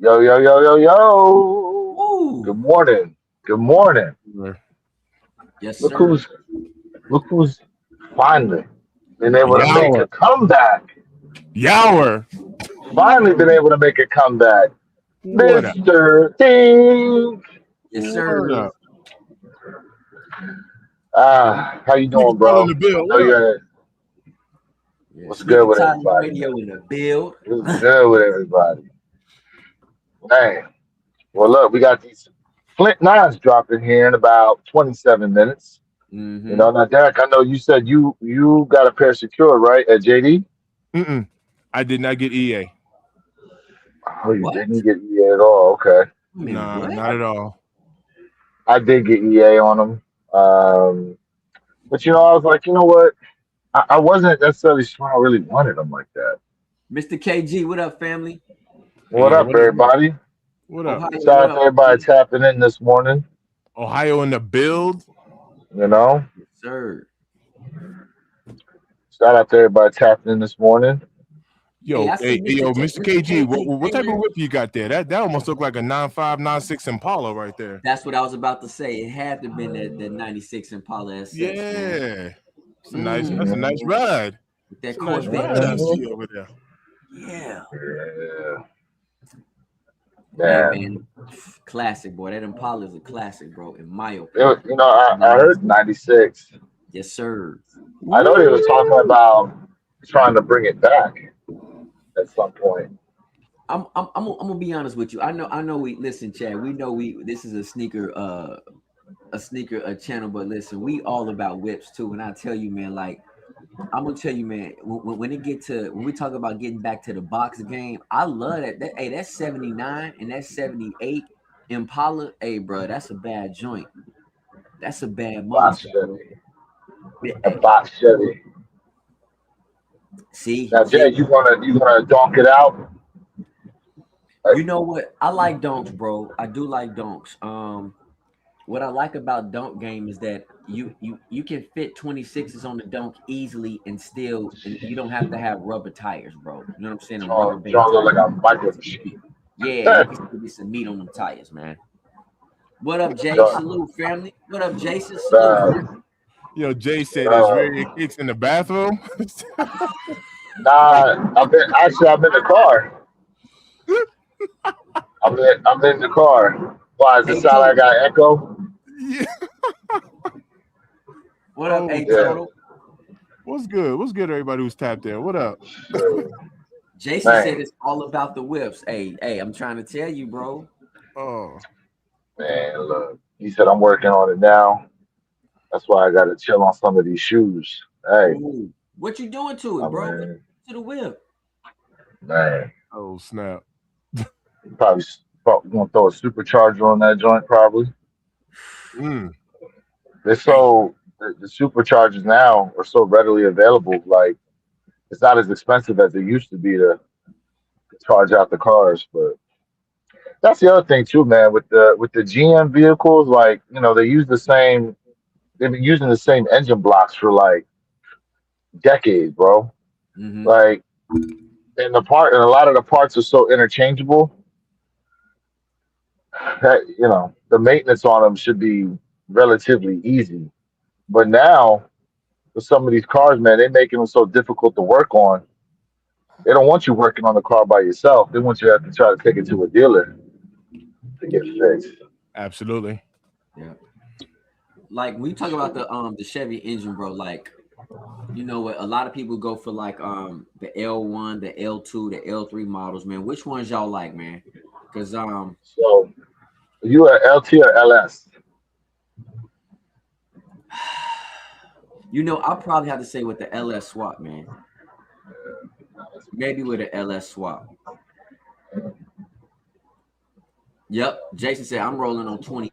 Yo, yo, yo, yo, yo. Ooh. Good morning. Good morning. Yes, Look sir. who's look who's finally been able to make Yower. a comeback. Yower. Finally been able to make a comeback. What up? Mr. T. Yes, What sir. up? How you Nigga doing, calling bro? the I bill. know What up? you're Yeah, what's good Sneaker with Time everybody, Radio man. in the build. What's good with everybody? Man. Well look, we got these Flint nines dropping here in about 27 minutes. You Mm-hmm. know, now Derek, I know you said you got a pair secured, right, at JD? Mm-mm. I did not get EA. Oh, you What? didn't get EA at all. Okay. I mean, Nah, what? not at all. I did get EA on them. But I was like, you know what? I wasn't necessarily sure I really wanted them like that. Mr. KG, what up, family? Hey, What yo, up, what up, man? everybody? What up? Ohio, Shout what out to up? everybody tapping in this morning. Ohio in the build? You know, Yes, sir. shout out to everybody tapping in this morning. Hey, I see Yo, Mr. Mr. KG, KG what type of Taylor. whip you got there? That almost looked like a 9.5, 9.6 Impala right there. That's what I was about to say. It had to have been the 96 Impala SX, man. Yeah. That's a Mm, nice Mhm. ride. with That's that a nice Corvette ride I engine. see Mhm. over there. Yeah. Yeah, Hey, man. man. Classic, boy. That Impala is a classic, bro, in my opinion. I heard 96. Yes, sir. I know they was talking Woo! about trying to bring it back at some point. I'm gonna be honest with you. I know we listen, Chad. We know this is a sneaker channel, but listen, we all about whips too. And I tell you, man, like I'm gonna tell you, man, when we talk about getting back to the box game, I love hey, that's 79 and that's 78 Impala. Hey, bro, that's a bad joint. That's a bad Box monster, bro. Chevy. Yeah, A hey, box Chevy. see, Now, Jay, see, you gonna donk it out? you Like, know what? I like donks, bro. I do like donks. What I like about dunk game is that you can fit 26s on the dunk easily and you don't have to have rubber tires, bro. You know what I'm saying? And rubber band John look tires. like a micro machine. Yeah, you can still get some meat on them tires, man. What up, Jay? John, Salute, family. What up, Jason? Salute, family. Yo, Jay said there's uh, radio kicks in the bathroom. nah, I'm in the car. I'm in the car. Why does it Hey, sound like I Total. got echo? Yeah. What up, Oh, hey, Yeah. Total? what's good? What's good, everybody who's tapped there? What up? Sure. Jason said Man, it's all about the whips. Hey, I'm trying to tell you, bro. Oh, man, look. He said I'm working on it now. That's why I got to chill on some of these shoes. Hey, Ooh, what you doing to I it, bro? What mean, to the whip? man, oh snap. probably, probably gonna throw a supercharger on that joint. Probably. Mm. They're Dang. so the superchargers now are so readily available. Like it's not as expensive as it used to be to charge out the cars. But that's the other thing too, man. With the GM vehicles, like they use the same. They've been using the same engine blocks for like decades, bro. Mm-hmm. Like and a lot of the parts are so interchangeable that the maintenance on them should be relatively easy. But now with some of these cars, man, they're making them so difficult to work on. They don't want you working on the car by yourself. They want you to have to try to take it to a dealer to get fixed. Absolutely. Yeah. Like when you talk about the Chevy engine, bro, like you know what? A lot of people go for like the L1, the L2, the L3 models, man. Which ones y'all like, man? Because So you are LT or LS? I'll probably have to say with the LS swap, man. Maybe with the LS swap. Yep. Jason said I'm rolling on 20.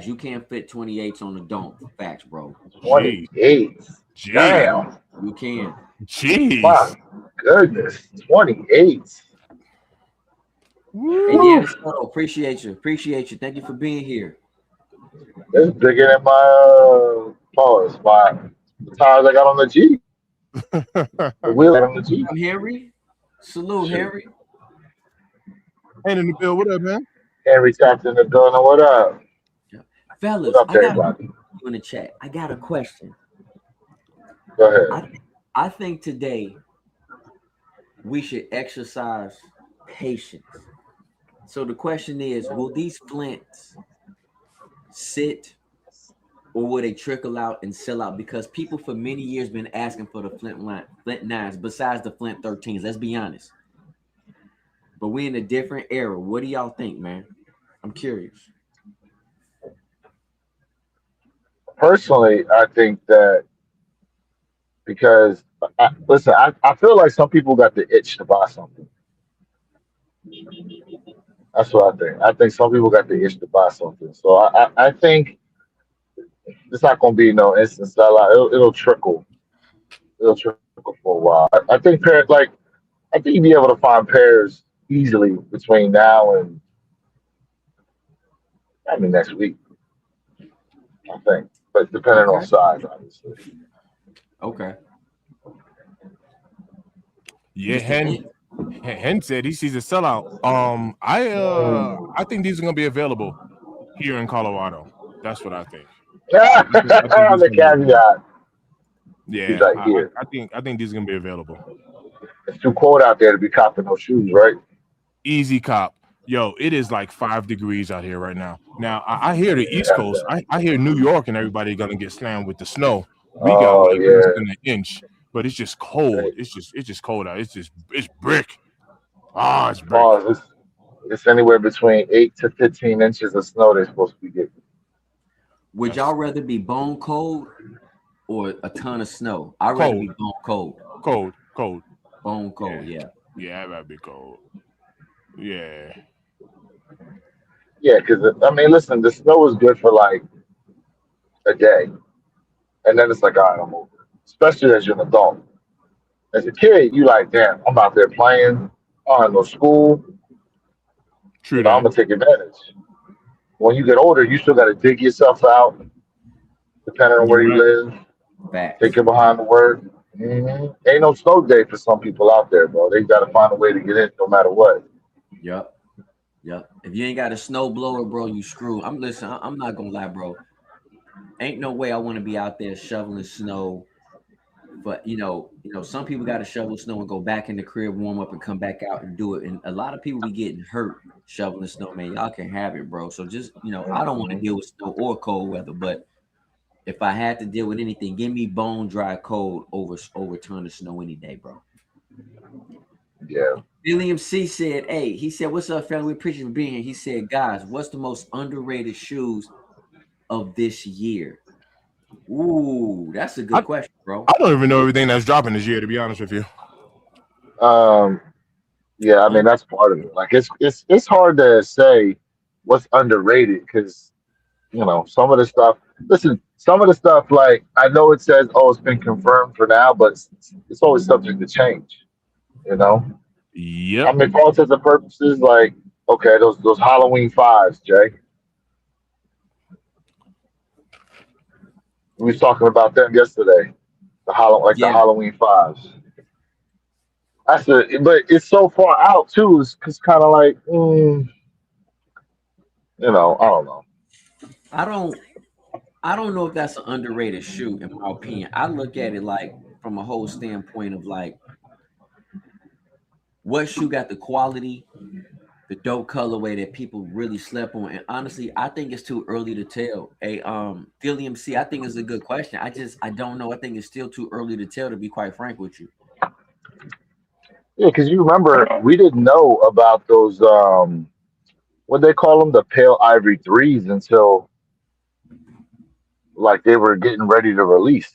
You can't fit 28s on the dome. Facts, bro. 28. Jeez. Damn. You can. Jeez. My goodness. 28. Woo. Indiana Soto, appreciate you. Appreciate you. Thank you for being here. It's bigger than my pause. The tires I got on the Jeep. The wheel on the Jeep. I'm Henry. Salute, Shoot. Henry. And in the bill, what up, man? Henry tapped in the building. What up? Yeah. What Fellas, up, I got everybody? you in the chat. I got a question. Go I ahead. I think today we should exercise patience. So the question is, will these flints sit or will they trickle out and sell out? Because people for many years been asking for the Flint nines, besides the Flint 13s. Let's be honest. But we in a different era. What do y'all think, man? I'm curious. Personally, I think that because listen, I feel like some people got the itch to buy something. That's what I think. I think some people got the itch to buy something. So I think it's not going to be no instant sellout. It'll trickle. It'll trickle for a while. I think I think you'll be able to find pairs easily between now and I mean next week. I think, but depending on Okay. size, obviously. Okay. Yeah, Mr. Hen Ink. Hen said he sees a sellout. I think these are gonna be available here in Colorado. That's what I think. I think these are The gonna be available. caveat, he's Yeah, like, here, I think these are gonna be available. it's too cold out there to be copping those shoes, right? Easy cop. Yo, it is like 5 degrees out here right now. Now I hear the East Yeah. Coast. I hear New York and everybody gonna get slammed with the snow. We got Oh like less than yeah. an inch, but it's just cold. Hey, It's just cold out. It's brick. Ah, it's brick. pause. It's anywhere between 8 to 15 inches of snow they're supposed to be getting. Would y'all That's rather be bone cold or a ton of snow? I'd rather cold, be bone cold. cold. Bone Yeah, cold, yeah. yeah, that'd be cold. Yeah, Yeah, because I mean, listen, the snow is good for like a day, and then it's like, all right, I'm over it. Especially as you're an adult. As a kid, you like, damn, I'm out there playing. I don't have no school. true I'm that. gonna take advantage. When you get older, you still got to dig yourself out, depending on where You're you right. live. Take Facts. it behind the work. Ain't no snow day for some people out there, bro. They got to find a way to get in no matter what. Yep. Yep. If you ain't got a snow blower, bro, you screw. I'm listen. I'm not gonna lie, bro. Ain't no way I want to be out there shoveling snow. But some people got to shovel snow and go back in the crib, warm up, and come back out and do it. And a lot of people be getting hurt shoveling snow, man. Y'all can have it, bro. So just I don't want to Hmm. deal with snow or cold weather, but if I had to deal with anything, give me bone dry cold over ton of snow any day, bro. Yeah. William C said, "Hey, he said, what's up, family? We appreciate you for being here." He said, "Guys, what's the most underrated shoes of this year?" Ooh, that's a I good question, bro. I don't even know everything that's dropping this year. To be honest with you, Um. Yeah. I mean, Un- that's part of it. Like, it's hard to say what's underrated because some of the stuff. Listen, some of the stuff like I know it says, oh, it's been confirmed for now, but it's always subject to change. You know. I yep. mean, for all intents and purposes, like okay, those Halloween fives, Jay. We was talking about them yesterday. The yeah, Halloween fives. But it's so far out too. It's kind of like, I don't know. I don't I don't know if that's an underrated shoe, in my opinion. I look at it like from a whole standpoint of like what shoe got the quality, the dope colorway that people really slept on. And honestly, I think it's too early to tell. Philly MC, I think it's a good question. I don't know. I think it's still too early to tell, to be quite frank with you. Yeah, because you remember we didn't know about those what they call them, the pale ivory threes until like they were getting ready to release.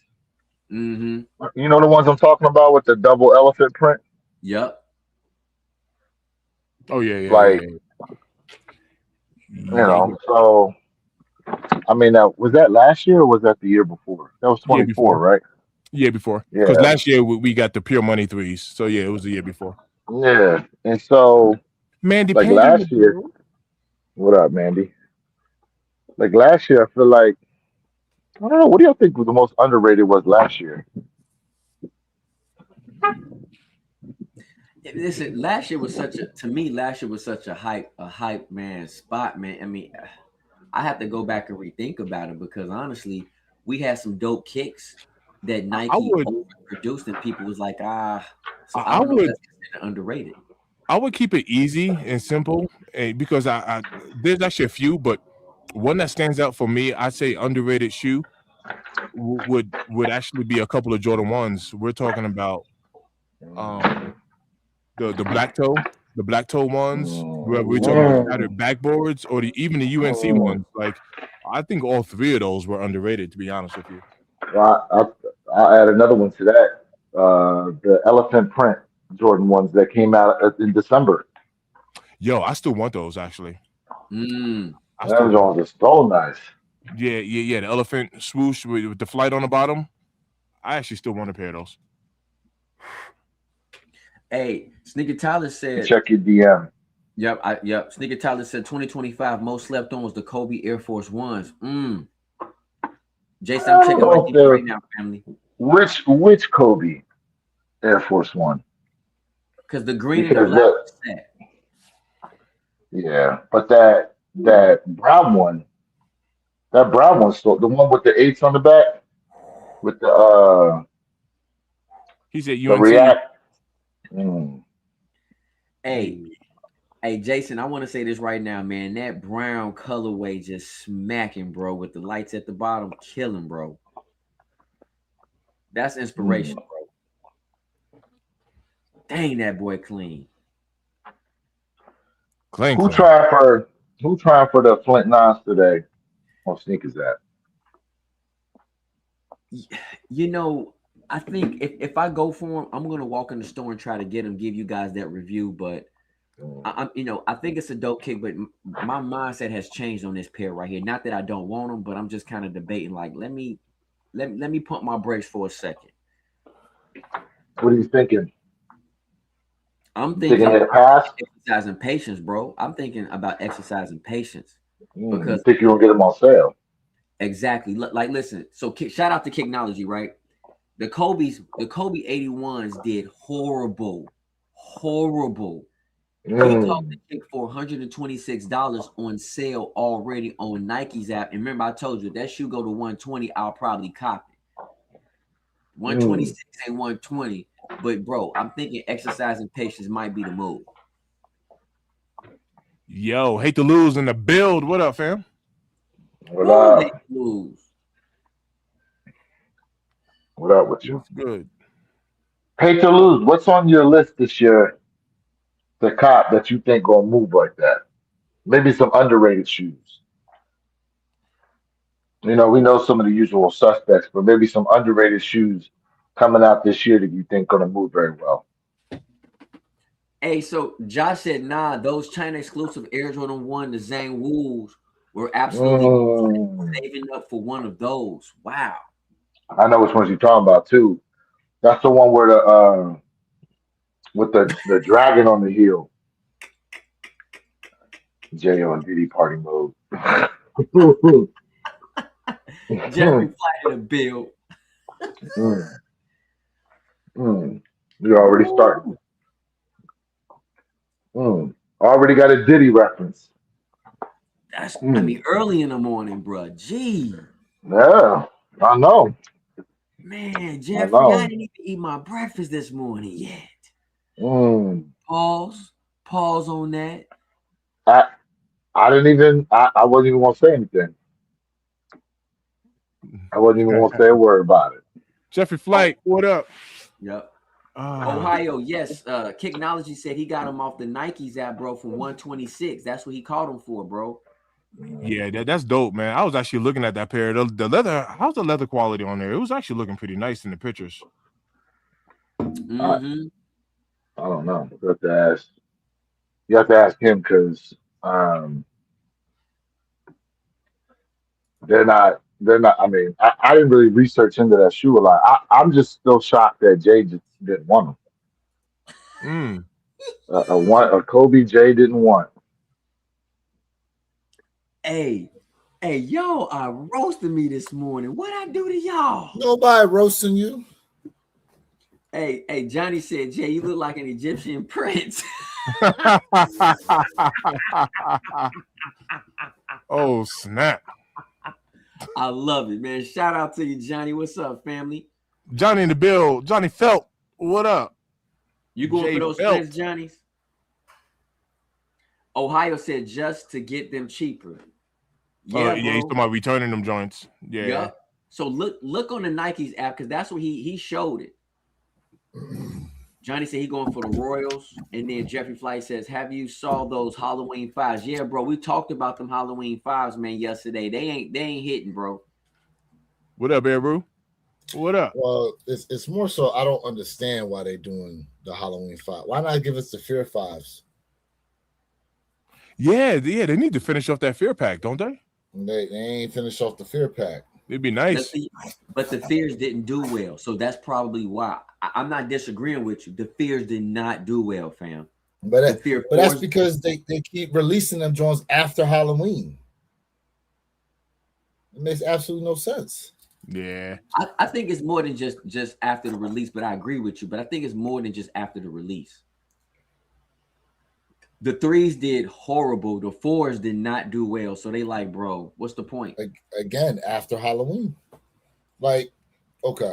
Mm-hmm. You know the ones I'm talking about with the double elephant print, Yep. Oh yeah. like Yeah, yeah. So I mean, was that last year or was that the year before? That was Year 24, before, right? year before. Because Yeah, last year we got the pure money threes. So yeah, it was the year before. yeah. And so Mandy like Pandy, last year, what up, Mandy? Like last year, I feel like I don't know. What do y'all think the most underrated was last year? Listen, last year was such a to me. Last year was such a hype man spot, man. I mean, I have to go back and rethink about it because honestly, we had some dope kicks that I Nike would overproduced, and people was like, ah. So I I don't know if would that's considered underrated. I would keep it easy and simple, because I there's actually a few, but one that stands out for me, I'd say underrated shoe would actually be a couple of Jordan ones. We're talking about um the black toe ones, where we're talking about shattered backboards, or even the UNC ones. Like, I think all three of those were underrated, to be honest with you. Well, I'll add another one to that. The elephant print Jordan ones that came out in December. Yo, I still want those actually. Mm. I still Them want. Jones are so nice. Yeah. The elephant swoosh with the flight on the bottom. I actually still want a pair of those. Hey, Sneaker Tyler said, Check your DM. yep. Sneaker Tyler said 2025 most slept on was the Kobe Air Force Ones. I Jason, I'm don't checking my know if DP right they're now, family, which Kobe Air Force One because the green and the because black the was set. yeah, but that brown one still the one with the eights on the back with He said the UNC. React. Mm, Hey, hey, Jason, I want to say this right now, man. That brown colorway just smacking, bro, with the lights at the bottom, killing, bro. That's mm. inspiration, bro. Dang, that boy clean. Clean, Who clean. trying for who trying for the Flint Nines today on sneakers at? You know, I think if I go for him, I'm gonna walk in the store and try to get him, give you guys that review. But Mm. I think it's a dope kick. But my mindset has changed on this pair right here. Not that I don't want them, but I'm just kind of debating. Like, let me pump my brakes for a second. What are you thinking? I'm You thinking thinking of the pass? exercising patience, bro. I'm thinking about exercising patience You because think you're gonna get them on sale? exactly like listen. So shout out to Kicknology, right? The Kobe 81s did horrible, horrible. He caught Mm. the kick for $126 on sale already on Nike's app. And remember, I told you if that shoe go to 120, I'll probably cop it. Mm. 126 and 120. But bro, I'm thinking exercising patience might be the move. Yo, hate to lose in the build. What up, fam? What Woo, hate up? to lose. What up with you? What's good? Pay to lose. What's on your list this year? The cop that you think gonna move like that? Maybe some underrated shoes. We know some of the usual suspects, but maybe some underrated shoes coming out this year that you think gonna move very well. Hey, so Josh said, nah, those China exclusive Air Jordan 1, the Zhang Wus, were absolutely Mm. saving up for one of those. Wow. I know which ones you're talking about too. That's the one where the with the dragon on the heel. J on Diddy party mode. Jeffrey flighted a bill. Mm. Mm. You already starting. Woo. Already got a Diddy reference. I Mm. mean, early in the morning, bro. Gee. Yeah, I know. Man, I Jeffrey, I know. didn't even eat my breakfast this morning yet. Mm. Pause. Pause on that. I I didn't even. I wasn't even gonna say anything. I wasn't even gonna say a word about it. Jeffrey Oh, Flight, what up? yep. Ah, Ohio, yes. Kicknology said he got him off the Nikes app, bro, from 126. That's what he called him for, bro. yeah, that's dope, man. I was actually looking at that pair. The leather, how's the leather quality on there? It was actually looking pretty nice in the pictures. I Mm-hmm. I don't know. You have to ask. You have to ask him because um, they're not. I mean, I didn't really research into that shoe a lot. I'm just still shocked that Jay just didn't want him. Mm. A Kobe Jay didn't want. Hey, hey, y'all are roasting me this morning. What I do to y'all? Nobody roasting you. Hey, Johnny said, Jay, you look like an Egyptian prince. Oh snap! I love it, man. Shout out to you, Johnny. What's up, family? Johnny in the bill. Johnny Felt. What up? You going for Jay those Felt. prints, Johnny's? Ohio said just to get them cheaper. Oh Yeah, yeah, he's bro. talking about returning them joints. Yeah. Yup. So look on the Nike's app because that's what he showed it. Johnny said he going for the Royals, and then Jeffrey Flight says, "Have you saw those Halloween fives?" Yeah, bro. We talked about them Halloween fives, man, yesterday. They ain't hitting, bro. What up, Airbroo? What up? Well, it's more so I don't understand why they're doing the Halloween 5. Why not give us the Fear 5s? Yeah, they need to finish off that fear pack, don't they? They ain't finished off the Fear pack. It'd be nice. But the Fears didn't do well, so that's probably why. I'm not disagreeing with you. The Fears did not do well, fam. But that's because they keep releasing them joints after Halloween. It makes absolutely no sense. Yeah. I think it's more than just after the release, but I agree with you. But I think it's more than just after the release. The 3s did horrible. The 4s did not do well. So they like, bro, what's the point? Again, after Halloween. Like, okay.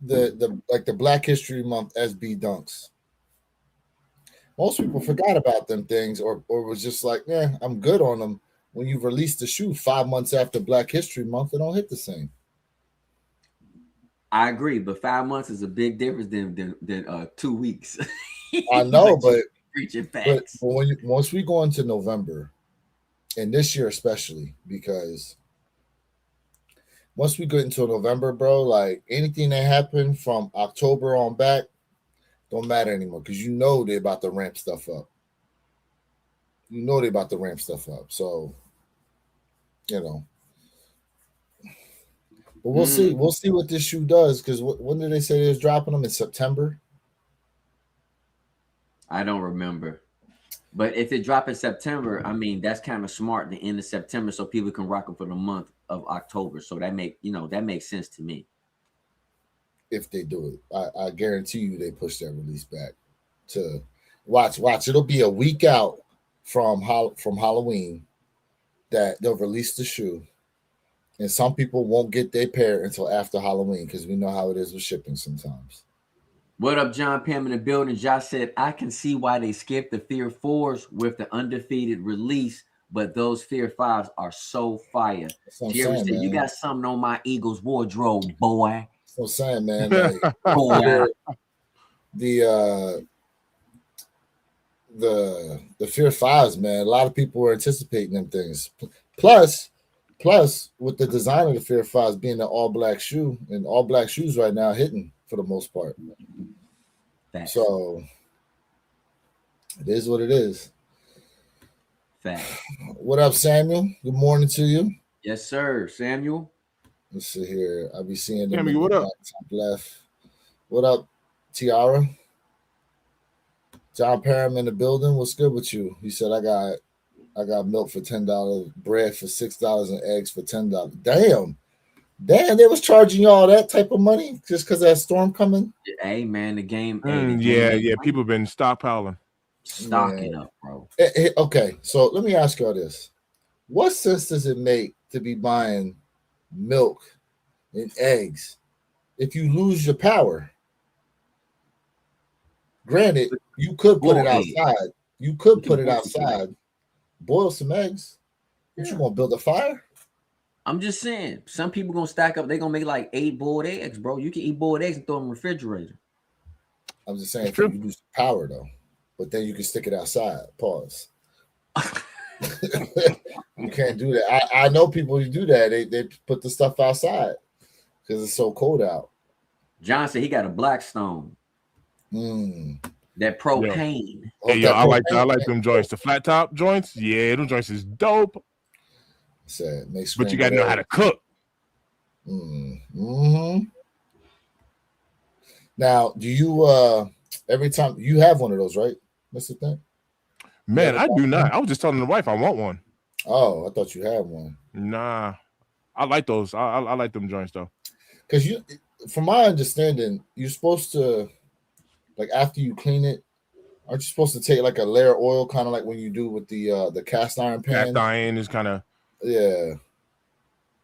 The Black History Month SB dunks. Most people forgot about them things or was just like, yeah, I'm good on them. When you release the shoe 5 months after Black History Month, it don't hit the same. I agree, but 5 months is a big difference than 2 weeks. I know, but once we go into November, and this year especially, because once we get into November, bro, like anything that happened from October on back don't matter anymore because you know they're about to ramp stuff up. So, you know. But we'll see. We'll see what this shoe does because when did they say they was dropping them? In September? I don't remember. But if it drop in September, I mean, that's kind of smart the end of September so people can rock them for the month of October. So that makes sense to me. If they do it, I guarantee you they push that release back to watch. It'll be a week out from Halloween that they'll release the shoe. And some people won't get their pair until after Halloween because we know how it is with shipping sometimes. What up, John Pam in the building? Josh said, I can see why they skipped the Fear 4s with the undefeated release, but those Fear 5s are so fire. Jerry said, you got something on my Eagles wardrobe, boy. That's what I'm saying, man. Like, the Fear 5s, man, a lot of people were anticipating them things. Plus, with the design of the Fear 5s being an all-black shoe, and all-black shoes right now hitting for the most part. Facts. So, it is what it is. Facts. What up, Samuel? Good morning to you. Yes, sir. Samuel? Let's see here. I'll be seeing them. Samuel, what up? Top left. What up, Tiara? John Parham in the building. What's good with you? He said, I got milk for $10, bread for $6, and eggs for $10. Damn, they was charging y'all that type of money just because of that storm coming. Hey, man, the game. Yeah. People been stockpiling, stocking up, bro. Okay, so let me ask y'all this: what sense does it make to be buying milk and eggs if you lose your power? Granted, you could put it outside. You could put it outside. Boil some eggs. What, you gonna build a fire? I'm just saying, some people gonna stack up. They're gonna make like 8 boiled eggs, bro. You can eat boiled eggs and throw them in the refrigerator. I'm just saying, if you lose power though, but then you can stick it outside. Pause. You can't do that. I know people who do that. They put the stuff outside because it's so cold out. John said he got a Blackstone. That propane. Hey, yo, I like them joints. The flat top joints, yeah, them joints is dope. But you gotta know how to cook. Now, do you every time you have one of those, right, Mr. Thing? Man, I do not. I was just telling the wife I want one. Oh, I thought you had one. Nah, I like those. I like them joints though. Because from my understanding, you're supposed to, like, after you clean it, aren't you supposed to take like a layer of oil, kind of like when you do with the cast iron Cast pan? iron is kind of Yeah,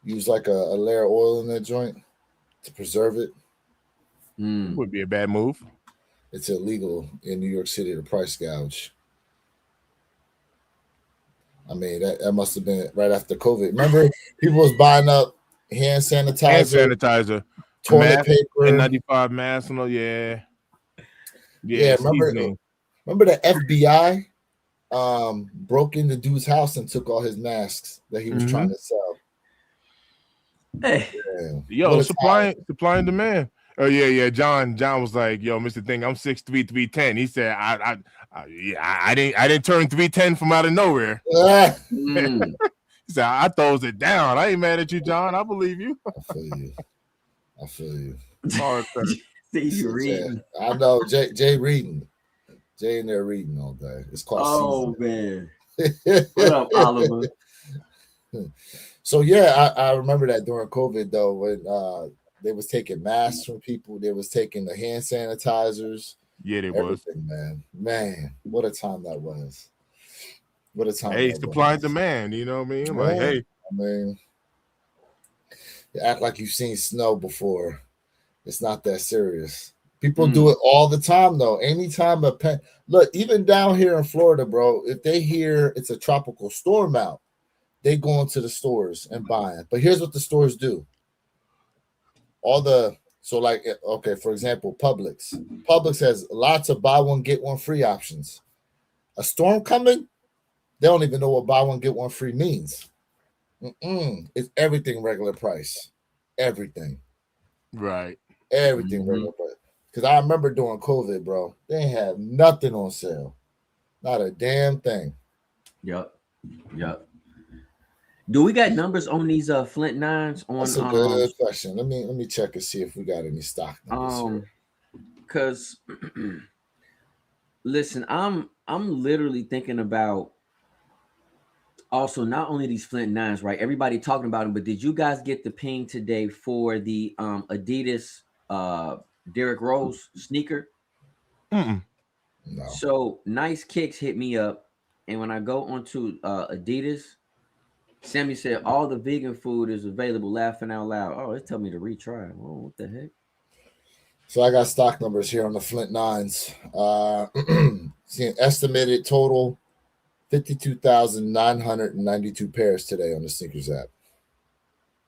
use like a layer of oil in that joint to preserve it. would be a bad move. It's illegal in New York City to price gouge. I mean, that must have been right after COVID. Remember, people was buying up hand Hand sanitizer, sanitizer, toilet mask, paper. N95 mask, yeah, Yeah, seasoning. remember the FBI broke into dude's house and took all his masks that he was trying to sell. Hey, Yeah. Yo, supply and demand. Oh yeah. John was like, yo, Mr. Thing, I'm 6'3", 310. He said, I didn't turn 310 from out of nowhere. He said, I throws it down. I ain't mad at you, John. I believe you. I feel you. Hard see you reading. I know Jay reading. Jay in there reading all day. It's called man. What up, Oliver? So yeah, I remember that during COVID though, when they was taking masks from people, they was taking the hand sanitizers. Yeah, they everything, was. Man, what a time that was. What a time. Hey, supply and demand, you know what I mean? Yeah, like, hey. I mean, you act like you've seen snow before. It's not that serious. People do it all the time though. Anytime look, even down here in Florida, bro, if they hear it's a tropical storm out, they go into the stores and buy it. But here's what the stores do. Okay, for example, Publix. Publix has lots of buy one, get one free options. A storm coming, they don't even know what buy one, get one free means. It's everything regular price. Everything. Right. Everything regular price. Because I remember during COVID, bro, they had nothing on sale. Not a damn thing. Yep. Do we got numbers on these Flint 9s? That's a good question. Let me check and see if we got any stock numbers. Because listen, I'm literally thinking about also not only these Flint 9s, right? Everybody talking about them, but did you guys get the ping today for the Adidas Derrick Rose sneaker? No. So Nice Kicks hit me up, and when I go onto Adidas, Sammy said all the vegan food is available. Laughing out loud. Oh, it told me to retry. Oh, what the heck? So I got stock numbers here on the Flint 9s. Seeing estimated total 52,992 pairs today on the sneakers app.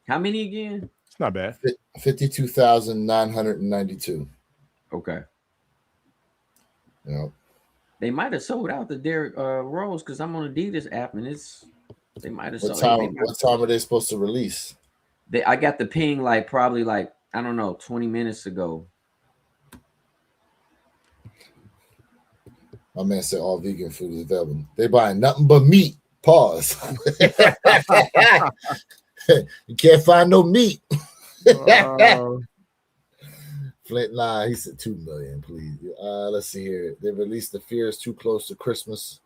How many again? It's not bad. 52,992. Okay. Yep. They might have sold out the Derrick Rose because I'm on Adidas app and they might have sold. What time are they supposed to release? I got the ping probably I don't know 20 minutes ago. My man said all vegan food is available. They buying nothing but meat. Pause. You can't find no meat. Flint 9, he said 2 million, please. Let's see here. They released the Fear is Too Close to Christmas.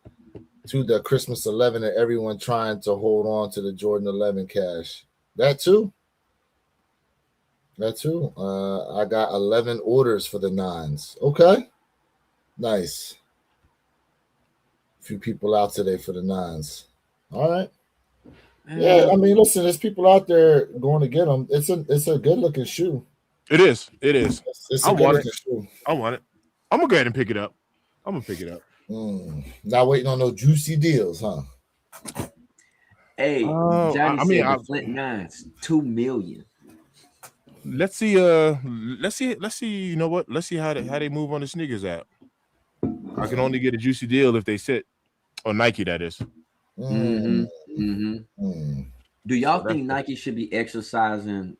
To the Christmas 11 and everyone trying to hold on to the Jordan 11 cash. That too. I got 11 orders for the 9s. Okay. Nice. A few people out today for the 9s. All right. Yeah, I mean, listen, there's people out there going to get them. It's a good looking shoe. It is. It's a good looking shoe. I want it. I'm gonna go ahead and pick it up. I'm gonna pick it up. Not waiting on no juicy deals, huh? Hey, Johnny said the Flint 9s, 2 million. Let's see. You know what? Let's see how they move on the sneakers app. I can only get a juicy deal if they sit on Nike. That is. Do y'all think Nike should be exercising?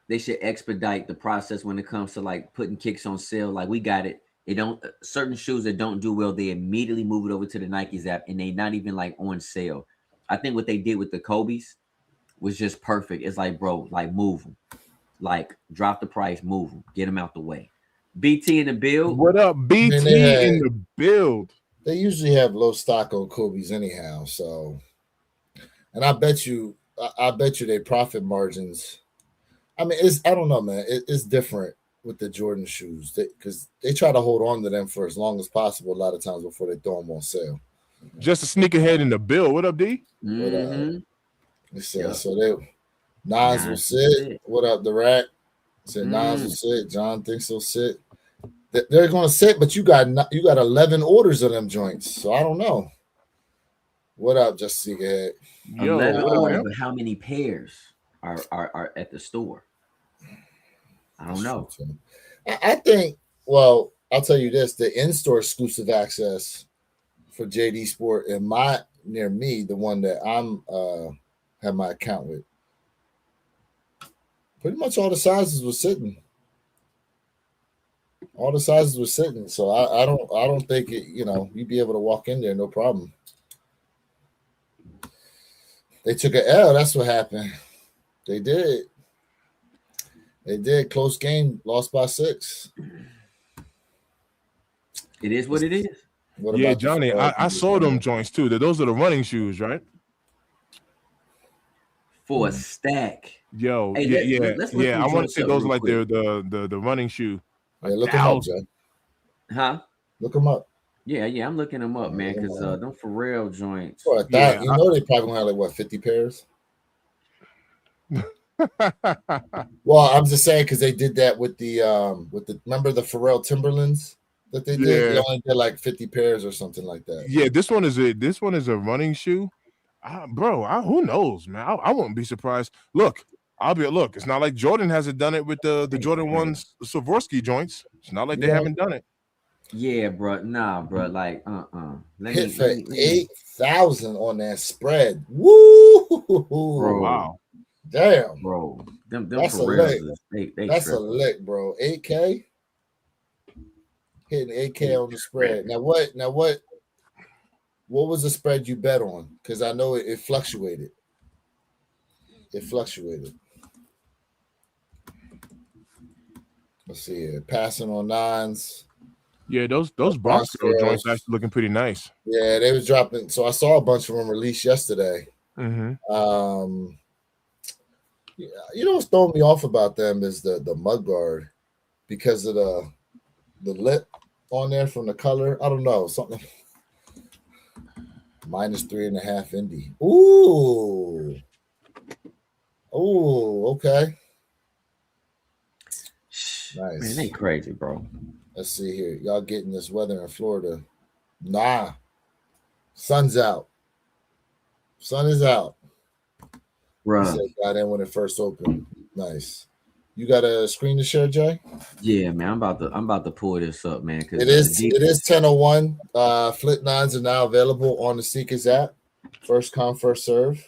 They should expedite the process when it comes to putting kicks on sale. We got it. It don't certain shoes that don't do well, they immediately move it over to the Nike's app and they not even on sale. I think what they did with the Kobe's was just perfect. It's bro, move them, drop the price, move them, get them out the way. BT in the build. What up, BT in the build? They usually have low stock on Kobe's anyhow. So, and I bet you their profit margins I mean, I don't know, man. It's different with the Jordan shoes because they try to hold on to them for as long as possible a lot of times before they throw them on sale. Just a sneakerhead in the bill. What up, D? But Mm-hmm. it says Yep. so they Nas will Nice to sit. sit. What up, the rat? Said Nas will Mm. sit. John thinks he'll sit. They're going to sit, but you got 11 orders of them joints, so I don't know. What up, just Head? Yo, 11 what up, orders, man? but how many pairs are at the store? I don't know. I think. Well, I'll tell you this: the in-store exclusive access for JD Sport and my near me, the one that I'm have my account with, pretty much all the sizes were sitting. All the sizes were sitting, so I don't think it. You'd be able to walk in there no problem. They took an L. That's what happened. They did. They did. Close game. Lost by 6. It is what it is. What Yeah, about Johnny, I saw them joints too. Those are the running shoes, right? For a stack. Yo, Hey, let's look yeah. them I want to joints say up those are real like quick. the running shoe. Yeah, look them up, 1,000. Jay. Huh? Look them up. Yeah, I'm looking them up, man, because them Pharrell joints. For Yeah, they probably gonna have like what 50 pairs. Well, I'm just saying because they did that with the remember the Pharrell Timberlands that they did. They yeah, only did like 50 pairs or something like that. yeah. This one is a running shoe, bro. Who knows, man? I wouldn't be surprised. Look, It's not like Jordan hasn't done it with the Jordan ones Swarovski joints. It's not like they haven't done it. Yeah, bro. Nah, bro. Like, Hit for let me. 8,000 on that spread. Woo! Bro, Wow. Damn, bro. Them that's a Pharrells, lick. they That's a tripping. lick, bro. 8K hitting 8K on the spread. Now what? What was the spread you bet on? Because I know it fluctuated. It fluctuated. Let's see here. Passing on 9s. Yeah, those Bronx Girl joints actually looking pretty nice. Yeah, they was dropping. So I saw a bunch of them released yesterday. Mm-hmm. You know what's throwing me off about them is the mud guard because of the lip on there from the color. I don't know, something -3.5 indie. Ooh, okay, nice. Man, they crazy, bro. Let's see here. Y'all getting this weather in Florida? Nah, sun's out. Sun is out. Bro. He said got in when it first opened. Nice. You got a screen to share, Jay? Yeah, man. I'm about to pull this up, man. Because it is 10:01. Flint 9s are now available on the Seekers app. First come, first serve.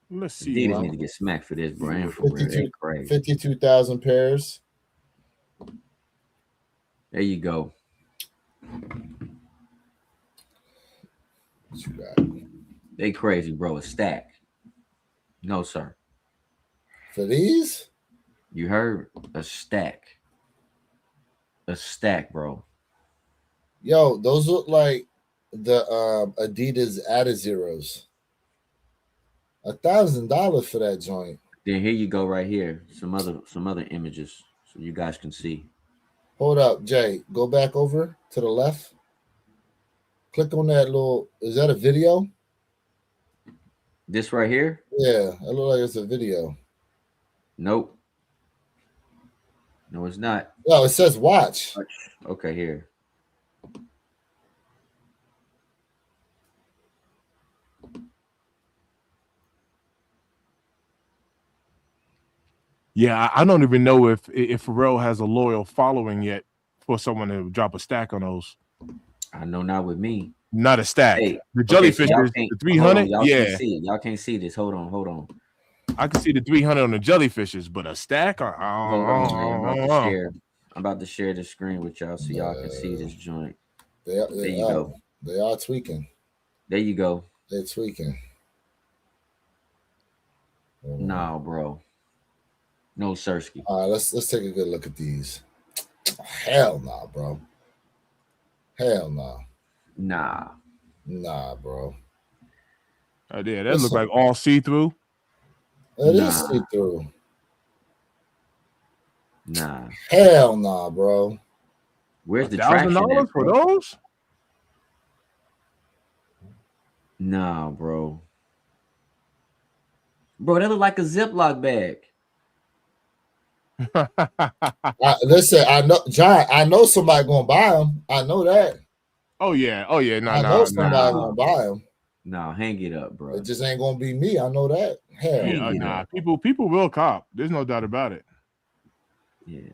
Let's see. Adidas need to get smacked for this brand for real. They crazy. 52,000 pairs. There you go. What you got? They crazy, bro. A stack. No, sir. For these? You heard? A stack. A stack, bro. Yo, those look like the Adidas Adizeros. $1,000 for that joint. Then here you go, right here. Some other images so you guys can see. Hold up, Jay. Go back over to the left. Click on that little. Is that a video? This right here? Yeah, it looks like it's a video. Nope. No, it's not. No, it says watch. Okay, here. Yeah, I don't even know if Pharrell has a loyal following yet for someone to drop a stack on those. I know not with me. Not a stack. Hey, the jellyfish is the 300. Y'all can't see it. Y'all can't see this. Hold on. I can see the 300 on the jellyfishes, but a stack? Hold on, man. I'm about to share the screen with y'all so y'all can see this joint. There you go. They are tweaking. There you go. They're tweaking. Nah, bro. No Sersky. All right, let's take a good look at these. Hell nah, bro. Hell nah. Nah, bro. Oh, yeah, that look like all see-through. It is see-through. Nah. Hell nah, bro. Where's the traction at, $1,000 for bro? those? Nah, bro. Bro, that look like a Ziploc bag. Listen, I know, John. I know somebody gonna buy them. I know that. Oh yeah. Nah, I know nah, somebody nah. Nah. gonna buy them. Nah, hang it up, It bro. just ain't gonna be me. I know that. Hell Hang Yeah, it no. nah. up. People will cop. There's no doubt about it. Yeah.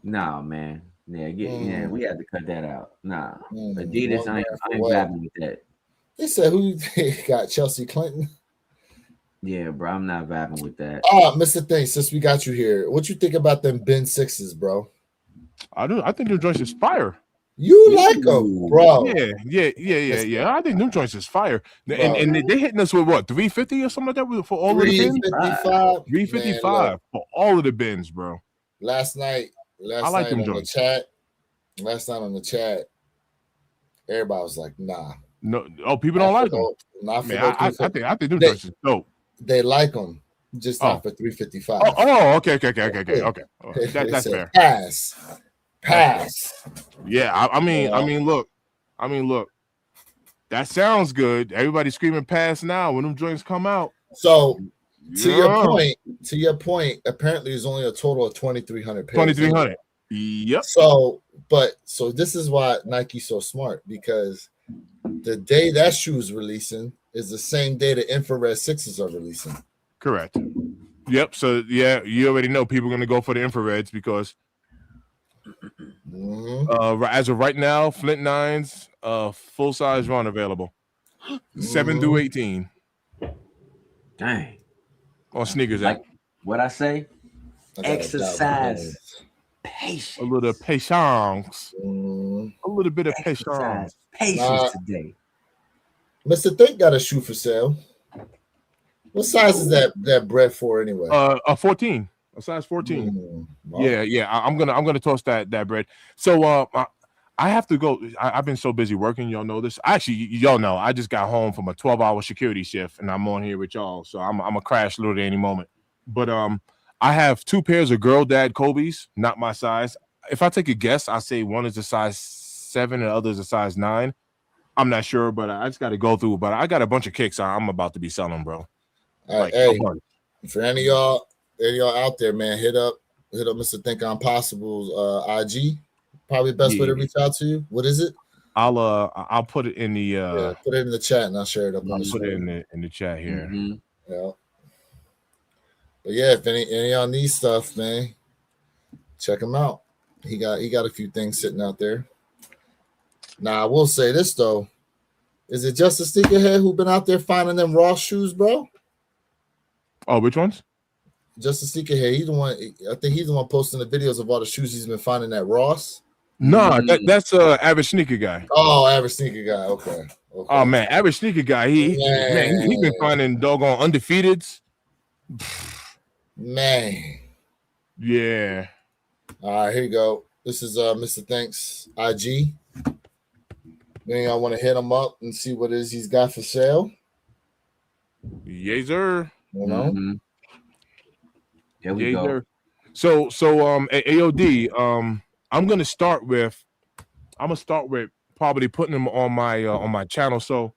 Nah, man. Yeah, we had to cut that out. Nah. Adidas, 1 grand I for ain't what? vibing with that. They said who got Chelsea Clinton? Yeah, bro, I'm not vibing with that. Mr. Thing, since we got you here, what you think about them Ben Sixes, bro? I do. I think them joints is fire. You like them, Ooh. bro? Yeah. I think them joints is fire. And Bro, they hitting us with what, 350 or something like that for all of the bins? 355. 355. Man, look, 355 for all of the bins, bro. last night, I last like night them on the joints. chat, last night on the chat, everybody was like, nah, No, people not don't for like them. no, not for Man, no I 350. think them They joints is dope. they like them, just not Oh, for 355. okay. They That's said fair. pass, That's fair. pass. Yeah, You know? I mean, look. That sounds good. Everybody screaming pass now when them joints come out. So Yeah, to your point, apparently there's only a total of 2,300 pairs. 2,300. Yep, So this is why Nike's so smart, because the day that shoe is releasing is the same day the infrared sixes are releasing. correct. Yep. So yeah, you already know people are gonna go for the infrareds because as of right now, Flint nines, full size run available, 7 through 18 Dang. on sneakers Like app. what I say? I got Exercise A little patience. patience, Mm. a little bit of Exercise patience. patience today. Mr. Think got a shoe for sale. What size is that bread for anyway? A 14, a size 14. Well, Yeah. I'm gonna toss that bread. So I have to go. I've been so busy working. Y'all know this. Actually, y'all know I just got home from a 12-hour security shift, and I'm on here with y'all. So I'm a crash literally any moment. But I have 2 pairs of girl dad Kobe's, not my size. If I take a guess, I say one is a size 7 and the other is a size 9. I'm not sure, but I just got to go through. But I got a bunch of kicks I'm about to be selling, bro. Like a hey, bunch. for any of y'all out there, man, hit up Mr. Think on Possible's IG. Probably the best way Yeah. to reach out to you. What is it? I'll put it in the Yeah, put it in the chat and I'll share it up on the put it screen. in the chat here. Mm-hmm. Yeah. But yeah, if any of y'all need stuff, man, check him out. He got a few things sitting out there. Now I will say this though. Is it just a sneakerhead who been out there finding them Ross shoes, bro? Oh, which ones? Just a sneakerhead. He's the one. I think he's the one posting the videos of all the shoes he's been finding at Ross. No, that's average sneaker guy. Oh, average sneaker guy. Okay. Oh man, average sneaker guy. He been finding doggone undefeateds. Man. Yeah. All right, here you go. This is Mr. Thanks IG. Then I want to hit him up and see what it is he's got for sale. Yes, sir. You know. Mm-hmm. There we go. Sir. So AOD. I'm gonna start with probably putting them on my channel. So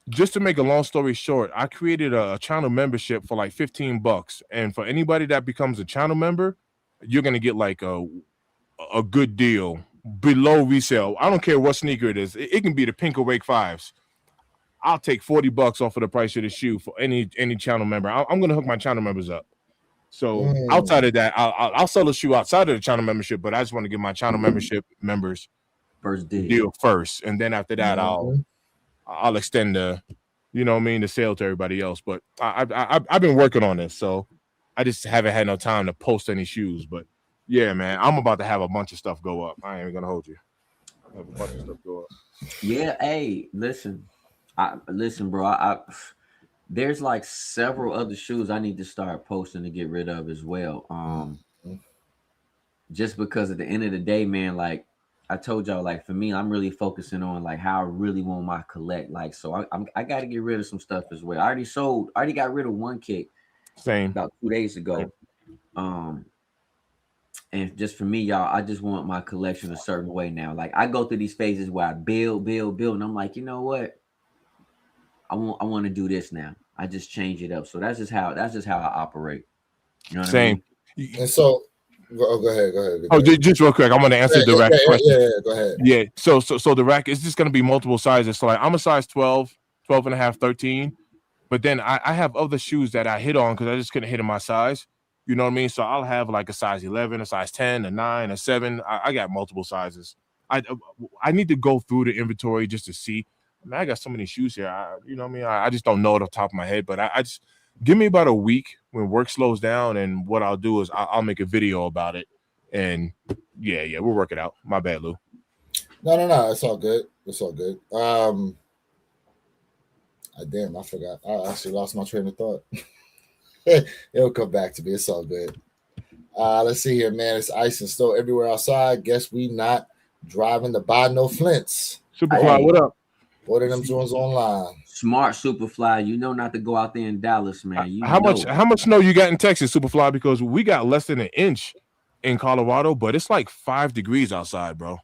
just to make a long story short, I created a channel membership for like $15, and for anybody that becomes a channel member, you're gonna get like a good deal below resale. I don't care what sneaker it is. It can be the Pink Awake 5s. I'll take $40 off of the price of the shoe for any channel member. I'm gonna hook my channel members up. So outside of that, I'll sell the shoe outside of the channel membership, but I just want to give my channel membership members First deal first, and then after that, I'll extend the, the sale to everybody else. But I've been working on this, so I just haven't had no time to post any shoes. But yeah, man, I'm about to have a bunch of stuff go up. I ain't even gonna hold you. I have a bunch of stuff go up. Yeah, hey, listen, bro. There's like several other shoes I need to start posting to get rid of as well. Just because at the end of the day, man, like I told y'all, like for me, I'm really focusing on like how I really want my collect. Like, so I got to get rid of some stuff as well. I already got rid of one kick, Same. about 2 days Same. ago. Um, and just for me, y'all, I just want my collection a certain way now. Like I go through these phases where I build, and I'm like, you know what? I want to do this now. I just change it up. So that's just how I operate. You know what I Same. mean? And so, go ahead, go ahead, go Oh, ahead. just real quick, I want to answer Yeah, the yeah, rack yeah, yeah, question. yeah, yeah, go ahead. Yeah. So the rack is just going to be multiple sizes. So like I'm a size 12, 12 and a half, 13. But then I have other shoes that I hit on because I just couldn't hit in my size. You know what I mean? So I'll have like a size 11, a size 10, a 9, a 7. I got multiple sizes. I I need to go through the inventory just to see. I mean, I got so many shoes here. You know what I mean? I just don't know it off the top of my head. But I just give me about a week when work slows down, and what I'll do is I'll make a video about it. And yeah, we'll work it out. My bad, Lou. No, it's all good. It's all good. Damn, I forgot. I actually lost my train of thought. It'll come back to me. It's all good. Let's see here, man. It's ice and snow everywhere outside. Guess we not driving to buy no Flints. Superfly, Hey, what up? Order them joints online. smart Superfly. You know not to go out there in Dallas, man. You How know much? it. How much snow you got in Texas, Superfly? Because we got less than an inch in Colorado, but it's like 5 degrees outside, bro.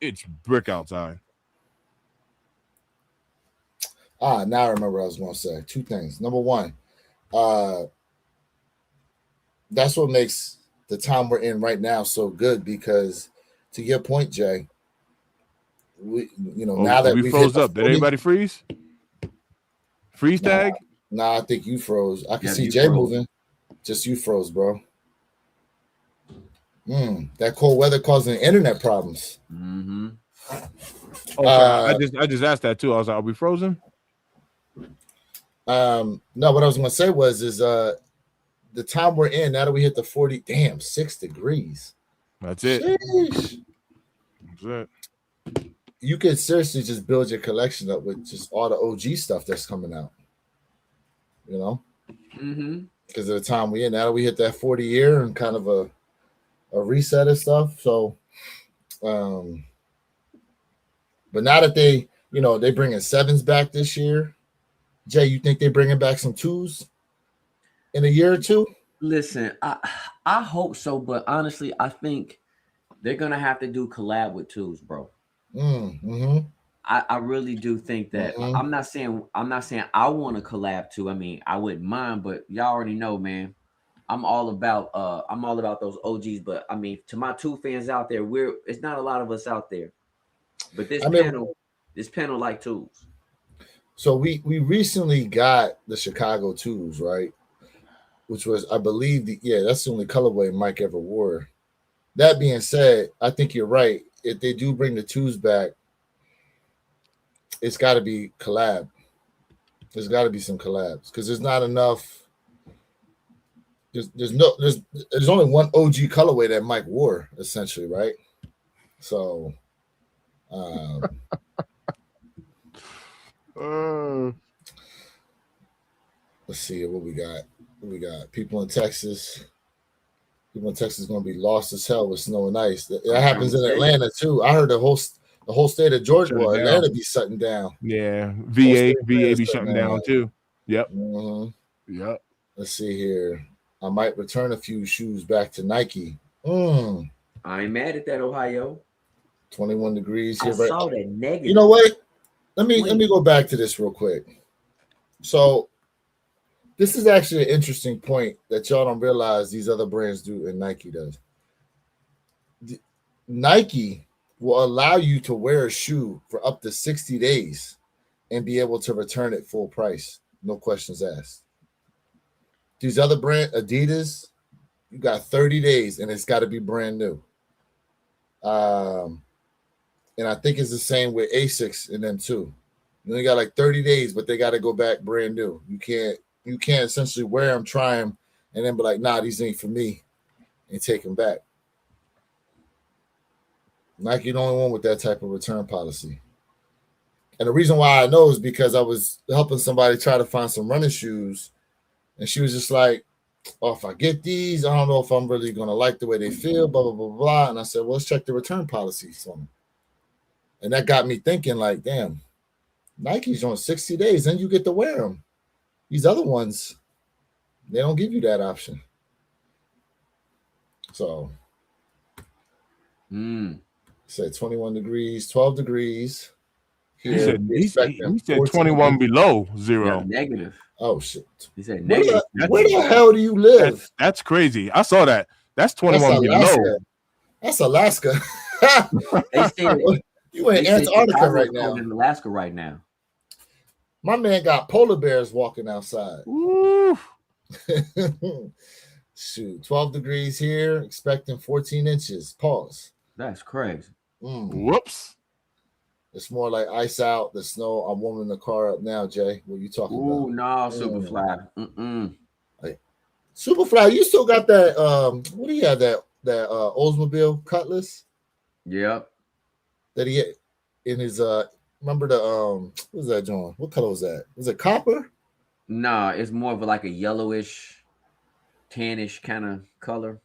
It's brick outside. Now I remember what I was going to say. Two things. Number one, uh, that's what makes the time we're in right now so good because, to your point, Jay, we now Oh, that we we've hit froze the up. Did 40. anybody freeze? Freeze Nah, tag? I think you froze. I can Yeah, see you Jay froze. moving. Just you froze, bro. That cold weather causing internet problems. Mm-hmm. Oh, sorry. I just asked that too. I was like, are we frozen? No, what I was going to say is the time we're in now that we hit the 40, damn, 6 degrees. That's it. Sheesh. That's it. You could seriously just build your collection up with just all the OG stuff that's coming out. You know, Mm-hmm. because of the time we in now that we hit that 40 year and kind of a reset and stuff. So, um, but now that they bringing sevens back this year, Jay, you think they bringing back some twos in a year or two? Listen, I hope so, but honestly, I think they're gonna have to do collab with twos, bro. Mm-hmm. I really do think that. Mm-hmm. I'm not saying I want to collab too. I mean, I wouldn't mind, but y'all already know, man. I'm all about those OGs. But I mean, to my two fans out there, it's not a lot of us out there. But this I mean, panel like twos. so we recently got the Chicago twos, right? Which was, I believe, that's the only colorway Mike ever wore. That being said, I think you're right. If they do bring the twos back, it's got to be collab. There's got to be some collabs because there's not enough. There's only one OG colorway that Mike wore essentially, right? So, um, let's see what we got. What we got? People in Texas. People in Texas going to be lost as hell with snow and ice. That happens in Atlanta too. I heard the whole state of Georgia, Shut it down. Atlanta be shutting down. Yeah. Whole VA state of Atlanta be shutting down too. Yep. Mm-hmm. Yep. Let's see here. I might return a few shoes back to Nike. I ain't mad at that, Ohio. 21 degrees I here. saw that negative. You know what? Let me go back to this real quick. So this is actually an interesting point that y'all don't realize these other brands do and Nike does. Nike will allow you to wear a shoe for up to 60 days and be able to return it full price. No questions asked. These other brands, Adidas, you got 30 days and it's got to be brand new. And I think it's the same with Asics and them too. You got like 30 days, but they got to go back brand new. You can't essentially wear them, try them, and then be like, nah, these ain't for me, and take them back. Nike the only one with that type of return policy. And the reason why I know is because I was helping somebody try to find some running shoes, and she was just like, oh, if I get these, I don't know if I'm really going to like the way they feel, blah, blah, blah, blah. And I said, well, let's check the return policies on them. And that got me thinking, like, damn, Nike's on 60 days, then you get to wear them. These other ones, They don't give you that option. So said 21 degrees, 12 degrees. He Here said we expect them he said 14. 21 below Yeah, zero. negative. Oh shit. He said Where negative. the hell do you live? That's crazy. I saw that. That's That's 21 Alaska. below. That's Alaska. They said You in they said Antarctica Chicago right is now. cold in Alaska right now. My man got polar bears walking outside. Woo. Shoot, 12 degrees here, expecting 14 inches. Pause. That's crazy. Whoops. It's more like ice out, the snow. I'm warming the car up now, Jay. What you talking Ooh, about? no, Superfly. Like, Superfly, you still got that what do you have, that Oldsmobile Cutlass Yep. that he had in his remember the what was that, John? What color was that? Was it copper? Nah, it's more of like a yellowish, tannish kind of color.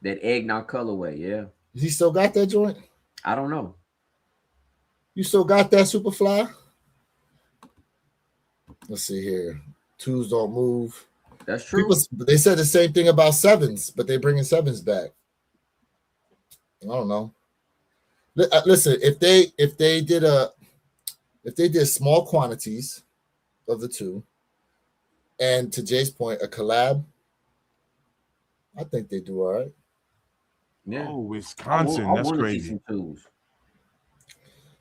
That eggnog colorway, yeah. He still got that joint? I don't know. You still got that, Superfly? Let's see here. Twos don't move. That's true. People, they said the same thing about sevens, but they're bringing sevens back. I don't know. Listen, if they did small quantities of the two, and to Jay's point, a collab, I think they do all right. Yeah. Oh, Wisconsin. That's crazy.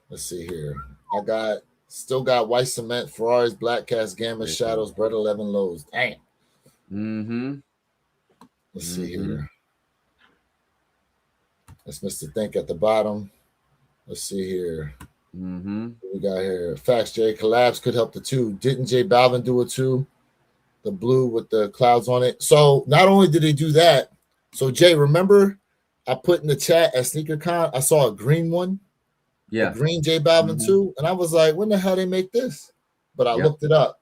Let's see here. I still got white cement, Ferraris, black cast, gamma, shadows, bread 11 lows. Damn. Let's see here. That's Mr. Think at the bottom. Let's see here. What we got here? Facts, Jay. Collabs could help the two. Didn't J Balvin do it too? The blue with the clouds on it. So not only did they do that, so Jay, remember I put in the chat at SneakerCon, I saw a green one. Yeah. A green J Balvin too. And I was like, when the hell they make this? But I looked it up.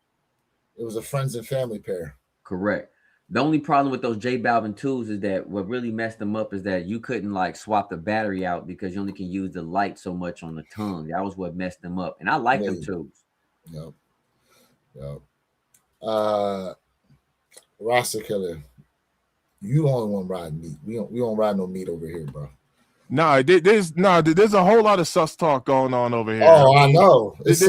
It was a friends and family pair. Correct. The only problem with those J Balvin 2s is that what really messed them up is that you couldn't like swap the battery out because you only can use the light so much on the tongue. That was what messed them up. And I like them 2s. Yep. Rasta Killer, you only one riding meat. We don't ride no meat over here, bro. There's a whole lot of sus talk going on over here. Oh, I know. It's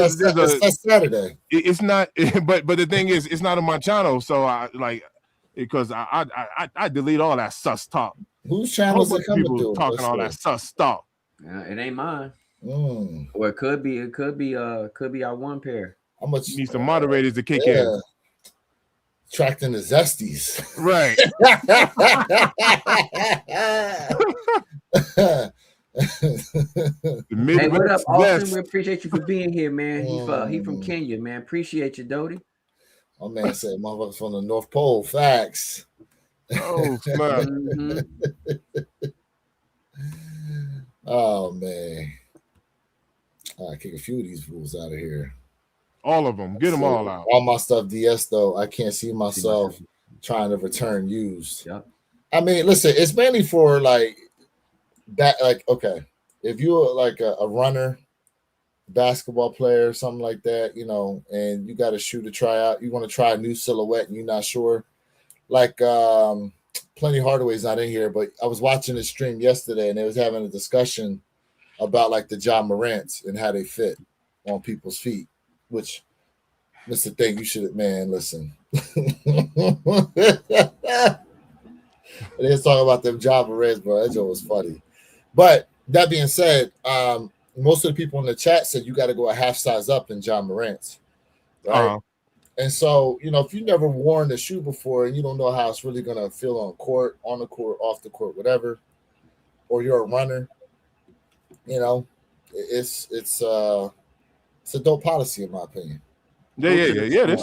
Saturday. It's not, but the thing is, it's not on my channel, so I like because I delete all that sus talk. Whose channel is it coming to? Talking all that sus talk. It ain't mine. Or it could be our one pair. How much you need some moderators to kick in? Attracting the zesties. Right. Hey, what up, Austin? We appreciate you for being here, man. He from Kenya, man. Appreciate you, Dodie. My man said, "Motherfuckers from the North Pole." Facts. Oh, snap. Oh man, I kick a few of these fools out of here. All of them. Get them all out. All my stuff DS though. I can't see myself trying to return used. Yep. I mean, listen, it's mainly for like that. Like, okay, if you're like a runner, basketball player, something like that, you know, and you got a shoe to try out, you want to try a new silhouette and you're not sure. Like, Plenty Hardaway's not in here, but I was watching the stream yesterday and they was having a discussion about like the Ja Morants and how they fit on people's feet. Which, Mr. Thing, you should, man, listen. They was talking about them Ja Morants, bro. That joke was funny. But that being said, most of the people in the chat said you got to go a half size up in Ja Morants, right? And so, you know, if you've never worn a shoe before and you don't know how it's really going to feel on court, on the court, off the court, whatever, or you're a runner, you know, it's a dope policy in my opinion. Yeah.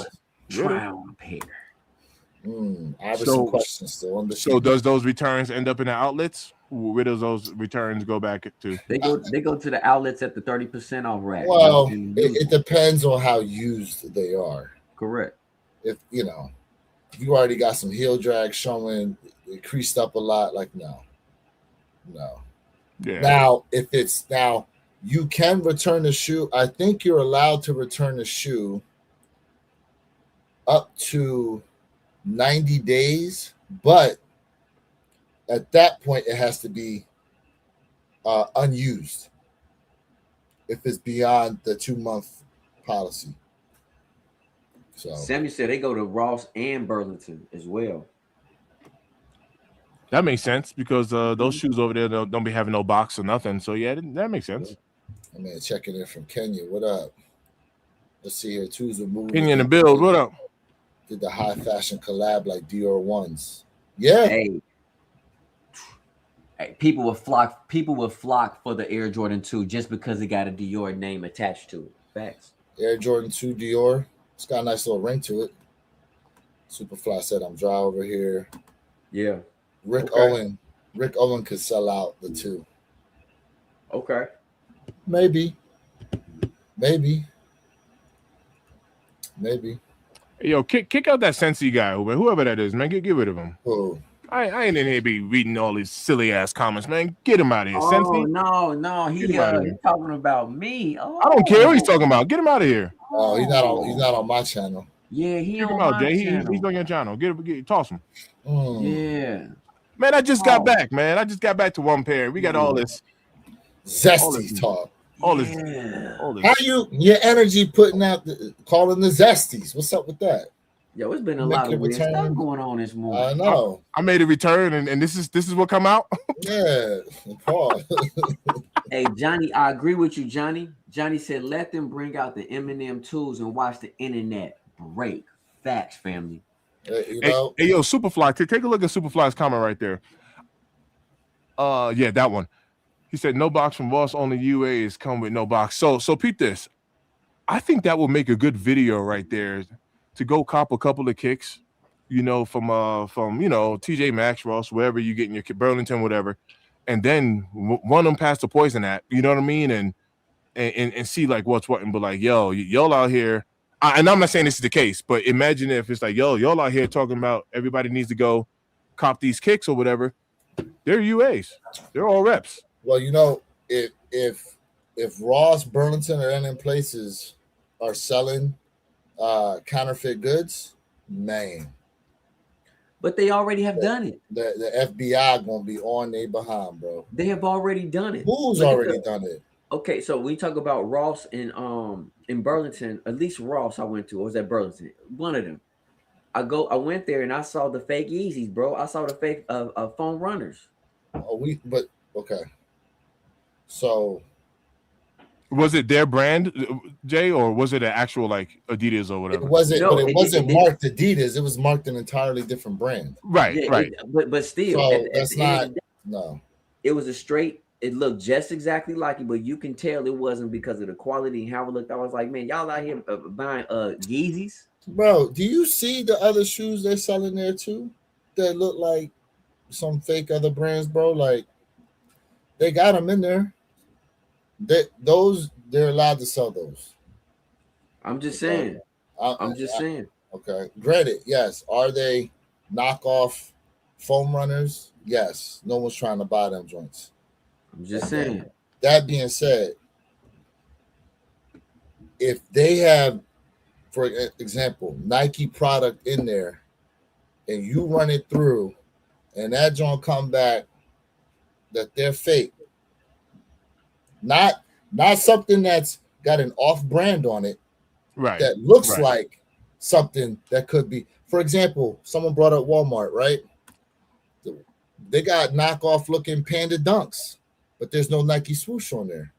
Try on a pair. I have some questions still on the shoe. So does those returns end up in the outlets? Where does those returns go back to? They go to the outlets at the 30% off rack. Well, it depends on how used they are. Correct. If you already got some heel drag showing, it creased up a lot, like no. Yeah. Now you can return the shoe. I think you're allowed to return the shoe up to 90 days, but at that point it has to be unused if it's beyond the 2 month policy. So Samuel said they go to Ross and Burlington as well. That makes sense because those Mhm. shoes over there don't be having no box or nothing. So yeah, that makes sense. I mean, checking in from Kenya. What up? Let's see here. Twos with movies. Kenyon and Build, what up? Did the high fashion collab like Dior ones? Yeah. Hey, people would flock. People would flock for the Air Jordan 2 just because it got a Dior name attached to it. Facts. Air Jordan 2 Dior. It's got a nice little ring to it. Superfly said I'm dry over here. Yeah. Rick Okay. Owen. Rick Owen could sell out the 2. Okay. Maybe. Maybe. Maybe. Hey, yo, kick out that Sensi guy, whoever that is, man. Get rid of him. Oh. I ain't in here be reading all these silly ass comments, man. Get him out of here, Oh Sensi. no, Get him out of here. he's talking about me. Oh, I don't care what he's talking about. Get him out of here. Oh, he's not on my channel. Yeah, he Kick on him out, my Jay. channel. He's on your channel. Toss him. Yeah. Man, I just got back, man. I just got back to one pair. We got all this Zesty talk. all this. How your energy putting out calling the Zesties? What's up with that? Yo, it's been a Make lot a of weird return. stuff going on this morning. I know. I made a return, and this is what come out. Yeah. Paul. Hey, Johnny, I agree with you, Johnny. Johnny said, let them bring out the Eminem tools and watch the internet break. Facts, family. You know, Hey, yo, Superfly, take a look at Superfly's comment right there. Yeah, that one. He said no box from Ross, only UAs come with no box. So peep this. I think that will make a good video right there to go cop a couple of kicks, from TJ Maxx, Ross, wherever you get in your Burlington, whatever, and then run them past the poison app. You know what I mean? And see like what's what, and be like, yo, y'all out here. And I'm not saying this is the case, but imagine if it's like, yo, y'all out here talking about everybody needs to go cop these kicks or whatever. They're UAs. They're all reps. well, if Ross, Burlington, or any places are selling counterfeit goods, man, But they already have done it. the FBI gonna be on their behind, bro. They have already done it. Who's Look at already done it? Okay, so we talk about Ross in Burlington. At least Ross I went to, or was that Burlington? One of them. I went there and I saw the fake Yeezys, bro. I saw the fake foam runners. But okay. So Was it their brand, Jay, or was it an actual like Adidas or whatever? it wasn't, No, but it wasn't it- marked Adidas. It was marked an entirely different brand. Right, Yeah, right. but still, So at that's the end of not the day, no. it was a straight. It looked just exactly like it, but you can tell it wasn't because of the quality and how it looked. I was like, man, y'all out here buying Yeezys. Bro, do you see the other shoes they're selling there too that look like some fake other brands, bro? Like they got them in there. They're allowed to sell those. I'm just saying. I'm just saying. Okay, granted, yes. Are they knockoff foam runners? Yes. No one's trying to buy them joints. I'm just saying. That being said, if they have, for example, Nike product in there, and you run it through, and that joint come back that they're fake, not something that's got an off brand on it, Right. that looks Right. like something that could be. For example, someone brought up Walmart, right? They got knockoff looking Panda Dunks, but there's no Nike swoosh on there.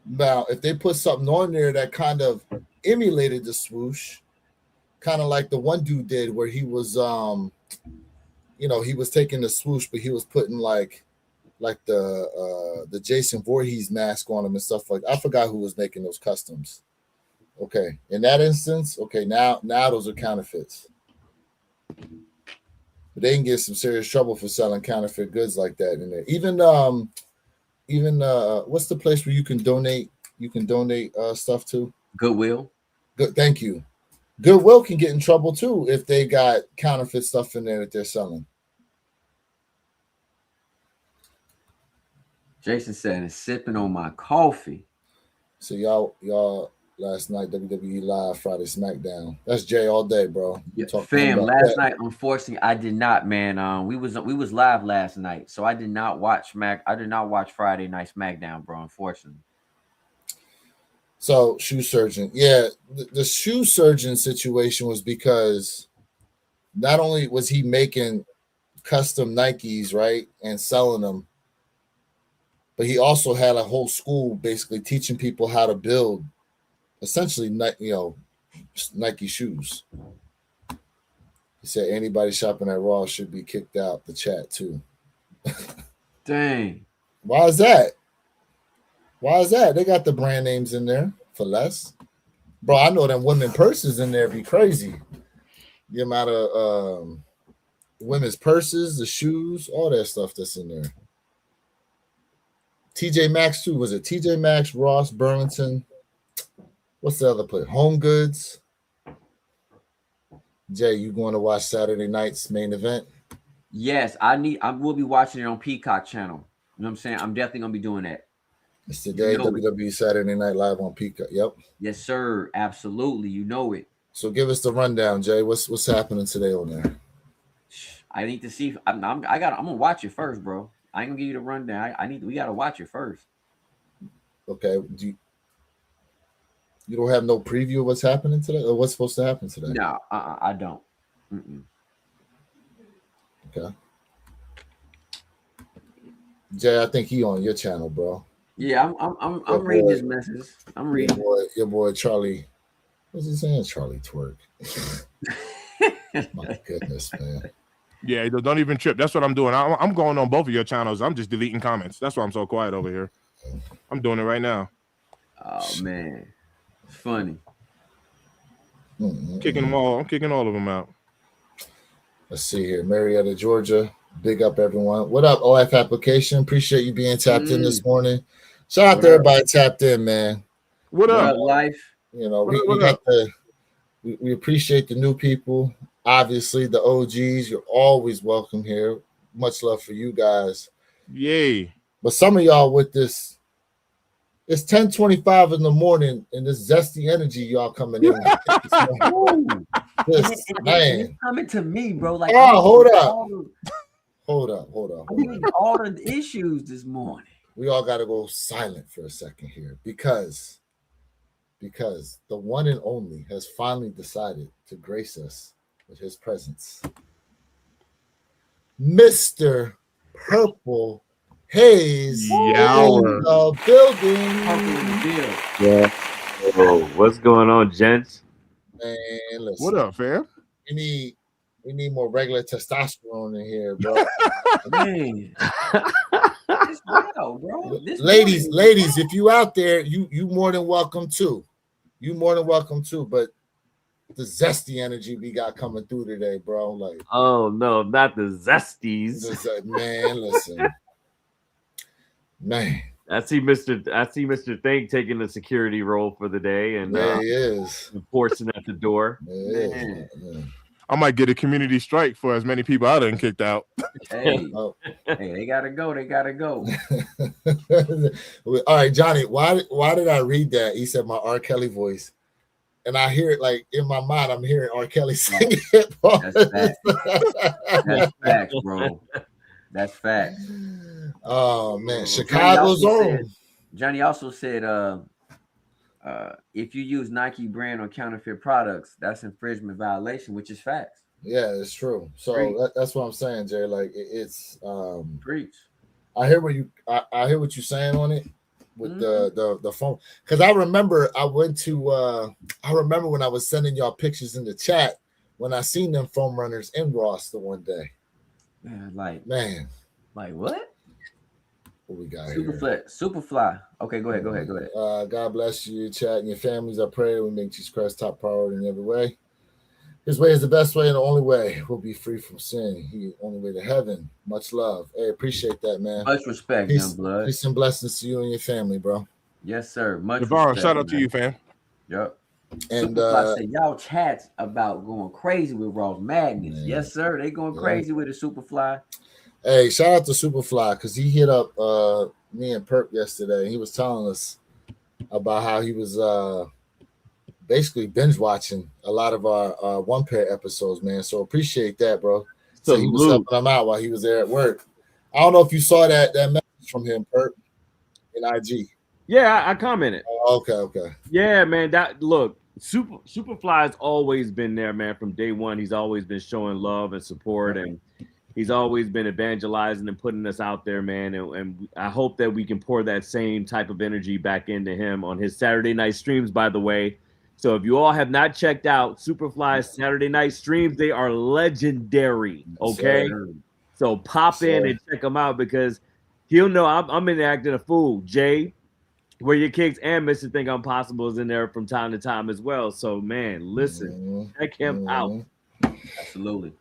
Now, if they put something on there that kind of emulated the swoosh, kind of like the one dude did, where he was, he was taking the swoosh, but he was putting like the Jason Voorhees mask on him and stuff like. I forgot who was making those customs. Okay, in that instance, okay, now those are counterfeits. But they can get some serious trouble for selling counterfeit goods like that in there. Even what's the place where you can donate stuff to? Goodwill. Good, thank you. Goodwill can get in trouble too if they got counterfeit stuff in there that they're selling. Jason said, "Sipping on my coffee." So y'all last night. WWE Live Friday SmackDown. That's Jay all day, bro. Yeah, Talk to him fam. about Last that. night, unfortunately, I did not. Man, we was live last night, so I did not watch Smack. I did not watch Friday Night SmackDown, bro. Unfortunately. So shoe surgeon, yeah, the shoe surgeon situation was because not only was he making custom Nikes, right, and selling them, but he also had a whole school basically teaching people how to build essentially, Nike shoes. He said anybody shopping at Raw should be kicked out the chat too. Dang. Why is that? Why is that? They got the brand names in there for less. Bro, I know them women purses in there be crazy. The amount of women's purses, the shoes, all that stuff that's in there. TJ Maxx too. Was it TJ Maxx, Ross, Burlington? What's the other place? Home Goods. Jay, you going to watch Saturday night's main event? Yes, I will be watching it on Peacock channel. You know what I'm saying? I'm definitely gonna be doing that. It's today, WWE Saturday Night Live on Peacock. Yep. Yes, sir. Absolutely. You know it. So give us the rundown, Jay. What's happening today on there? I need to see. I'm gonna watch it first, bro. I ain't gonna give you the rundown. We gotta watch it first. Okay. You don't have no preview of what's happening today, or what's supposed to happen today? No, I don't. Mm-mm. Okay. Jay, I think he on your channel, bro. Yeah, I'm reading his messages. I'm reading. Your boy Charlie. What's he saying? Charlie Twerk. My goodness, man. Yeah, don't even trip. That's what I'm doing. I'm going on both of your channels. I'm just deleting comments. That's why I'm so quiet over here. I'm doing it right now. Oh man, it's funny. I'm kicking all of them out. Let's see here. Marietta, Georgia. Big up, everyone. What up, OF Application? Appreciate you being tapped in this morning. Shout out to everybody tapped in, man. What up, life? You know, we appreciate the new people. Obviously, the OGs, you're always welcome here. Much love for you guys. Yay. But some of y'all with this, it's 10:25 in the morning, and this zesty energy y'all coming in. This man, it's coming to me, bro. Like, hold up. All the issues this morning. We all got to go silent for a second here because the one and only has finally decided to grace us with his presence. Mr. Purple Haze in the building. Yeah. Oh, what's going on, gents? Man, listen. What up, fam? We need more regular testosterone in here, bro. Man. It's wild, bro. Ladies, if you out there, you more than welcome too. You more than welcome too, but the zesty energy we got coming through today, bro. Like, oh no, not the zesties. Man, listen. Man. I see Mr. Thing taking the security role for the day, and there he is enforcing at the door. Man. I might get a community strike for as many people I done kicked out. Hey, they gotta go. They gotta go. All right, Johnny. Why did I read that? He said my R. Kelly voice, and I hear it like in my mind. I'm hearing R. Kelly singing it. That's facts. That's facts, bro. That's facts. Oh man, Chicago's own. Johnny also said, if you use Nike brand on counterfeit products, that's infringement violation, which is facts. Yeah, it's true. So that's what I'm saying, Jay. Like it's preach. I hear what you're saying on it with the phone, because I remember when I was sending y'all pictures in the chat when I seen them foam runners in Ross the one day. Man, like what? What we got Superfly. Okay, go ahead. God bless you, chat, and your families. I pray we make Jesus Christ top priority in every way. His way is the best way and the only way. We'll be free from sin. He the only way to heaven. Much love. Hey, appreciate that, man. Much respect, young blood. Peace and blessings to you and your family, bro. Yes, sir. Much respect. Shout out man. to you, fam. Yep. And said, y'all chats about going crazy with Raw Madness. Man. Yes, sir. They going crazy with the Superfly. Hey, shout out to Superfly because he hit up me and Perp yesterday. He was telling us about how he was basically binge watching a lot of our one pair episodes, man. So appreciate that, bro. So he was Salute. helping him out while he was there at work. I don't know if you saw that message from him, Perp, in IG. Yeah, I commented. Oh, okay. Yeah, man. That look, Superfly's always been there, man. From day one, he's always been showing love and support, and he's always been evangelizing and putting us out there, man. And I hope that we can pour that same type of energy back into him on his Saturday night streams, by the way. So if you all have not checked out Superfly's Saturday night streams, they are legendary. Okay. So pop in and check him out because he'll know I'm in there acting a fool. Jay, where your kicks and Mr. Think Impossible is in there from time to time as well. So man, listen, check him out. Absolutely.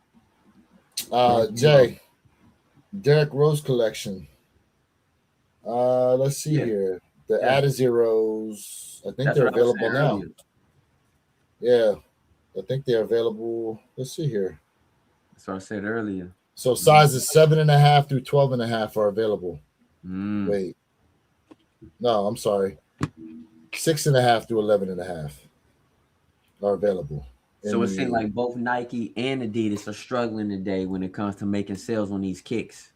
Jay, Derek Rose collection. Let's see here. The Added Zeros. I think they're available now. Yeah, I think they're available. Let's see here. That's what I said earlier. So sizes 7.5 through 12.5 are available. Wait. No, I'm sorry. 6.5 through 11.5 are available. So it seems like both Nike and Adidas are struggling today when it comes to making sales on these kicks.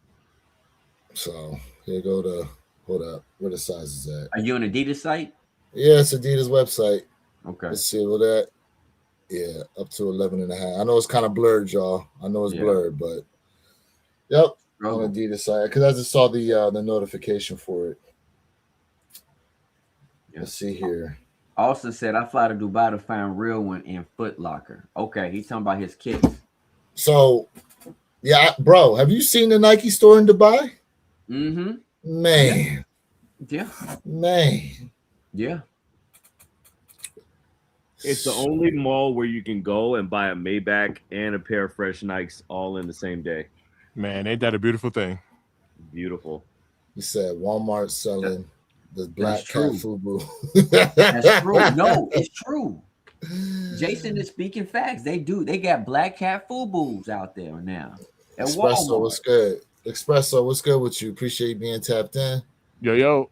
So here go to hold up. Where the sizes at? Are you on Adidas site? Yeah, it's Adidas website. Okay. Let's see what that. Yeah, up to 11.5. I know it's kind of blurred, y'all. I know it's blurred, but yep, on Adidas site because I just saw the notification for it. Let's see here. Austin said, I fly to Dubai to find real one in Foot Locker. Okay, he's talking about his kicks. So, yeah, bro, have you seen the Nike store in Dubai? Mm-hmm. Man. Yeah. Man. Yeah. It's the only mall where you can go and buy a Maybach and a pair of fresh Nikes all in the same day. Man, ain't that a beautiful thing? Beautiful. He said Walmart selling the black cat FUBU. That's true. No, it's true. Jason is speaking facts. They do. They got black cat FUBUs out there now. At Espresso, Walmart. what's good? Espresso, what's good with you? Appreciate you being tapped in. Yo.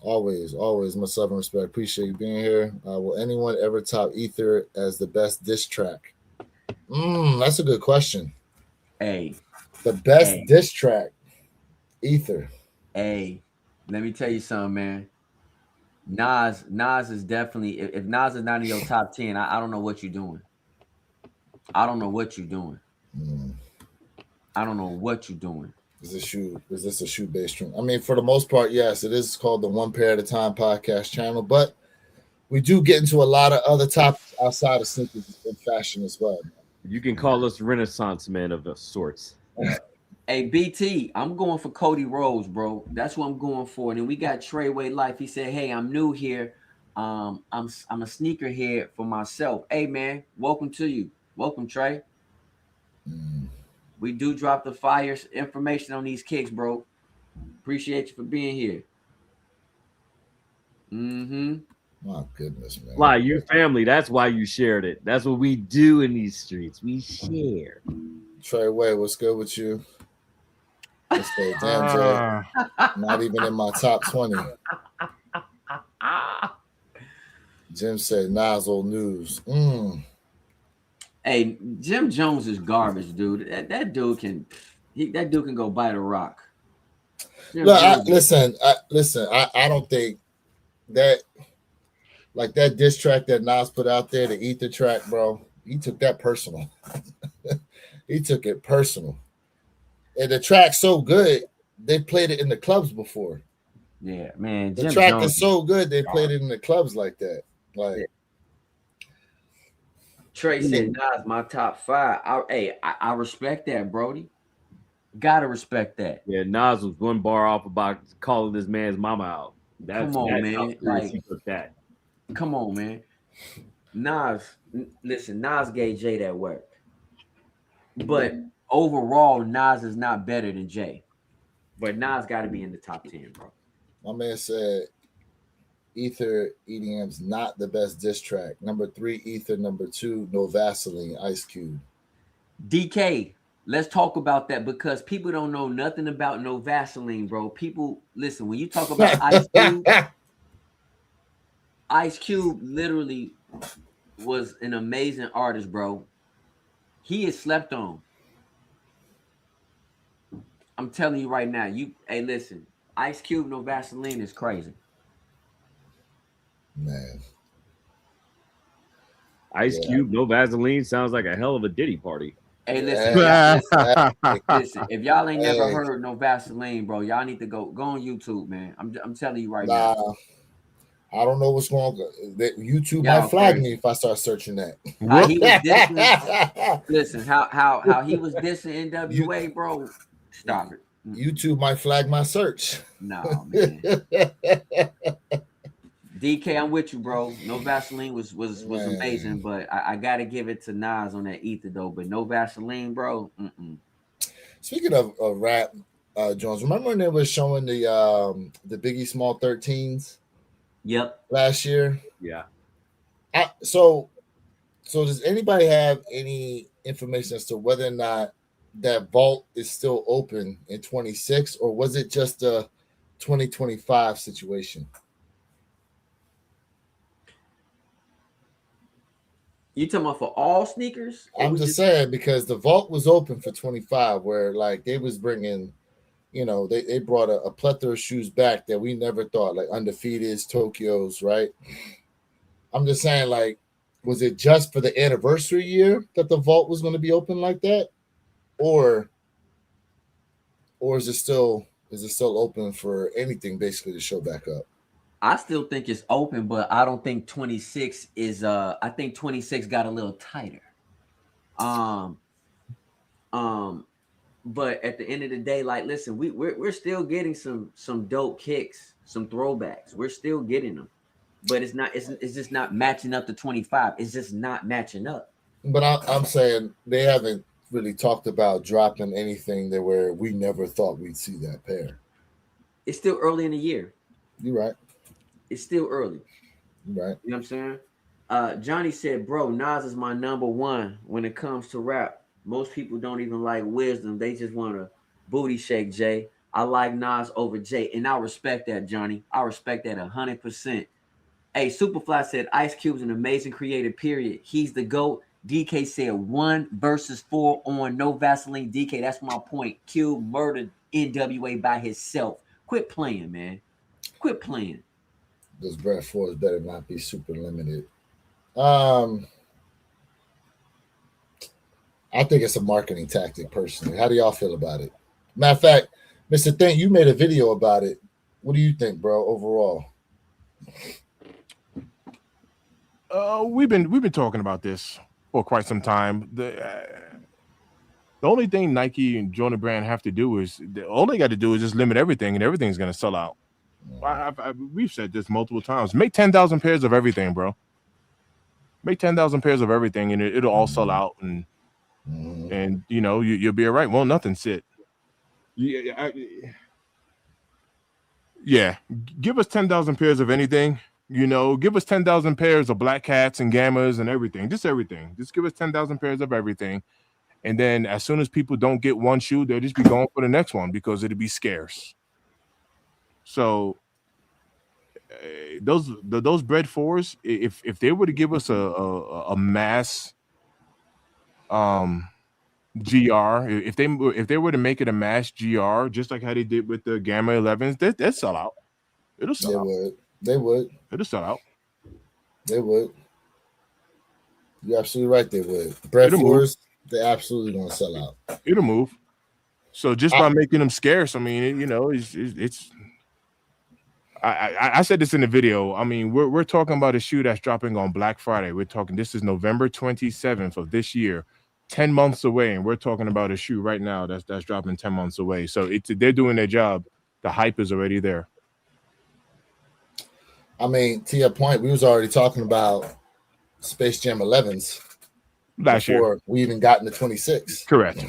Always, much love and respect. Appreciate you being here. Will anyone ever top Ether as the best diss track? That's a good question. The best diss track, Ether. Let me tell you something, man. Nas is definitely. If Nas is not in your top 10, I don't know what you're doing. I don't know what you're doing. I don't know what you're doing. Is this a shoe-based stream? I mean, for the most part, yes, it is called the One Pair at a Time podcast channel, but we do get into a lot of other topics outside of sneakers and fashion as well. You can call us Renaissance men of sorts. Hey, BT, I'm going for Cody Rhodes, bro. That's what I'm going for. And then we got Treyway Life. He said, hey, I'm new here. I'm a sneakerhead for myself. Hey, man, welcome to you. Welcome, Trey. We do drop the fire information on these kicks, bro. Appreciate you for being here. My goodness, man. Fly, your family. That's why you shared it. That's what we do in these streets. We share. Trey Way, what's good with you? Let's say, damn, Jay. Not even in my top 20. Jim said, Nas old news. Hey, Jim Jones is garbage, dude. That dude can go bite a rock. Look, listen. I don't think that, like that diss track that Nas put out there, the Ether track, bro. He took that personal. He took it personal. And the track's so good, they played it in the clubs before. Yeah, man. The track is so good, they played it in the clubs like that. Like. Trey said, Nas, my top 5. I respect that, Brody. Gotta respect that. Yeah, Nas was one bar off about calling this man's mama out. Come on, man. Like, he took that. Come on, man. Nas gave Jay that work. But overall, Nas is not better than Jay. But Nas got to be in the top 10, bro. My man said Ether EDM's not the best diss track. Number 3, Ether. Number 2, No Vaseline, Ice Cube. DK, let's talk about that because people don't know nothing about No Vaseline, bro. People, listen, when you talk about Ice Cube, Ice Cube literally was an amazing artist, bro. He is slept on. I'm telling you right now. Hey, listen, Ice Cube, no Vaseline is crazy. Man. Ice Yeah. Cube, no Vaseline sounds like a hell of a Diddy party. Hey, listen, Hey, listen. If y'all ain't never hey, heard no Vaseline, bro, y'all need to go on YouTube, man. I'm telling you right now. nah, I don't know what's going on. YouTube might Y'all flag me crazy. if I start searching that. How What? he was dissing. Listen, how he was dissing you, NWA, bro. Stop it. YouTube might flag my search. No, man. DK, I'm with you, bro. No Vaseline was amazing, Man. but I gotta give it to Nas on that ether though. But no Vaseline, bro. Speaking of rap, Jones, remember when they were showing the Biggie Small 13s Yep. last year? Yeah. So does anybody have any information as to whether or not that vault is still open in 26, or was it just a 2025 situation? You talking about for all sneakers? Or I'm was just just saying because the vault was open for 25, where like they was bringing, they brought a plethora of shoes back that we never thought, like Undefeateds, Tokyos, right? I'm just saying, like, was it just for the anniversary year that the vault was going to be open like that, or is it still open for anything basically to show back up? I still think it's open, but I don't think 26 is I think 26 got a little tighter. Um um but at the end of the day, like listen, we're still getting some dope kicks, some throwbacks. We're still getting them. But it's just not matching up to 25. It's just not matching up. But I'm saying they haven't really talked about dropping anything that where we never thought we'd see that pair. It's still early in the year. You're right. It's still early. You're right. You know what I'm saying? Johnny said, bro, Nas is my number one when it comes to rap. Most people don't even like wisdom. They just want to booty shake Jay. I like Nas over Jay. And I respect that, Johnny. I respect that 100%. Hey, Superfly said Ice Cube's an amazing creative period. He's the GOAT. DK said 1 versus 4 on No Vaseline. DK, that's my point. Cube murdered NWA by himself. Quit playing, man. Quit playing. Those Brad Fours better not be super limited. I think it's a marketing tactic, personally. How do y'all feel about it? Matter of fact, Mr. Think, you made a video about it. What do you think, bro, overall? We've been talking about this for quite some time. The only thing Nike and Jordan Brand have to do is all they got to do is just limit everything, and everything's going to sell out. We've said this multiple times. Make 10,000 pairs of everything, bro. Make 10,000 pairs of everything, and it'll all sell out, and you'll be all right. Well, nothing sit. Yeah. Give us 10,000 pairs of anything. Give us 10,000 pairs of Black Cats and Gammas and everything. Just everything. Just give us 10,000 pairs of everything. And then as soon as people don't get one shoe, they'll just be going for the next one because it'll be scarce. So those Bread Fours, if they were to give us a mass GR, if they were to make it a mass GR, just like how they did with the Gamma 11s, they'd sell out. It'll sell out. They would. It'll sell out. They would. You're absolutely right. They would. Bread Fours, they're absolutely going to sell out. It'll move. So just by making them scarce, I mean, it's. I said this in the video. I mean, we're talking about a shoe that's dropping on Black Friday. We're talking. This is November 27th of this year, 10 months away, and we're talking about a shoe right now that's dropping 10 months away. So they're doing their job. The hype is already there. I mean, to your point, we was already talking about Space Jam 11s last year before we even got into 26. Correct.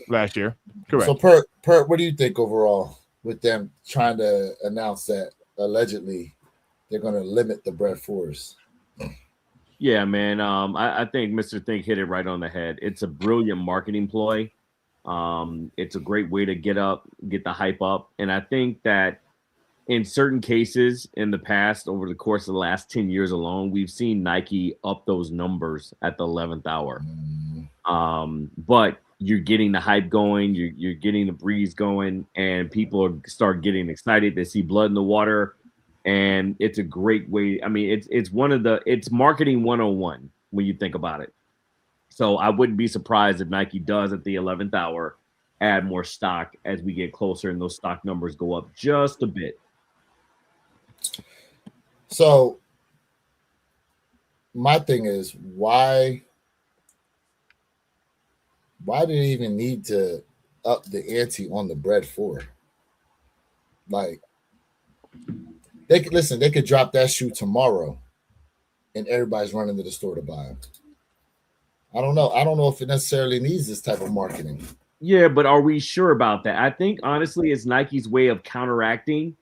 Last year. Correct. So, Pert, what do you think overall with them trying to announce that allegedly they're going to limit the Bread Fours? Yeah, man. I think Mr. Think hit it right on the head. It's a brilliant marketing ploy. It's a great way to get the hype up. And I think that in certain cases in the past, over the course of the last 10 years alone, we've seen Nike up those numbers at the 11th hour. But you're getting the hype going, you're getting the breeze going, and people start getting excited. They see blood in the water, and it's a great way. I mean, it's marketing 101 when you think about it. So I wouldn't be surprised if Nike does at the 11th hour add more stock as we get closer and those stock numbers go up just a bit. So my thing is, why do they even need to up the ante on the bread for? Like, they could drop that shoe tomorrow and everybody's running to the store to buy them. I don't know if it necessarily needs this type of marketing. Yeah, but are we sure about that? I think honestly it's Nike's way of counteracting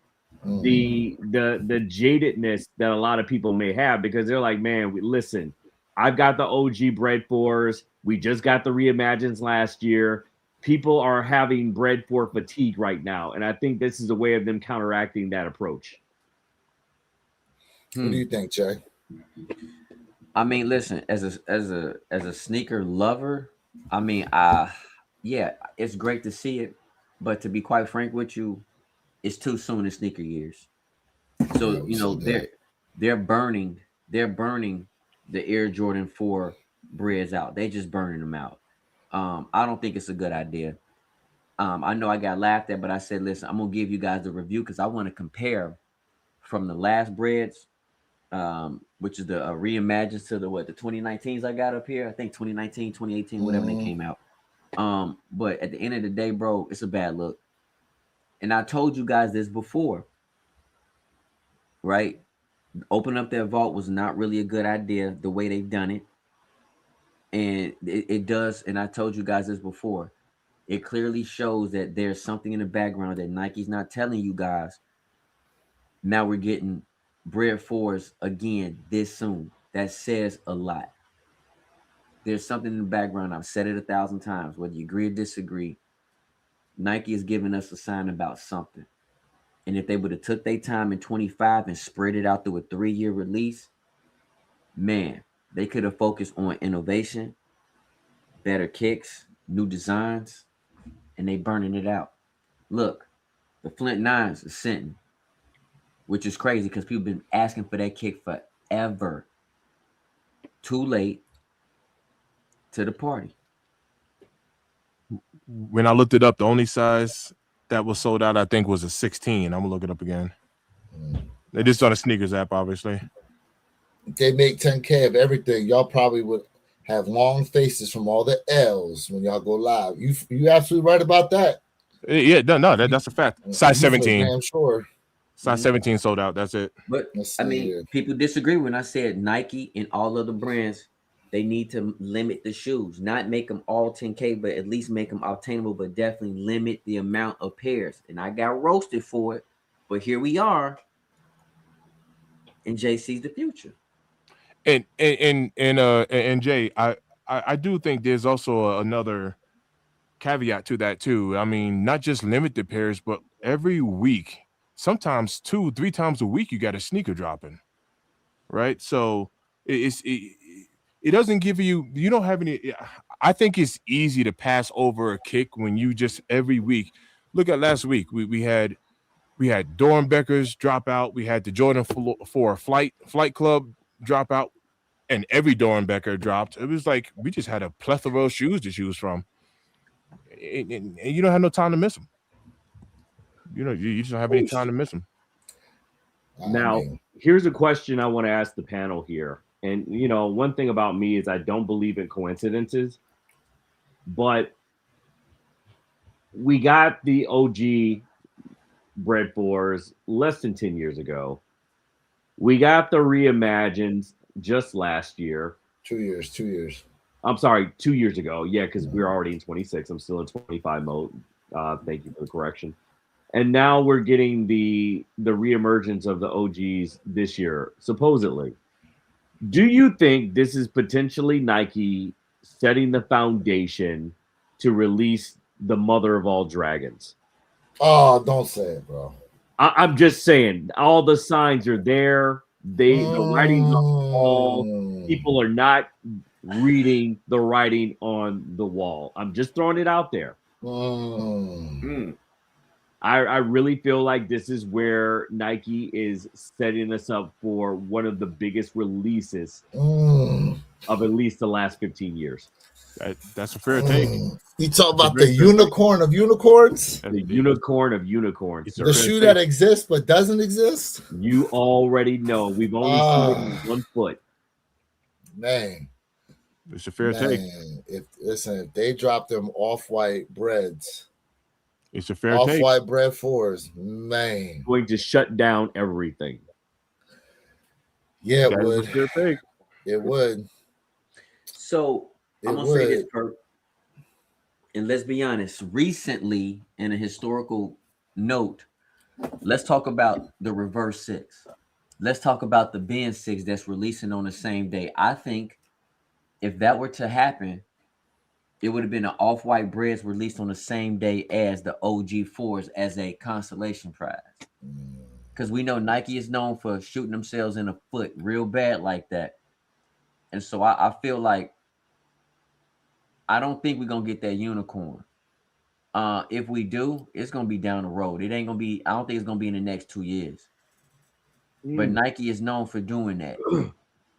the jadedness that a lot of people may have, because they're like, man, listen, I've got the OG bread fours. We just got the reimagines last year. People are having bread for fatigue right now, and I think this is a way of them counteracting that approach. What do you think, Jay? I mean, listen, as a sneaker lover, I mean, yeah, it's great to see it, but to be quite frank with you, it's too soon in sneaker years. So they're burning the Air Jordan 4 breads out. They just burning them out. I don't think it's a good idea. I know I got laughed at, but I said, listen, I'm gonna give you guys the review because I want to compare from the last breads, which is the reimagines to the 2019s I got up here. I think 2019, 2018, whatever they came out. But at the end of the day, bro, it's a bad look. And I told you guys this before, right? Open up their vault was not really a good idea the way they've done it. And it does, and I told you guys this before, it clearly shows that there's something in the background that Nike's not telling you guys. Now we're getting bread fours again this soon. That says a lot. There's something in the background. I've said it 1,000 times, whether you agree or disagree. Nike is giving us a sign about something. And if they would have took their time in 25 and spread it out through a 3-year release, man, they could have focused on innovation, better kicks, new designs, and they burning it out. Look, the Flint 9s are sitting, which is crazy because people been asking for that kick forever. Too late to the party. When I looked it up, the only size that was sold out, I think, was a 16. I'm gonna look it up again. They just on the sneakers app, obviously. They make 10K of everything. Y'all probably would have long faces from all the L's when y'all go live. You absolutely right about that. Yeah, no, that's a fact. Size 17. I'm sure. Size 17 sold out. That's it. But I mean, people disagree when I said Nike and all other brands, they need to limit the shoes, not make them all 10K, but at least make them obtainable, but definitely limit the amount of pairs. And I got roasted for it, but here we are, and Jay sees the future. And Jay, I do think there's also another caveat to that too. I mean, not just limit the pairs, but every week, sometimes 2-3 times a week, you got a sneaker dropping, right? So it doesn't give you don't have any. I think it's easy to pass over a kick when you just every week. Look at last week, we had Dornbecker's drop out, we had the Jordan 4 Flight Club drop out, and every Dornbecker dropped. It was like we just had a plethora of shoes to choose from, and you don't have no time to miss them. You just don't have any time to miss them. Now, here's a question I want to ask the panel here. And, one thing about me is I don't believe in coincidences, but we got the OG bread fours less than 10 years ago. We got the reimagined just last year. 2 years. I'm sorry, 2 years ago. Yeah, because we're already in 26. I'm still in 25 mode. Thank you for the correction. And now we're getting the reemergence of the OGs this year, supposedly. Do you think this is potentially Nike setting the foundation to release the mother of all dragons? Oh, don't say it, bro. I'm just saying, all the signs are there. The writing's on the wall. Mm. People are not reading the writing on the wall. I'm just throwing it out there. Mm. I really feel like this is where Nike is setting us up for one of the biggest releases Mm. of at least the last 15 years. That's a fair take. You talk That's a about the very fair take. unicorn of unicorns, That's The a- unicorn of unicorns, It's a sir. the fair shoe take. that exists but doesn't exist. You already know. We've only seen it in one foot. Man, It's a fair take. if they drop them off-white breads, It's a fair take. off-white bread fours, man, Going to shut down everything. yeah, it That is a would. fair take. It would. So It I'm gonna say this, would. Kurt, and let's be honest. Recently, in a historical note, let's talk about the reverse six. Let's talk about the Ben six that's releasing on the same day. I think if that were to happen, it would have been an off-white breads released on the same day as the OG fours as a consolation prize. Because we know Nike is known for shooting themselves in the foot real bad like that. And so I feel like I don't think we're gonna get that unicorn. If we do, it's gonna be down the road. It ain't gonna be, I don't think it's gonna be in the next 2 years. But Nike is known for doing that.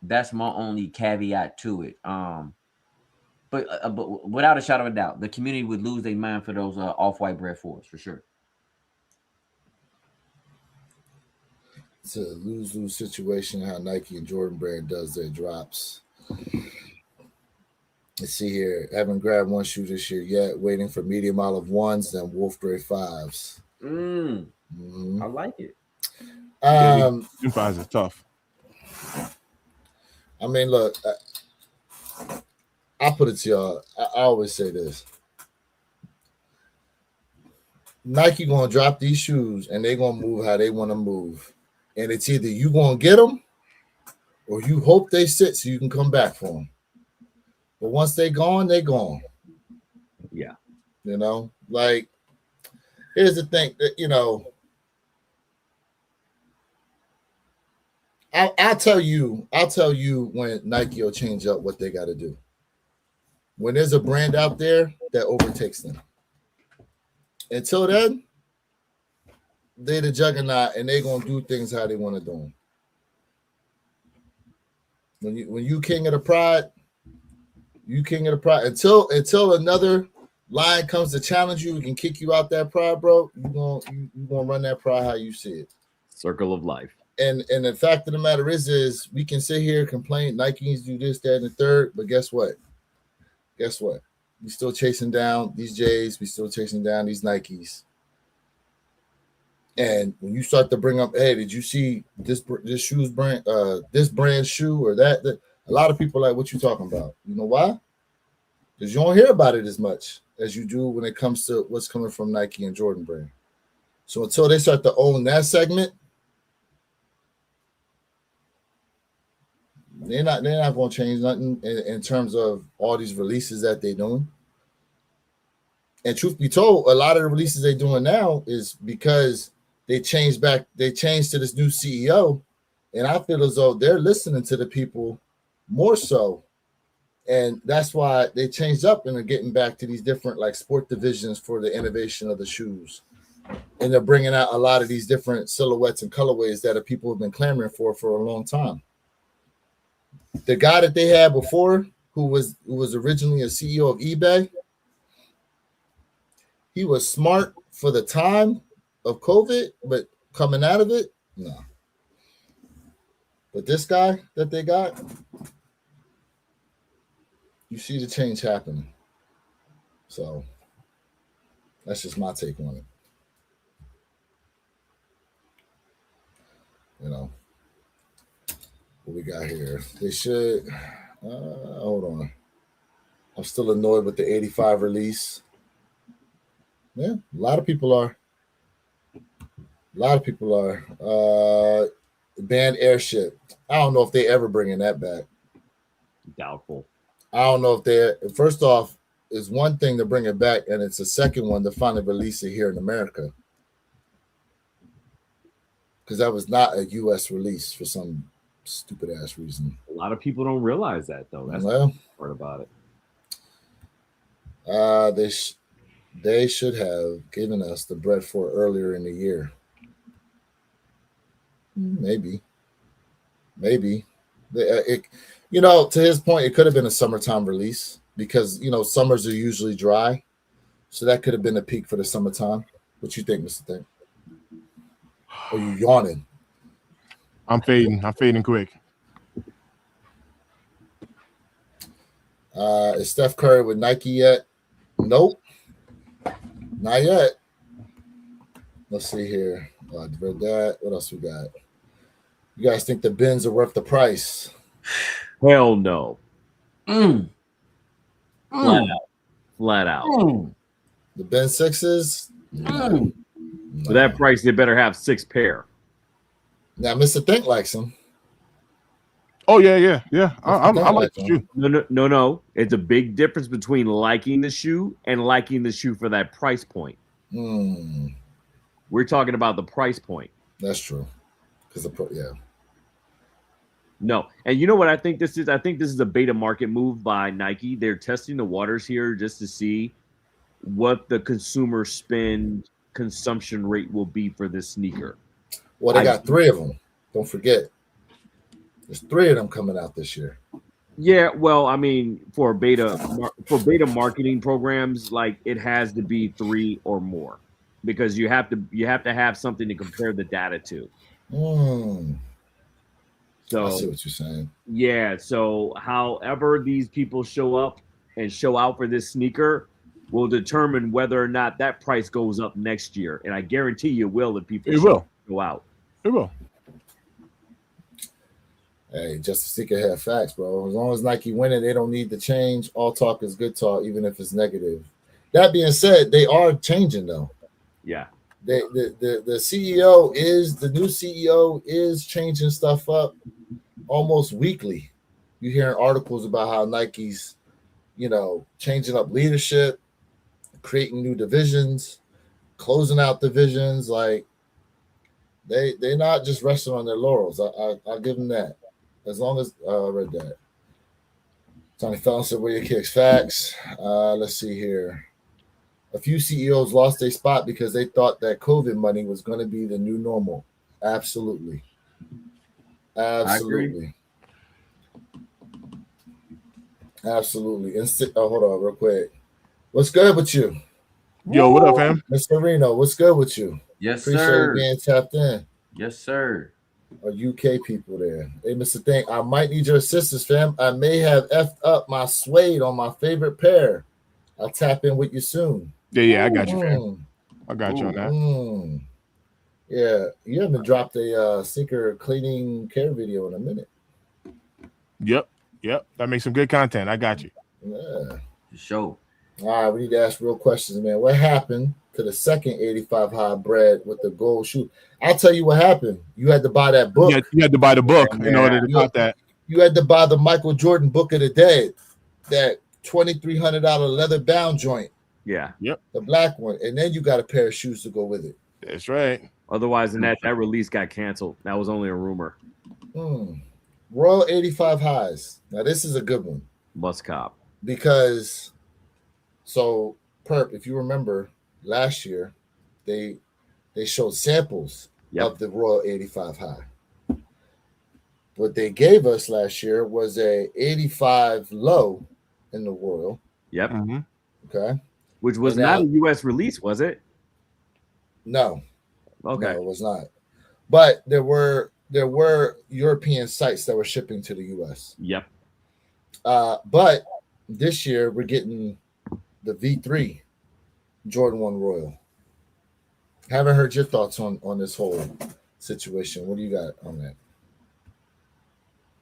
That's my only caveat to it. But without a shadow of a doubt, the community would lose their mind for those off-white bread fours for sure. It's a lose-lose situation how Nike and Jordan Brand does their drops. Let's see here. Haven't grabbed one shoe this year yet. Waiting for medium olive ones, then wolf gray fives. I like it. Them fives are tough. I mean, look, I'll put it to y'all. I always say this. Nike gonna drop these shoes and they gonna move how they want to move. And it's either you gonna get them or you hope they sit so you can come back for them. But once they gone, they gone. Yeah. You know, like, here's the thing that, you know, I'll tell you when Nike will change up what they got to do. When there's a brand out there that overtakes them. Until then, they the juggernaut and they gonna do things how they want to do them. When you king of the pride, you king of the pride. Until another line comes to challenge you, can kick you out that pride, bro. You gonna run that pride how you see it. Circle of life. And the fact of the matter is we can sit here complain Nike needs to do this, that, and the third, but guess what? We still chasing down these J's. We still chasing down these Nikes. And when you start to bring up, hey, did you see this shoes brand, this brand shoe or that? A lot of people are like, what you talking about? You know why? Because you don't hear about it as much as you do when it comes to what's coming from Nike and Jordan brand. So until they start to own that segment, they're not going to change nothing in terms of all these releases that they're doing. And truth be told, a lot of the releases they're doing now is because they changed to this new CEO. And I feel as though they're listening to the people more so. And that's why they changed up and are getting back to these different like sport divisions for the innovation of the shoes. And they're bringing out a lot of these different silhouettes and colorways that people have been clamoring for a long time. The guy that they had before, who was originally a CEO of eBay, he was smart for the time of COVID, but coming out of it, no. But this guy that they got, you see the change happening. So that's just my take on it. You know, what we got here? They should. Hold on. I'm still annoyed with the 85 release. Yeah, a lot of people are. Banned airship. I don't know if they ever bringing that back. Doubtful. I don't know if they're. First off, it's one thing to bring it back, and it's a second one to finally release it here in America. because that was not a U.S. release for some stupid ass reason. A lot of people don't realize that though. That's Well, the part about it. They should have given us the bread for earlier in the year. Maybe. To his point, it could have been a summertime release because summers are usually dry, so that could have been a peak for the summertime. What you think, Mr. Thing? Are you yawning? I'm fading quick. Is Steph Curry with Nike yet? Nope, not yet. Let's see here. I read that. What else we got? You guys think the bins are worth the price? Hell no. Mm. Flat out. The bin sixes? Mm. For that price, they better have 6 pair. Now, Mr. Think likes them. Oh yeah. I like the shoe. No. It's a big difference between liking the shoe and liking the shoe for that price point. We're talking about the price point. That's true. Yeah. No, and you know what I think this is? I think this is a beta market move by Nike. They're testing the waters here just to see what the consumer spend consumption rate will be for this sneaker. Well, they got 3 of them. Don't forget. There's 3 of them coming out this year. Yeah, well, I mean, for beta marketing programs, like it has to be 3 or more because you have to have something to compare the data to. So I see what you're saying. Yeah, so however these people show up and show out for this sneaker will determine whether or not that price goes up next year. And I guarantee you it will if people go out. It will. Hey, just to stick ahead facts, bro. As long as Nike winning, they don't need to change. All talk is good talk, even if it's negative. That being said, they are changing though. Yeah. The new CEO is changing stuff up almost weekly. You hearing articles about how Nike's, changing up leadership, creating new divisions, closing out divisions. Like they're not just resting on their laurels. I'll give them that. As long as I read that. Tony Fallon said, "Where your kicks?" Facts. Let's see here. A few CEOs lost their spot because they thought that COVID money was going to be the new normal. Absolutely. And hold on real quick. What's good with you? Yo, what up, fam? Mr. Reno, what's good with you? Yes, Appreciate sir. you being tapped in. Yes, sir. Our UK people there. Hey, Mr. Thing, I might need your assistance, fam. I may have effed up my suede on my favorite pair. I'll tap in with you soon. Yeah, I got you, fam. I got you on that. Yeah, you haven't dropped a sneaker cleaning care video in a minute. Yep. That makes some good content. I got you. Yeah. For sure. All right, we need to ask real questions, man. What happened to the second 85 high bread with the gold shoe? I'll tell you what happened. You had to buy that book. You had to buy the book in order to got that. You had to buy the Michael Jordan Book of the Dead, that $2,300 leather bound joint. Yeah. Yep. The black one. And then you got a pair of shoes to go with it. That's right. Otherwise than that release got canceled. That was only a rumor. Royal 85 highs. Now this is a good one. Must cop. Because Perp, if you remember last year, they showed samples of the Royal 85 high. What they gave us last year was a 85 low in the Royal. Yep. Mm-hmm. Okay. Which was not a US release, was it? No. Okay. No, it was not. But there were European sites that were shipping to the US. Yep. But this year we're getting the V3 Jordan 1 Royal. Haven't heard your thoughts on this whole situation. What do you got on that?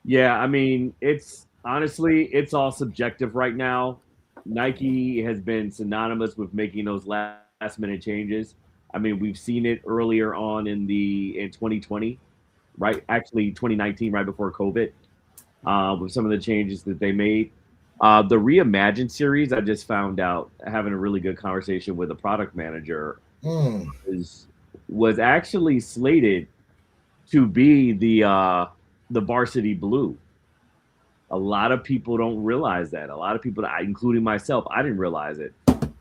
Yeah, I mean, it's all subjective right now. Nike has been synonymous with making those last minute changes. I mean, we've seen it earlier on in 2020, right? Actually, 2019, right before COVID, with some of the changes that they made. The Reimagine series, I just found out, having a really good conversation with a product manager, was actually slated to be the varsity blue. A lot of people don't realize that. A lot of people, including myself, I didn't realize it.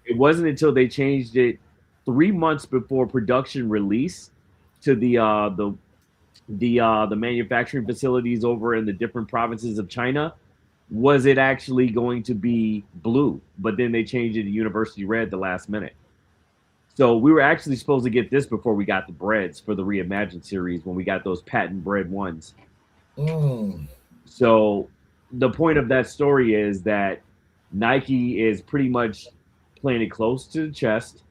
It wasn't until they changed it 3 months before production release to the manufacturing facilities over in the different provinces of China was it actually going to be blue, but then they changed it to university red the last minute. So we were actually supposed to get this before we got the breads for the reimagined series when we got those patent bread ones. Mm. So the point of that story is that Nike is pretty much playing it close to the chest,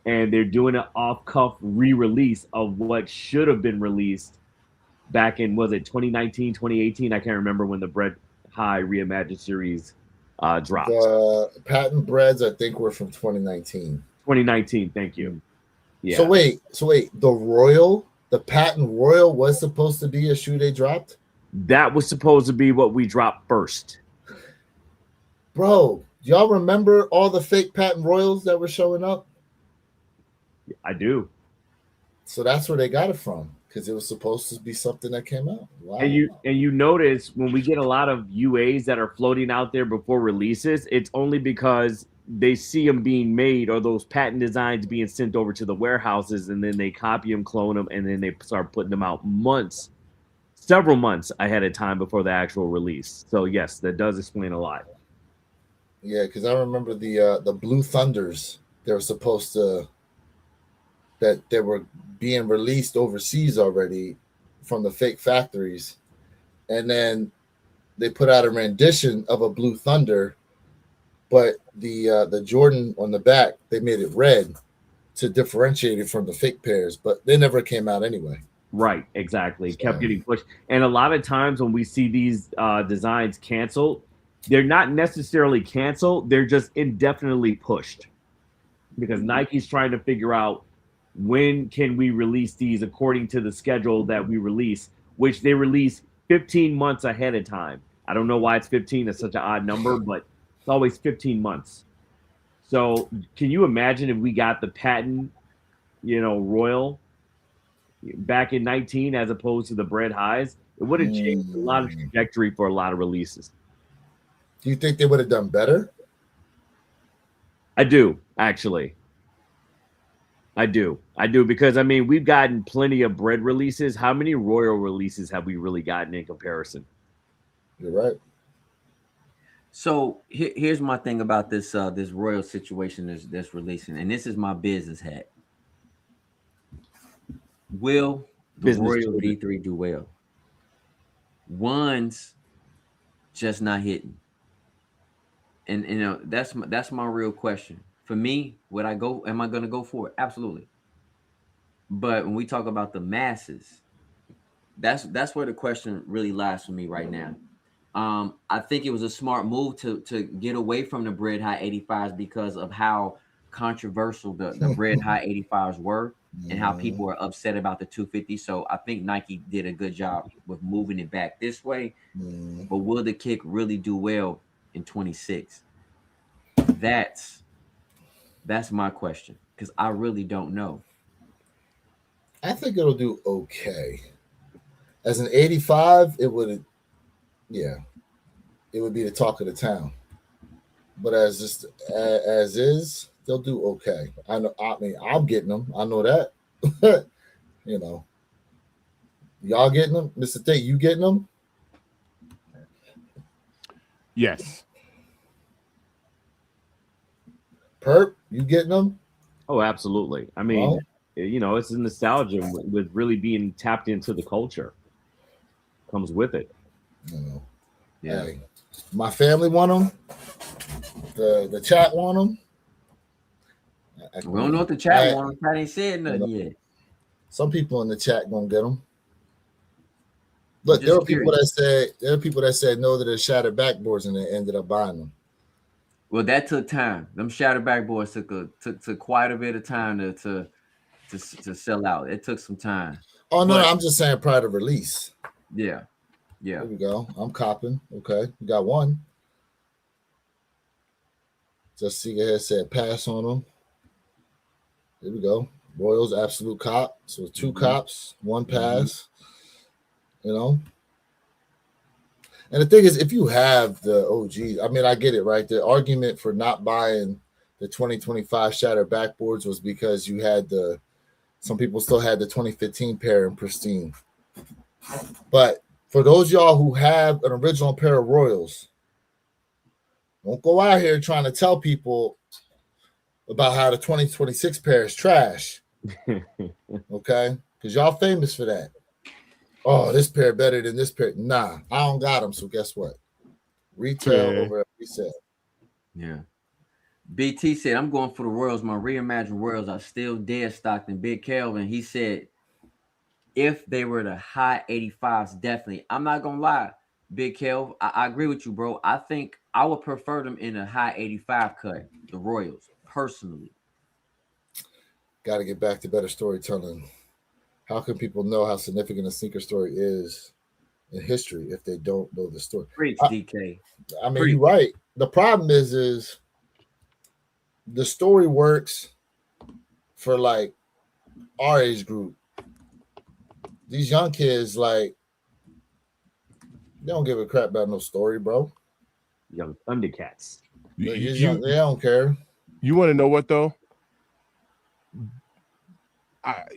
and they're doing an off-cuff re-release of what should have been released back in, was it 2019, 2018? I can't remember when the Bread High Reimagined series dropped. The patent breads, I think, were from 2019. 2019, thank you. Yeah. So wait, the patent Royal was supposed to be a shoe they dropped? That was supposed to be what we dropped first. Bro, y'all remember all the fake patent Royals that were showing up? I do. So that's where they got it from, because it was supposed to be something that came out. Wow. And you notice when we get a lot of UAs that are floating out there before releases, it's only because they see them being made or those patent designs being sent over to the warehouses, and then they copy them, clone them, and then they start putting them out several months ahead of time before the actual release. So yes, that does explain a lot. Yeah, because I remember the Blue Thunders. They were supposed to, that they were being released overseas already from the fake factories, and then they put out a rendition of a Blue Thunder, but the Jordan on the back, they made it red to differentiate it from the fake pairs, but they never came out anyway. Right, exactly. Kept getting pushed. And a lot of times when we see these designs canceled, they're not necessarily canceled, they're just indefinitely pushed. Because Nike's trying to figure out when can we release these according to the schedule that we release, which they release 15 months ahead of time. I don't know why it's 15, it's such an odd number, but it's always 15 months. So can you imagine if we got the patent, Royal back in 19 as opposed to the bread highs? It would have changed a lot of trajectory for a lot of releases. Do you think they would have done better? I do, actually. I do because we've gotten plenty of bread releases. How many Royal releases have we really gotten in comparison? You're right. So here's my thing about this this Royal situation that's releasing, and this is my business hat. Will the Royal V3 do well? One's just not hitting, and that's my real question. For me, would I go? Am I going to go for it? Absolutely. But when we talk about the masses, that's where the question really lies for me right now. I think it was a smart move to get away from the bread high 85s because of how controversial the bread high 85s were and how people were upset about the 250. So I think Nike did a good job with moving it back this way. But will the kick really do well in 26? That's my question, because I really don't know. I think it'll do okay. As an 85, it would be the talk of the town. But as is, they'll do okay. I know. I mean, I'm getting them. I know that. Y'all getting them, Mr. Tate? You getting them? Yes. Perp, you getting them? Oh, absolutely. It's a nostalgia with really being tapped into the culture. Comes with it. Yeah. Hey, my family want them. The chat want them. We don't know what the chat wants. I ain't said nothing yet. Some people in the chat gonna get them. Look, there are people that said no to the shattered backboards and they ended up buying them. Well, that took time. Them shattered backboards took quite a bit of time to sell out. It took some time. Oh no, I'm just saying prior to release. Yeah. There we go. I'm copping. Okay, we got one. Just see here said pass on them. There we go. Royals absolute cop. So 2 cops, 1 pass. You know. And the thing is, if you have the OGs, I mean, I get it, right? The argument for not buying the 2025 Shattered Backboards was because you had some people still had the 2015 pair in pristine. But for those y'all who have an original pair of Royals, don't go out here trying to tell people about how the 2026 pair is trash. Okay? Because y'all famous for that. Oh, this pair better than this pair. Nah, I don't got them. So guess what? Retail over resale. Yeah. BT said, I'm going for the Royals. My reimagined Royals are still dead stocked. And Big Kelvin, he said, if they were the high 85s, definitely. I'm not going to lie, Big Kelv. I agree with you, bro. I think I would prefer them in a high 85 cut, the Royals, personally. Got to get back to better storytelling. How can people know how significant a sneaker story is in history if they don't know the story? Preach, DK. I mean, you're right. The problem is the story works for like our age group. These young kids, like, they don't give a crap about no story, bro. Young Thundercats. They don't care. You want to know what though?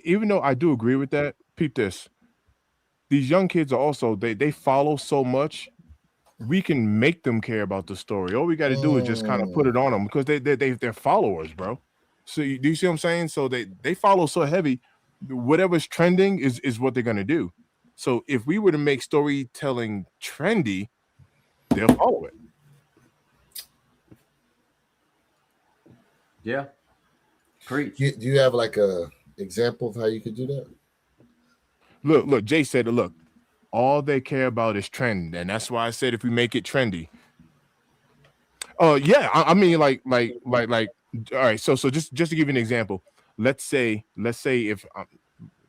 Even though I do agree with that, peep this. These young kids are also they follow so much. We can make them care about the story. All we got to do is just kind of put it on them because they're followers, bro. So do you see what I'm saying? So they follow so heavy. Whatever's trending is what they're gonna do. So if we were to make storytelling trendy, they'll follow it. Yeah. Preach. Do you have like a example of how you could do that? Look, Jay said it. Look, all they care about is trend, and that's why I said if we make it trendy. Yeah, I mean, like. All right, so just to give you an example, let's say if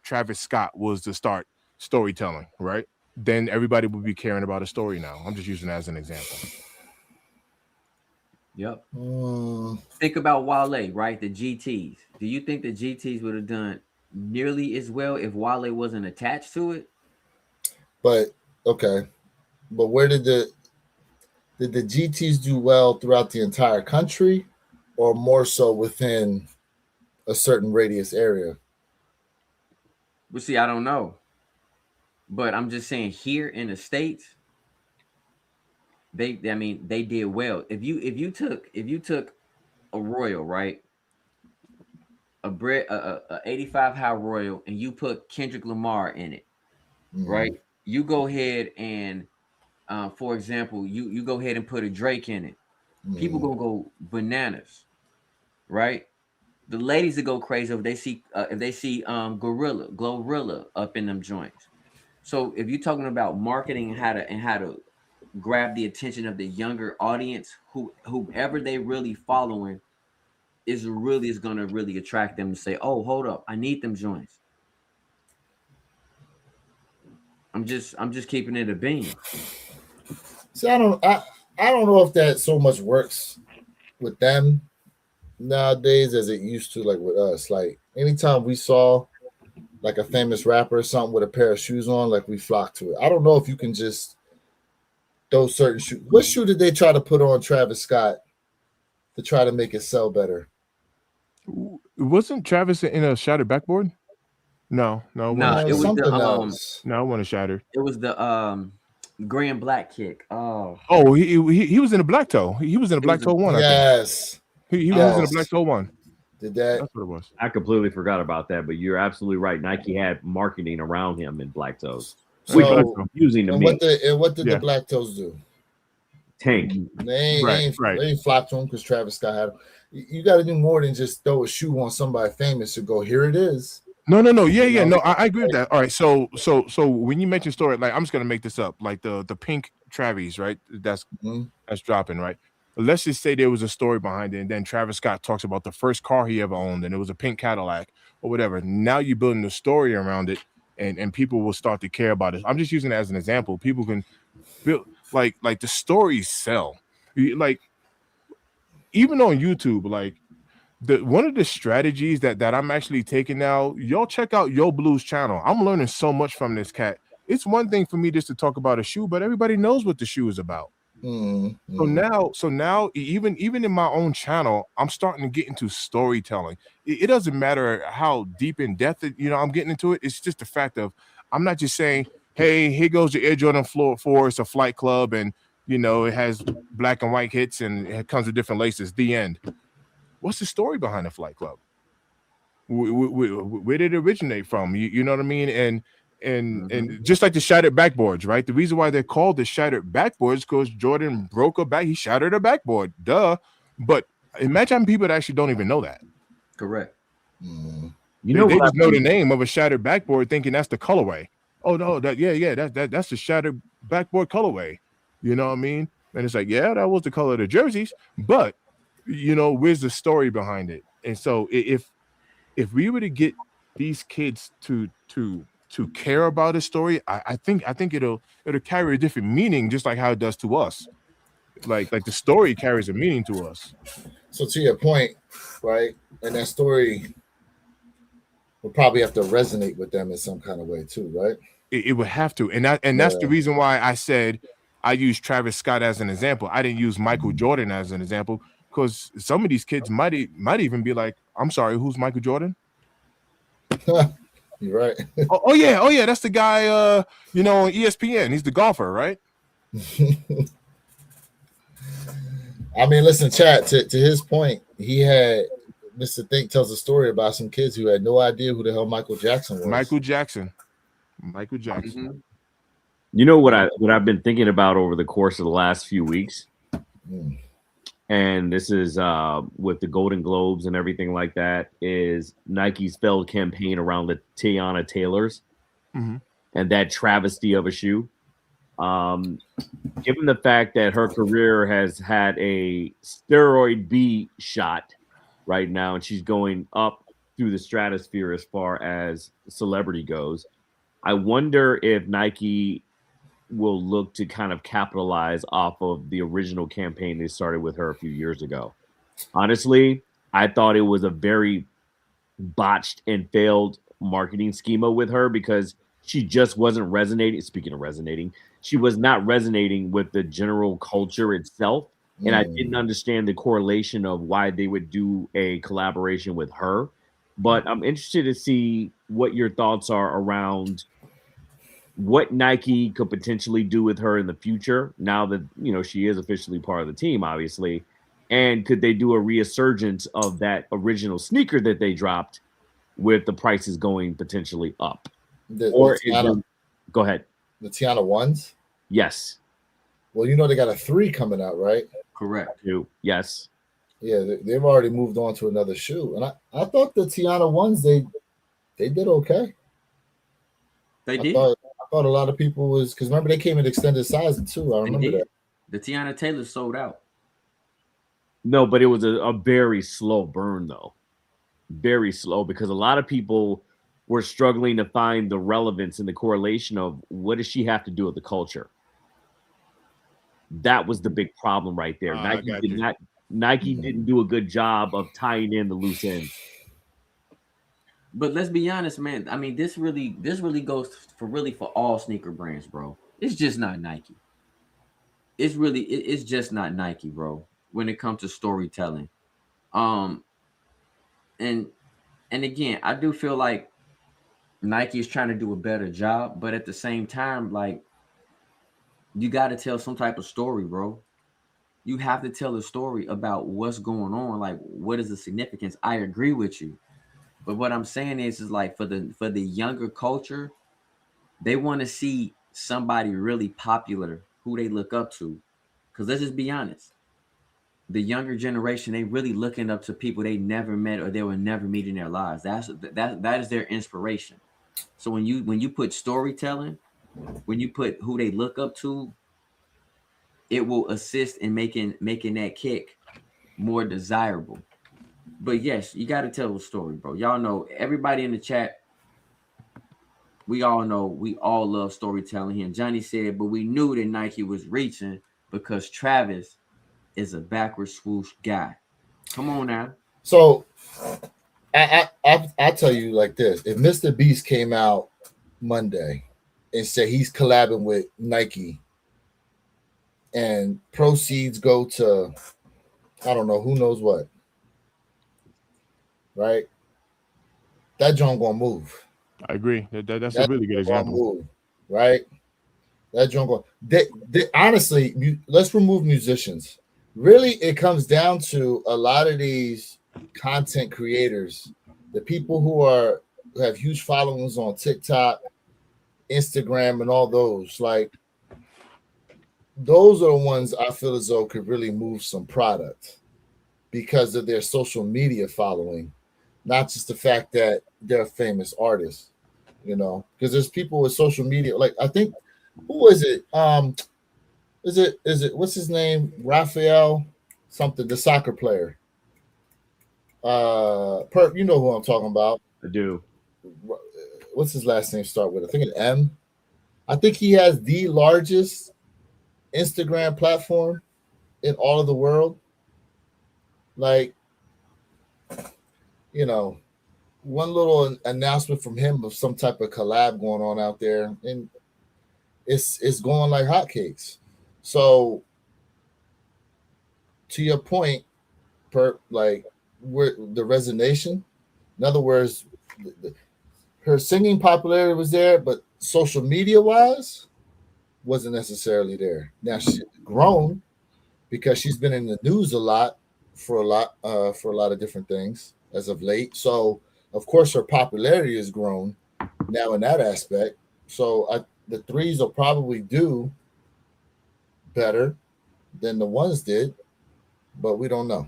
Travis Scott was to start storytelling, right? Then everybody would be caring about a story now. I'm just using that as an example. Yep. Think about Wale, right? The GTs. Do you think the GTs would have done nearly as well if Wale wasn't attached to it? But okay, but where did the GTs do well throughout the entire country, or more so within a certain radius area? Well, see, I don't know, but I'm just saying here in the States, they did well. If you took a Royal, right, a 85 high Royal, and you put Kendrick Lamar in it, right? You go ahead and, for example, you go ahead and put a Drake in it. People gonna go bananas, right? The ladies that go crazy if they see Glorilla up in them joints. So if you're talking about marketing and how to grab the attention of the younger audience, whoever they really following is gonna really attract them to say, oh, hold up, I need them joints. I'm just keeping it a bean. See, I don't know if that so much works with them nowadays as it used to, like with us. Like anytime we saw like a famous rapper or something with a pair of shoes on, like we flocked to it. I don't know if you can just those certain shoes. What shoe did they try to put on Travis Scott to try to make it sell better? Wasn't Travis in a shattered backboard? No, it was something the else. No, it wasn't shattered. It was the gray and black kick. Oh, he was in a black toe. He was in a black toe one. Yes, he was in a black toe one. Did that? That's what it was. I completely forgot about that, but you're absolutely right. Nike had marketing around him in black toes. So, confusing to and me. What did the black toes do? Tank. They ain't flocked to him because Travis Scott had them. You got to do more than just throw a shoe on somebody famous to go, here it is. No. Yeah. No, I agree with that. All right. So when you mention story, like I'm just gonna make this up, like the pink Travis, right? That's dropping, right? But let's just say there was a story behind it, and then Travis Scott talks about the first car he ever owned, and it was a pink Cadillac or whatever. Now you're building a story around it, and people will start to care about it. I'm just using it as an example. People can build like the stories sell. Like even on YouTube, like one of the strategies that I'm actually taking now, y'all check out Yo Blues channel. I'm learning so much from this cat. It's one thing for me just to talk about a shoe, but everybody knows what the shoe is about. So now, even in my own channel, I'm starting to get into storytelling. It doesn't matter how deep in depth I'm getting into it. It's just the fact of I'm not just saying, hey, here goes the Air Jordan Floor 4. It's a Flight Club, and it has black and white hits, and it comes with different laces. The end. What's the story behind the Flight Club? Where did it originate from? You know what I mean? And just like the shattered backboards, right? The reason why they're called the shattered backboards because Jordan broke a back, he shattered a backboard, duh. But imagine people that actually don't even know that. Correct. They just know the name of a shattered backboard, thinking that's the colorway. Oh no, that's the shattered backboard colorway. You know what I mean? And it's like, yeah, that was the color of the jerseys, but where's the story behind it? And so if we were to get these kids to care about a story, I think it'll carry a different meaning, just like how it does to us. Like the story carries a meaning to us. So to your point, right, and that story will probably have to resonate with them in some kind of way too, right? It would have to, and that's the reason why I said I used Travis Scott as an example. I didn't use Michael Jordan as an example because some of these kids might even be like, "I'm sorry, who's Michael Jordan?" You're right. oh yeah, that's the guy. On ESPN. He's the golfer, right? I mean, listen, Chad. To his point, he had Mr. Think tells a story about some kids who had no idea who the hell Michael Jackson was. Michael Jackson. You know what I've been thinking about over the course of the last few weeks, and this is with the Golden Globes and everything like that, is Nike's failed campaign around the Tiana Taylors and that travesty of a shoe. Given the fact that her career has had a steroid B shot right now, and she's going up through the stratosphere as far as celebrity goes, I wonder if Nike will look to kind of capitalize off of the original campaign they started with her a few years ago. Honestly, I thought it was a very botched and failed marketing schema with her because she just wasn't resonating. Speaking of resonating, she was not resonating with the general culture itself. And I didn't understand the correlation of why they would do a collaboration with her. But I'm interested to see what your thoughts are around what Nike could potentially do with her in the future now that she is officially part of the team, obviously. And could they do a resurgence of that original sneaker that they dropped with the prices going potentially up? Go ahead. The Tiana ones? Yes. Well, they got a 3 coming out, right? Correct. 2. Yes. Yeah, they've already moved on to another shoe. And I thought the Tiana ones, they did okay. They did. I thought a lot of people was because remember they came in extended size too. I remember that. The Tiana Taylor sold out. No, but it was a very slow burn though. Very slow because a lot of people were struggling to find the relevance and the correlation of what does she have to do with the culture. That was the big problem right there. Nike didn't do a good job of tying in the loose ends. But let's be honest, man. I mean, this really goes for all sneaker brands, bro. It's just not Nike. It's just not Nike, bro. When it comes to storytelling, and again, I do feel like Nike is trying to do a better job, but at the same time, like you got to tell some type of story, bro. You have to tell a story about what's going on. Like, what is the significance? I agree with you. But what I'm saying is like for the younger culture, they want to see somebody really popular who they look up to. Because let's just be honest, the younger generation, they really looking up to people they never met or they will never meet in their lives. That is their inspiration. So when you put storytelling, when you put who they look up to, it will assist in making that kick more desirable. But yes, you got to tell the story, bro. Y'all know, everybody in the chat, we all know, we all love storytelling here. And Johnny said, but we knew that Nike was reaching because Travis is a backward swoosh guy. Come on now. So I tell you like this: if Mr. Beast came out Monday and said he's collabing with Nike, and proceeds go to I don't know who knows what, right? That joint gonna move. I agree. That's a That really good joint gonna example. move, right? That joint gonna. Honestly, let's remove musicians. Really, it comes down to a lot of these content creators, the people who have huge followings on TikTok, Instagram, and all those. Like those are the ones I feel as though could really move some product because of their social media following, not just the fact that they're a famous artist, because there's people with social media. Like I think, who is it? Is it what's his name? Raphael something, the soccer player. You know who I'm talking about. I do. What's his last name start with? I think an M. I think he has the largest Instagram platform in all of the world. Like, you know, one little announcement from him of some type of collab going on out there, and it's going like hotcakes. So, to your point, like, where the resonation. In other words, her singing popularity was there, but social media wise, wasn't necessarily there. Now she's grown because she's been in the news a lot for a lot of different things as of late. So of course her popularity has grown now in that aspect. So the threes will probably do better than the ones did, but we don't know.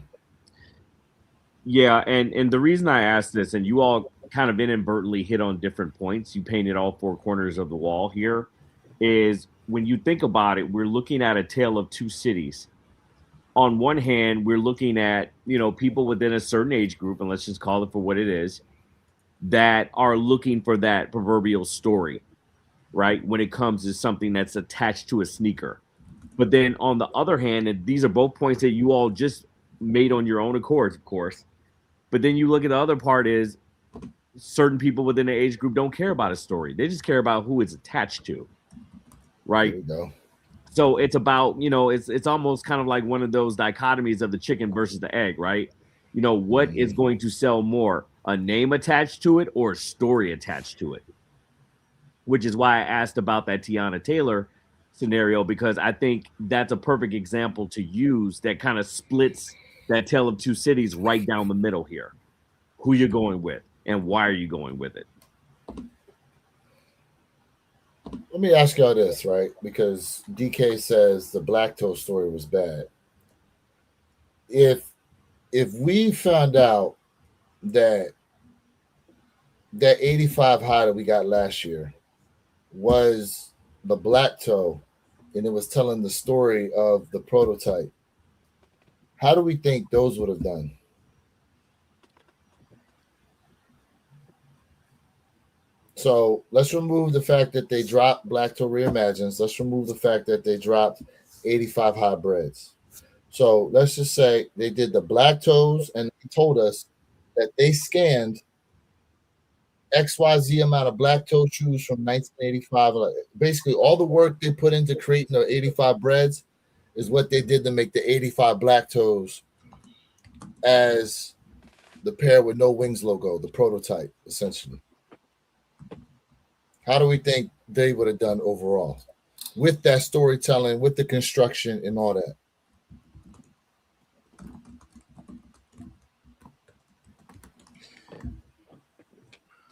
Yeah, and the reason I asked this, and you all kind of inadvertently hit on different points. You painted all four corners of the wall here. Is when you think about it, we're looking at a tale of two cities. On one hand, we're looking at people within a certain age group, and let's just call it for what it is, that are looking for that proverbial story, right? When it comes to something that's attached to a sneaker. But then on the other hand, and these are both points that you all just made on your own accord, of course. But then you look at the other part is certain people within the age group don't care about a story. They just care about who it's attached to, There right? we go. So it's about, it's almost kind of like one of those dichotomies of the chicken versus the egg, right? What is Mm-hmm. going to sell more, a name attached to it or a story attached to it? Which is why I asked about that Tiana Taylor scenario, because I think that's a perfect example to use that kind of splits that tale of two cities right down the middle here. Who you're going with and why are you going with it? Let me ask y'all this, right? Because DK says the Black Toe story was bad. If we found out that 85 high that we got last year was the Black Toe, and it was telling the story of the prototype, how do we think those would have done? So let's remove the fact that they dropped Black Toe Reimagines. Let's remove the fact that they dropped 85 hybrids. So let's just say they did the Black Toes and they told us that they scanned XYZ amount of Black Toe shoes from 1985. Basically, all the work they put into creating the 85 breads is what they did to make the 85 Black Toes as the pair with no wings logo, the prototype, essentially. How do we think they would have done overall with that storytelling, with the construction, and all that?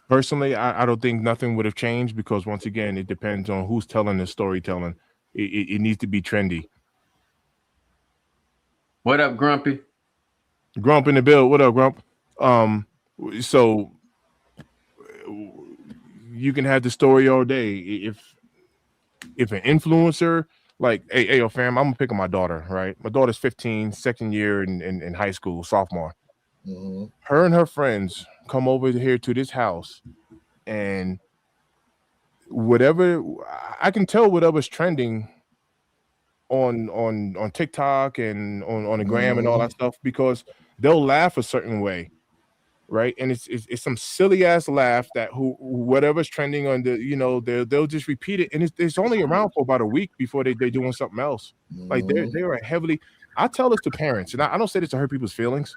Personally, I don't think nothing would have changed because once again, it depends on who's telling the storytelling. It needs to be trendy. What up, Grumpy? Grump in the bill. What up, Grump? Um, so you can have the story all day. If an influencer like, hey, yo, fam, I'm gonna pick up my daughter, right? My daughter's 15, second year in high school, sophomore. Mm-hmm. Her and her friends come over here to this house, and whatever I can tell, whatever's trending on TikTok and on the gram and all Mm-hmm. that stuff, because they'll laugh a certain way, right? And it's some silly ass laugh that whatever's trending on the, they'll just repeat it, and it's only around for about a week before they're doing something else. Like they are heavily. I tell this to parents, and I don't say this to hurt people's feelings.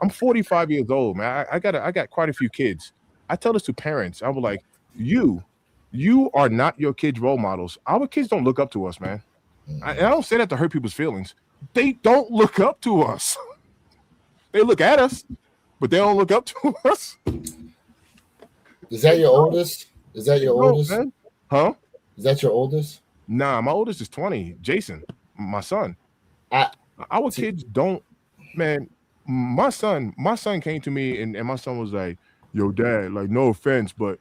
I'm 45 years old, man. I got quite a few kids. I tell this to parents. I was like, you are not your kids' role models. Our kids don't look up to us, man. And I don't say that to hurt people's feelings. They don't look up to us. They look at us, but they don't look up to us. Is that your oldest? Is that your oldest? Man. Huh? Is that your oldest? Nah, my oldest is 20. Jason, my son. Our kids don't, man. My son came to me and my son was like, "Yo, Dad, like, no offense, but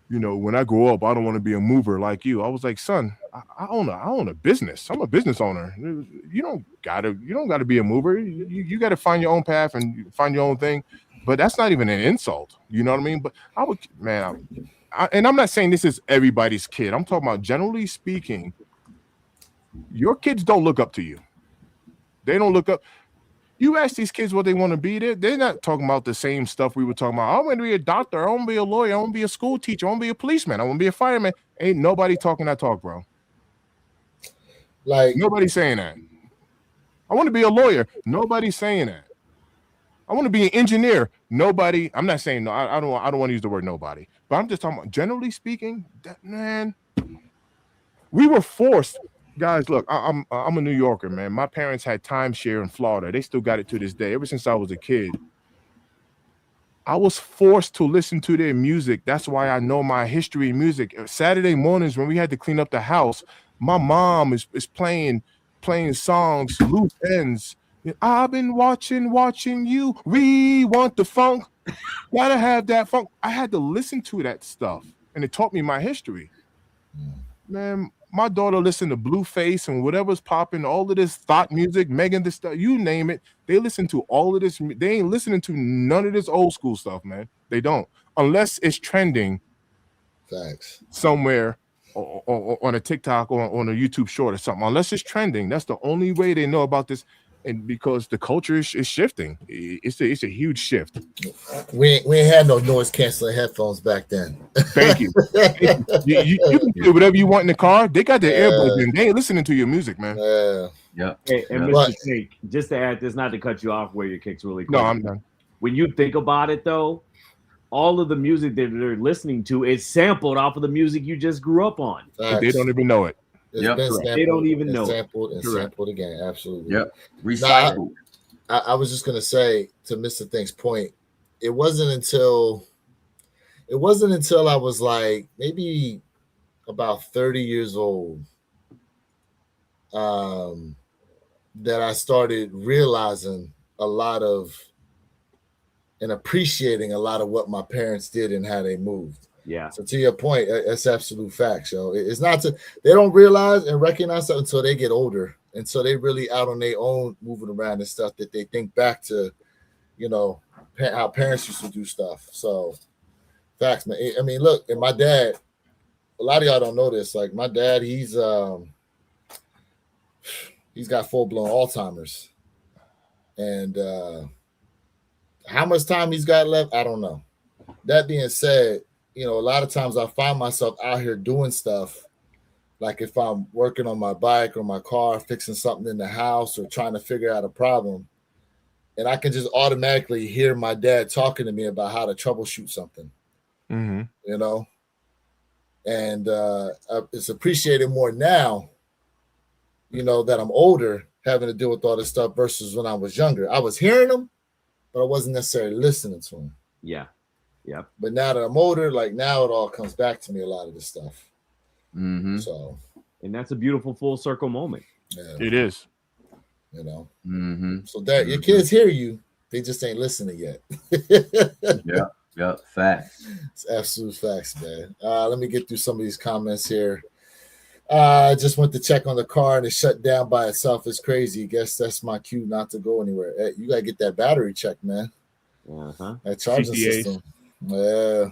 when I grow up, I don't want to be a mover like you." I was like, "Son, I own a business. I'm a business owner. You don't gotta be a mover. You gotta find your own path and find your own thing." But that's not even an insult. You know what I mean? But I would, man, and I'm not saying this is everybody's kid. I'm talking about generally speaking. Your kids don't look up to you. They don't look up. You ask these kids what they want to be, they're not talking about the same stuff we were talking about. I want to be a doctor. I want to be a lawyer. I want to be a school teacher. I want to be a policeman. I want to be a fireman. Ain't nobody talking that talk, bro. Like, nobody's saying that. I want to be a lawyer. Nobody's saying that. I want to be an engineer. Nobody. I'm not saying no. I don't want to use the word nobody. But I'm just talking about generally speaking. Man, we were forced. Guys, look, I'm a New Yorker, man. My parents had timeshare in Florida. They still got it to this day. Ever since I was a kid, I was forced to listen to their music. That's why I know my history in music. Saturday mornings when we had to clean up the house, my mom is playing songs, loose ends. I've been watching you. We want the funk. Gotta have that funk. I had to listen to that stuff, and it taught me my history. Man, my daughter listened to Blueface and whatever's popping, all of this thought music, Megan, this stuff, you name it. They listen to all of this. They ain't listening to none of this old school stuff, man. They don't, unless it's trending. Facts. Somewhere or on a TikTok or on a YouTube short or something. Unless it's trending, that's the only way they know about this. And because the culture is shifting, it's a huge shift. We ain't had no noise canceling headphones back then. Thank you. You can do whatever you want in the car. They got their earbuds in. They ain't listening to your music, man. Yeah. Hey, and Mr. Snake, just to add this, not to cut you off where your kicks really quick. No, I'm done. When you think about it, though, all of the music that they're listening to is sampled off of the music you just grew up on. They don't even know it. They don't even know. Sampled and sampled again. Absolutely. Yep. Recycled. I was just gonna say, to Mr. Think's point, it wasn't until I was like maybe about 30 years old that I started realizing a lot of and appreciating a lot of what my parents did and how they moved. Yeah. So to your point, that's absolute facts, yo. It's not they don't realize and recognize that until they get older. And so they really out on their own moving around and stuff that they think back to, how parents used to do stuff. So facts, man. I mean, look, and my dad, a lot of y'all don't know this. Like my dad, he's got full-blown Alzheimer's. And how much time he's got left, I don't know. That being said, a lot of times I find myself out here doing stuff, like if I'm working on my bike or my car, fixing something in the house or trying to figure out a problem, and I can just automatically hear my dad talking to me about how to troubleshoot something, and it's appreciated more now, that I'm older, having to deal with all this stuff versus when I was younger. I was hearing them, but I wasn't necessarily listening to them. Yeah. Yeah. But now that I'm older, like now it all comes back to me, a lot of this stuff. Mm-hmm. So, and that's a beautiful full circle moment. Yeah. It is. Mm-hmm. So that your kids hear you, they just ain't listening yet. Yeah. Facts. It's absolute facts, man. Let me get through some of these comments here. I just went to check on the car and it shut down by itself. It's crazy. Guess that's my cue not to go anywhere. Hey, you gotta get that battery checked, man. That charging system. Yeah.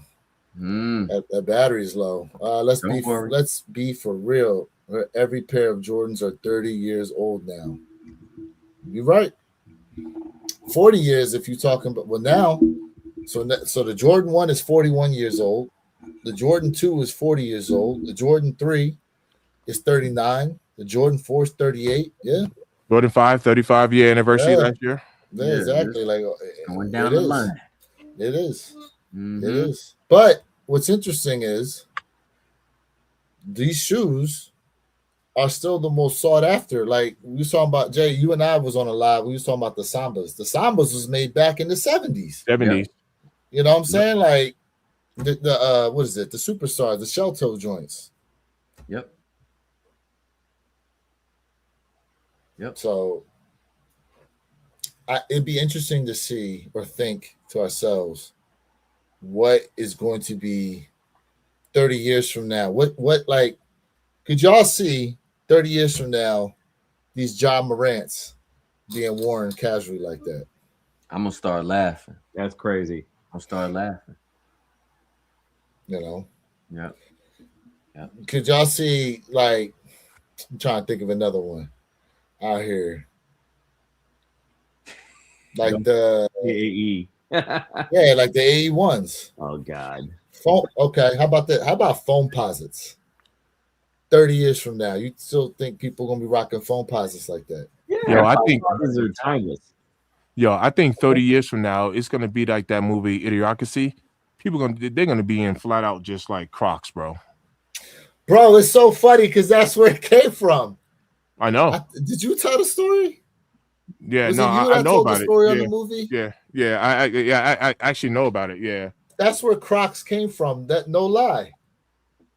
That battery's low. Let's be for real. Every pair of Jordans are 30 years old now. You're right. 40 years if you're talking about now. So the Jordan 1 is 41 years old. The Jordan 2 is 40 years old. The Jordan 3 is 39. The Jordan 4 is 38. Yeah. Jordan 5, 35 year anniversary Yeah. last year. Yeah, exactly. Like going down it the is. line. It is. Mhm. It is. But what's interesting is these shoes are still the most sought after. Like we was talking about, Jay, you and I was on a live. We was talking about the Sambas. The Sambas was made back in the 70s. 70s. You know what I'm saying? Like the what is it? The Superstars, the shell toe joints. Yep. So it'd be interesting to see or think to ourselves what is going to be 30 years from now. What like could y'all see 30 years from now these John Morants being worn casually like that? I'm gonna start laughing. That's crazy. I'll start laughing. You know? Yeah. Could y'all see like I'm trying to think of another one out here. Like the AAE. yeah, like the AE ones. Oh God. Foam, okay, how about that? How about foam posits? 30 years from now, you still think people are gonna be rocking foam posits like that? Yeah, Yo, I think these are timeless. Yo, I think 30 years from now, it's gonna be like that movie Idiocracy. They're gonna be in flat out just like Crocs, bro. Bro, it's so funny because that's where it came from. I know. Did you tell the story? Yeah, Was no, it you I that know told about the it. story on Yeah, the movie? yeah. I actually know about it. Yeah. That's where Crocs came from. That no lie.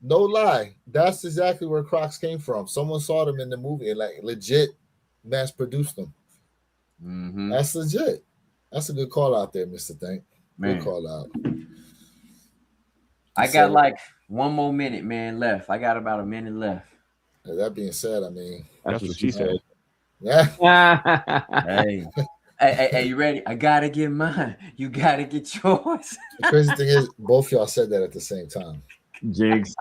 No lie. That's exactly where Crocs came from. Someone saw them in the movie and like legit mass produced them. Mm-hmm. That's legit. That's a good call out there, Mr. Thank. Man. Good call out. I got like one more minute, man, left. I got about a minute left. That being said, I mean, That's what she said. yeah. Hey, you ready? I gotta get mine. You gotta get yours. The crazy thing is, both y'all said that at the same time. Jigs.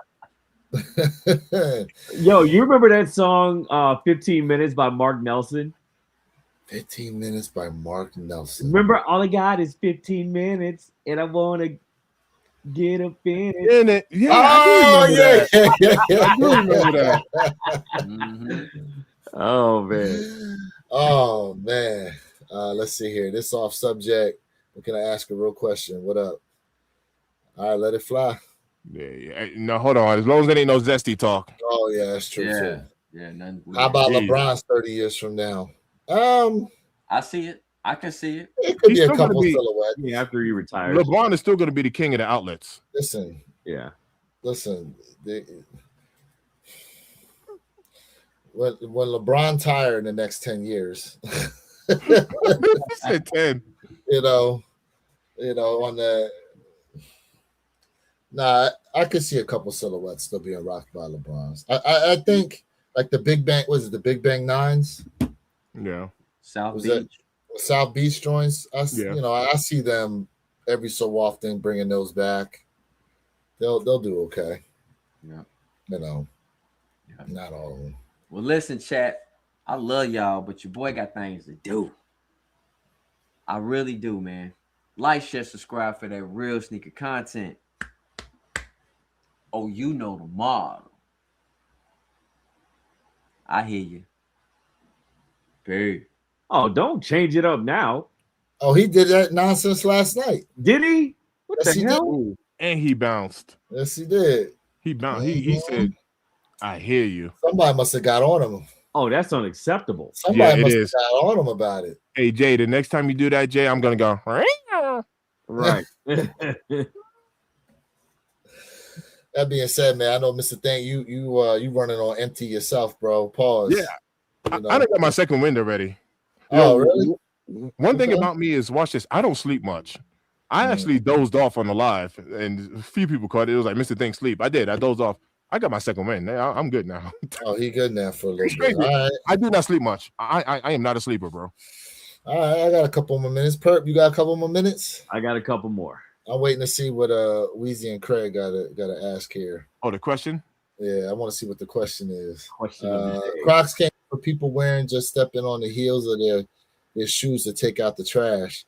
Yo, you remember that song 15 Minutes by Mark Nelson? 15 Minutes by Mark Nelson. Remember, all I got is 15 minutes and I want to get up in it. In it. Yeah. Oh, yeah. I do remember that. Mm-hmm. Oh, man. Oh, man. Let's see here. This off subject. But can I ask a real question? What up? All right, let it fly. Yeah. No, hold on. As long as there ain't no zesty talk. Oh, yeah, that's true. Yeah. Too. Yeah. None. How about Jeez. LeBron's 30 years from now? I see it. I can see it. It could He's be a still gonna couple be- silhouettes. Yeah, after he retires. LeBron is still going to be the king of the outlets. Listen. Yeah. When LeBron tired in the next 10 years, He said 10. you know, on the I could see a couple silhouettes still being rocked by LeBron's. I think like the Big Bang, was it the Big Bang Nines? Yeah. South Was Beach. that South Beach joints? Yeah. I see them every so often bringing those back. They'll do okay. Yeah. Yeah. Yeah. Not all of them. Well, listen, chat. I love y'all, but your boy got things to do. I really do, man. Like, share, subscribe for that real sneaker content. Oh, you know the model. I hear you. Peace. Oh, don't change it up now. Oh, he did that nonsense last night. Did he? What Yes, the he hell? did. And he bounced. Yes, he did. He bounced. He said, I hear you. Somebody must have got on him. Oh, that's unacceptable. Somebody it must is. have got on him about it. Hey, Jay, the next time you do that, Jay, I'm going to go. Right. That being said, man, I know Mr. Thank you running on empty yourself, bro. Pause. Yeah. I done got my second wind already. Oh, really? One thing Okay. about me is, watch this. I don't sleep much. I actually dozed off on the live, and a few people caught it. It was like, Mr. Think sleep. I did. I dozed off. I got my second win. I'm good now. Oh, he good now for a little bit. Crazy. All right. I do not sleep much. I am not a sleeper, bro. All right. I got a couple more minutes. Perp, you got a couple more minutes? I got a couple more. I'm waiting to see what Weezy and Craig gotta ask here. Oh, the question? Yeah, I want to see what the question is. Question of the day. Crocs came for people wearing just stepping on the heels of their his shoes to take out the trash.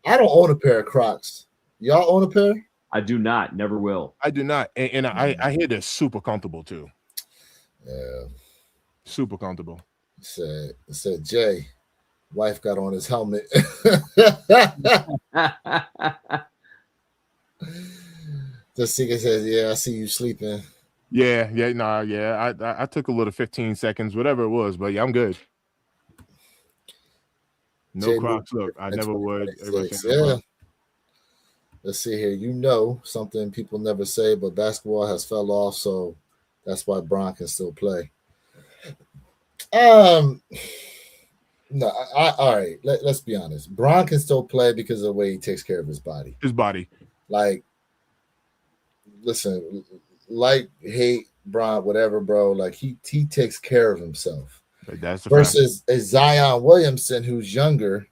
I don't own a pair of Crocs. Y'all own a pair? I do not, never will. I do not, and I hear they're super comfortable too. Yeah. Super comfortable. It said Jay, wife got on his helmet. The seeker says, "Yeah, I see you sleeping." Yeah. I took a little 15 seconds, whatever it was, but yeah, I'm good. No Jay Crocs. Look, I never would. Everybody saying no Yeah. Crocs. Let's see here. You know something people never say, but basketball has fell off, so that's why Bron can still play. No, all right. Let's be honest. Bron can still play because of the way he takes care of his body. His body. Like, listen, like, hate Bron, whatever, bro. Like he takes care of himself. But that's the versus a Zion Williamson who's younger.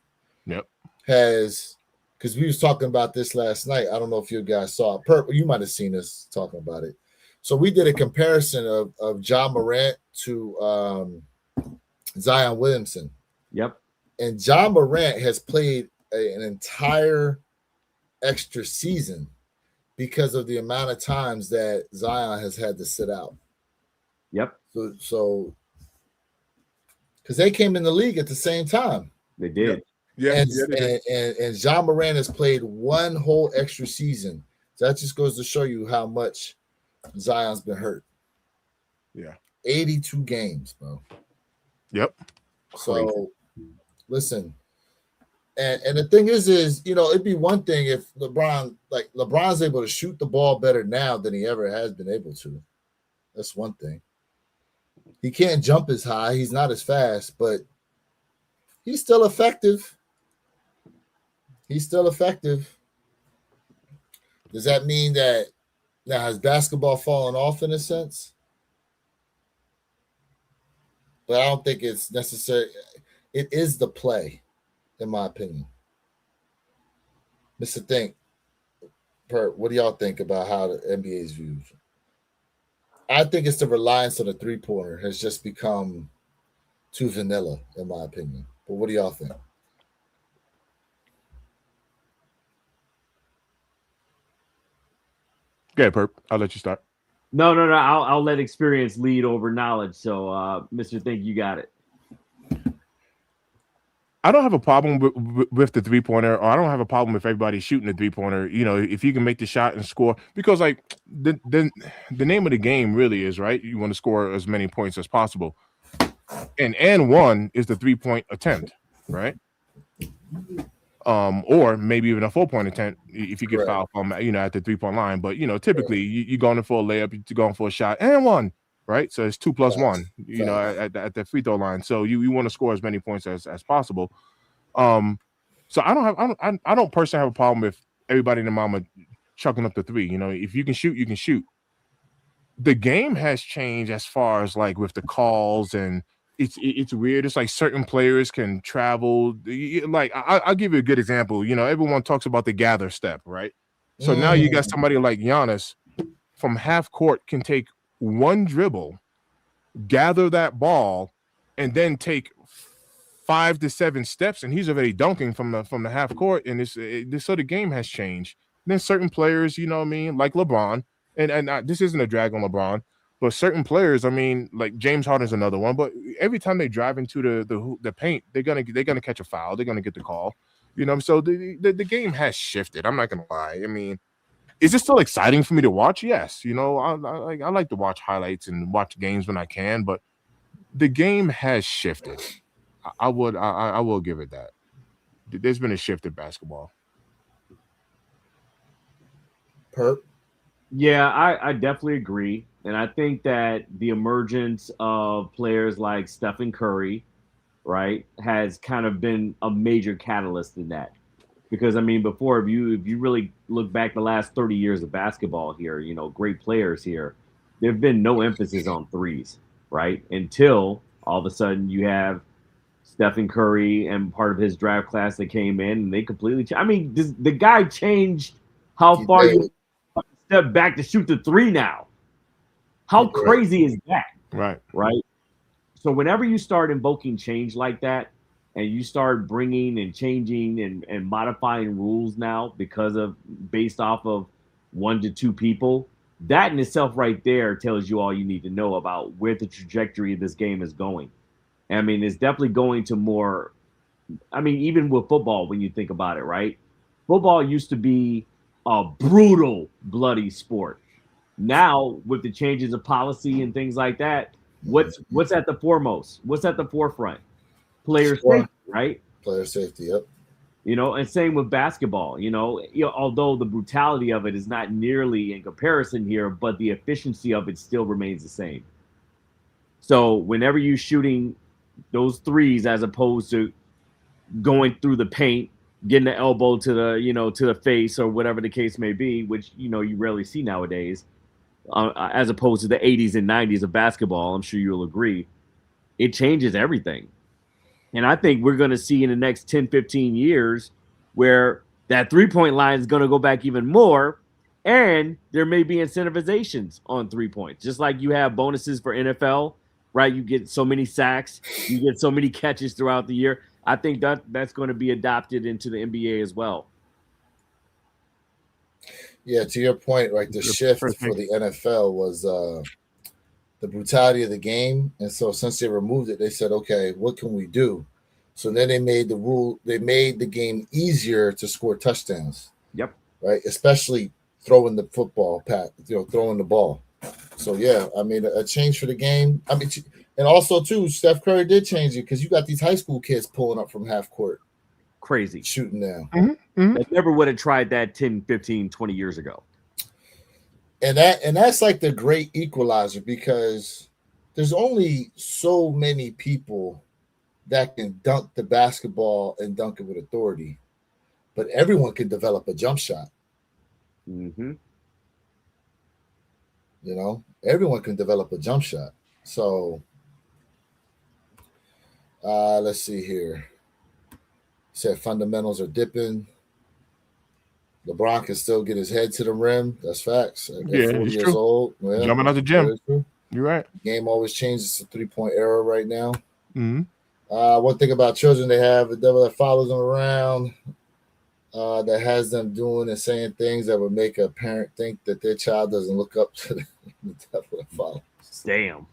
Yep. Has, because we was talking about this last night. I don't know if you guys saw it. Perp, you might have seen us talking about it. So we did a comparison of Ja Morant to Zion Williamson. Yep. And Ja Morant has played an entire extra season because of the amount of times that Zion has had to sit out. Yep. So because they came in the league at the same time. They did. Yeah. And Ja Morant has played one whole extra season. So that just goes to show you how much Zion's been hurt. Yeah. 82 games, bro. Yep. So listen. And the thing is, it'd be one thing if LeBron's able to shoot the ball better now than he ever has been able to. That's one thing. He can't jump as high. He's not as fast, but he's still effective. Does that mean that now has basketball fallen off in a sense? But I don't think it's necessary. It is the play, in my opinion. Mr. Think, what do y'all think about how the NBA is viewed? I think it's the reliance on the three-pointer has just become too vanilla, in my opinion. But what do y'all think? Okay, Perp. I'll let you start. No. I'll let experience lead over knowledge. So, Mr. Think, you got it. I don't have a problem with the three-pointer, or I don't have a problem with everybody shooting the three-pointer. If you can make the shot and score, because like the name of the game really is, right, you want to score as many points as possible, and one is the 3-point attempt, right? Or maybe even a 4-point attempt if you get fouled from at the 3-point line. But typically you're going for a layup, you're going for a shot and one, right? So it's 2 + 1, at the free throw line. So you want to score as many points as possible. So I don't personally have a problem with everybody in the mama chucking up the three. If you can shoot, you can shoot. The game has changed as far as like with the calls, and it's weird. It's like certain players can travel. Like I'll give you a good example. Everyone talks about the gather step, right? So now you got somebody like Giannis from half court can take one dribble, gather that ball, and then take 5 to 7 steps, and he's already dunking from the half court. And so the game has changed. And then certain players, like LeBron, and this isn't a drag on LeBron, but certain players, like James Harden's another one. But every time they drive into the paint, they're gonna catch a foul. They're gonna get the call. So the game has shifted. I'm not gonna lie. Is it still exciting for me to watch? Yes. I like to watch highlights and watch games when I can, but the game has shifted. I will give it that. There's been a shift in basketball. Perp. Yeah, I definitely agree. And I think that the emergence of players like Stephen Curry, right, has kind of been a major catalyst in that. Because before, if you really look back the last 30 years of basketball here, great players here, there've been no emphasis on threes, right? Until all of a sudden you have Stephen Curry and part of his draft class that came in, and they completely the guy changed how far you step back to shoot the three now. How crazy is that? Right. So whenever you start invoking change like that, and you start bringing and changing and modifying rules now because of based off of 1 to 2 people, that in itself right there tells you all you need to know about where the trajectory of this game is going. I mean, it's definitely going to more. I mean, even with football, when you think about it, right? Football used to be a brutal, bloody sport. Now, with the changes of policy and things like that, what's at the foremost? What's at the forefront? Player Score, safety, right? player safety. Yep. And same with basketball. Although the brutality of it is not nearly in comparison here, but the efficiency of it still remains the same. So whenever you're shooting those threes, as opposed to going through the paint, getting the elbow to the face or whatever the case may be, which you rarely see nowadays, as opposed to the 80s and 90s of basketball. I'm sure you'll agree. It changes everything. And I think we're going to see in the next 10, 15 years where that 3-point line is going to go back even more. And there may be incentivizations on 3 points, just like you have bonuses for NFL, right? You get so many sacks, you get so many catches throughout the year. I think that's going to be adopted into the NBA as well. Yeah, to your point, right? The shift for the NFL was the brutality of the game, and so since they removed it, they said, "Okay, what can we do?" So then they made the game easier to score touchdowns. Yep. Right, especially throwing the football, throwing the ball. So yeah, I mean, a change for the game. I mean, and also too, Steph Curry did change it because you got these high school kids pulling up from half court, crazy shooting now. They never would have tried that 10, 15, 20 years ago. And that's like the great equalizer, because there's only so many people that can dunk the basketball and dunk it with authority, but everyone can develop a jump shot. Mm-hmm. Everyone can develop a jump shot. So let's see here. Said fundamentals are dipping. LeBron can still get his head to the rim. That's facts. At 40 years old. Yeah, jumping out the gym. You're right. Game always changes. It's a 3-point era right now. Mm-hmm. One thing about children, they have a devil that follows them around, that has them doing and saying things that would make a parent think that their child doesn't look up to the devil that follows. Damn.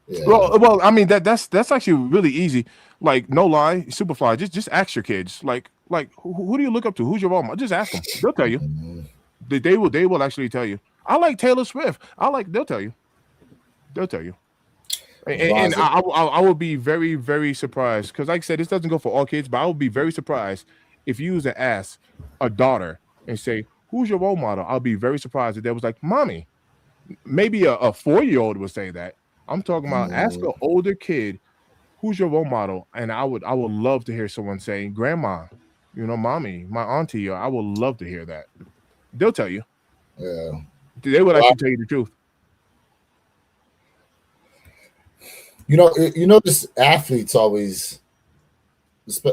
Yeah. Well, I mean that's actually really easy. Like, no lie, Superfly, just ask your kids. Like who do you look up to? Who's your role model? Just ask them. They'll tell you. Mm-hmm. They will actually tell you. I like Taylor Swift. They'll tell you. They'll tell you. And I would be very, very surprised, because like I said, this doesn't go for all kids, but I would be very surprised if you was to ask a daughter and say, who's your role model? I'll be very surprised if they was like, mommy. Maybe a 4-year-old would say that. I'm talking about ask an older kid, who's your role model? And I would love to hear someone say, grandma, mommy, my auntie. I would love to hear that. They'll tell you. Yeah. They would actually tell you the truth. This athletes always,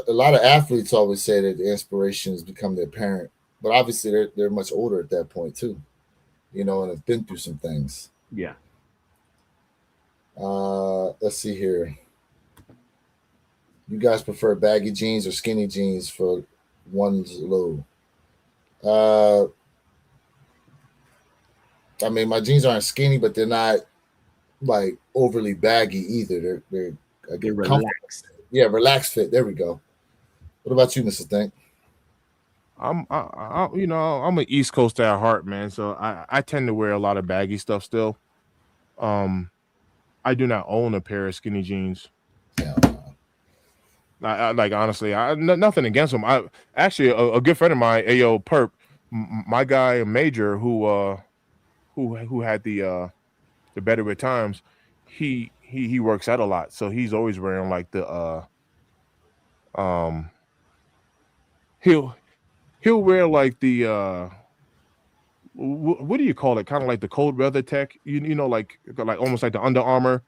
a lot of athletes always say that the inspiration has become their parent, but obviously they're much older at that point too, and have been through some things. Yeah. Let's see here. You guys prefer baggy jeans or skinny jeans for one's low? I mean, my jeans aren't skinny, but they're not like overly baggy either. They're relaxed. Yeah, relaxed fit. There we go. What about you, Mr. Think? I'm an East Coast at heart, man. So I tend to wear a lot of baggy stuff still. I do not own a pair of skinny jeans. Yeah. I like, honestly, nothing against them. I actually a good friend of mine, Ayo Perp, my guy Major, who had the Better with Times, he works out a lot, so he's always wearing like the he'll wear like the what do you call it? Kind of like the cold weather tech, like almost like the Under Armour,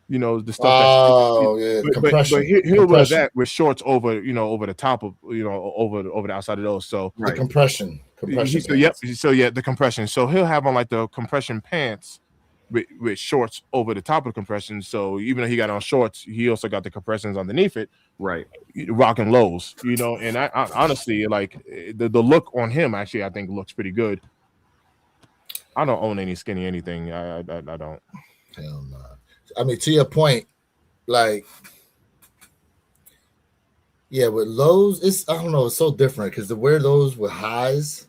the stuff. Compression. But he'll wear that with shorts over, over the top of, over the outside of those. So the compression. So the compression. So he'll have on like the compression pants, with shorts over the top of the compression. So even though he got on shorts, he also got the compressions underneath it, Right. rocking lows, And I honestly like the look on him. Actually, I think looks pretty good. I don't own any skinny anything. I don't. Hell no. I mean, to your point, like, yeah, with lows, it's I don't know, it's so different because to wear those with highs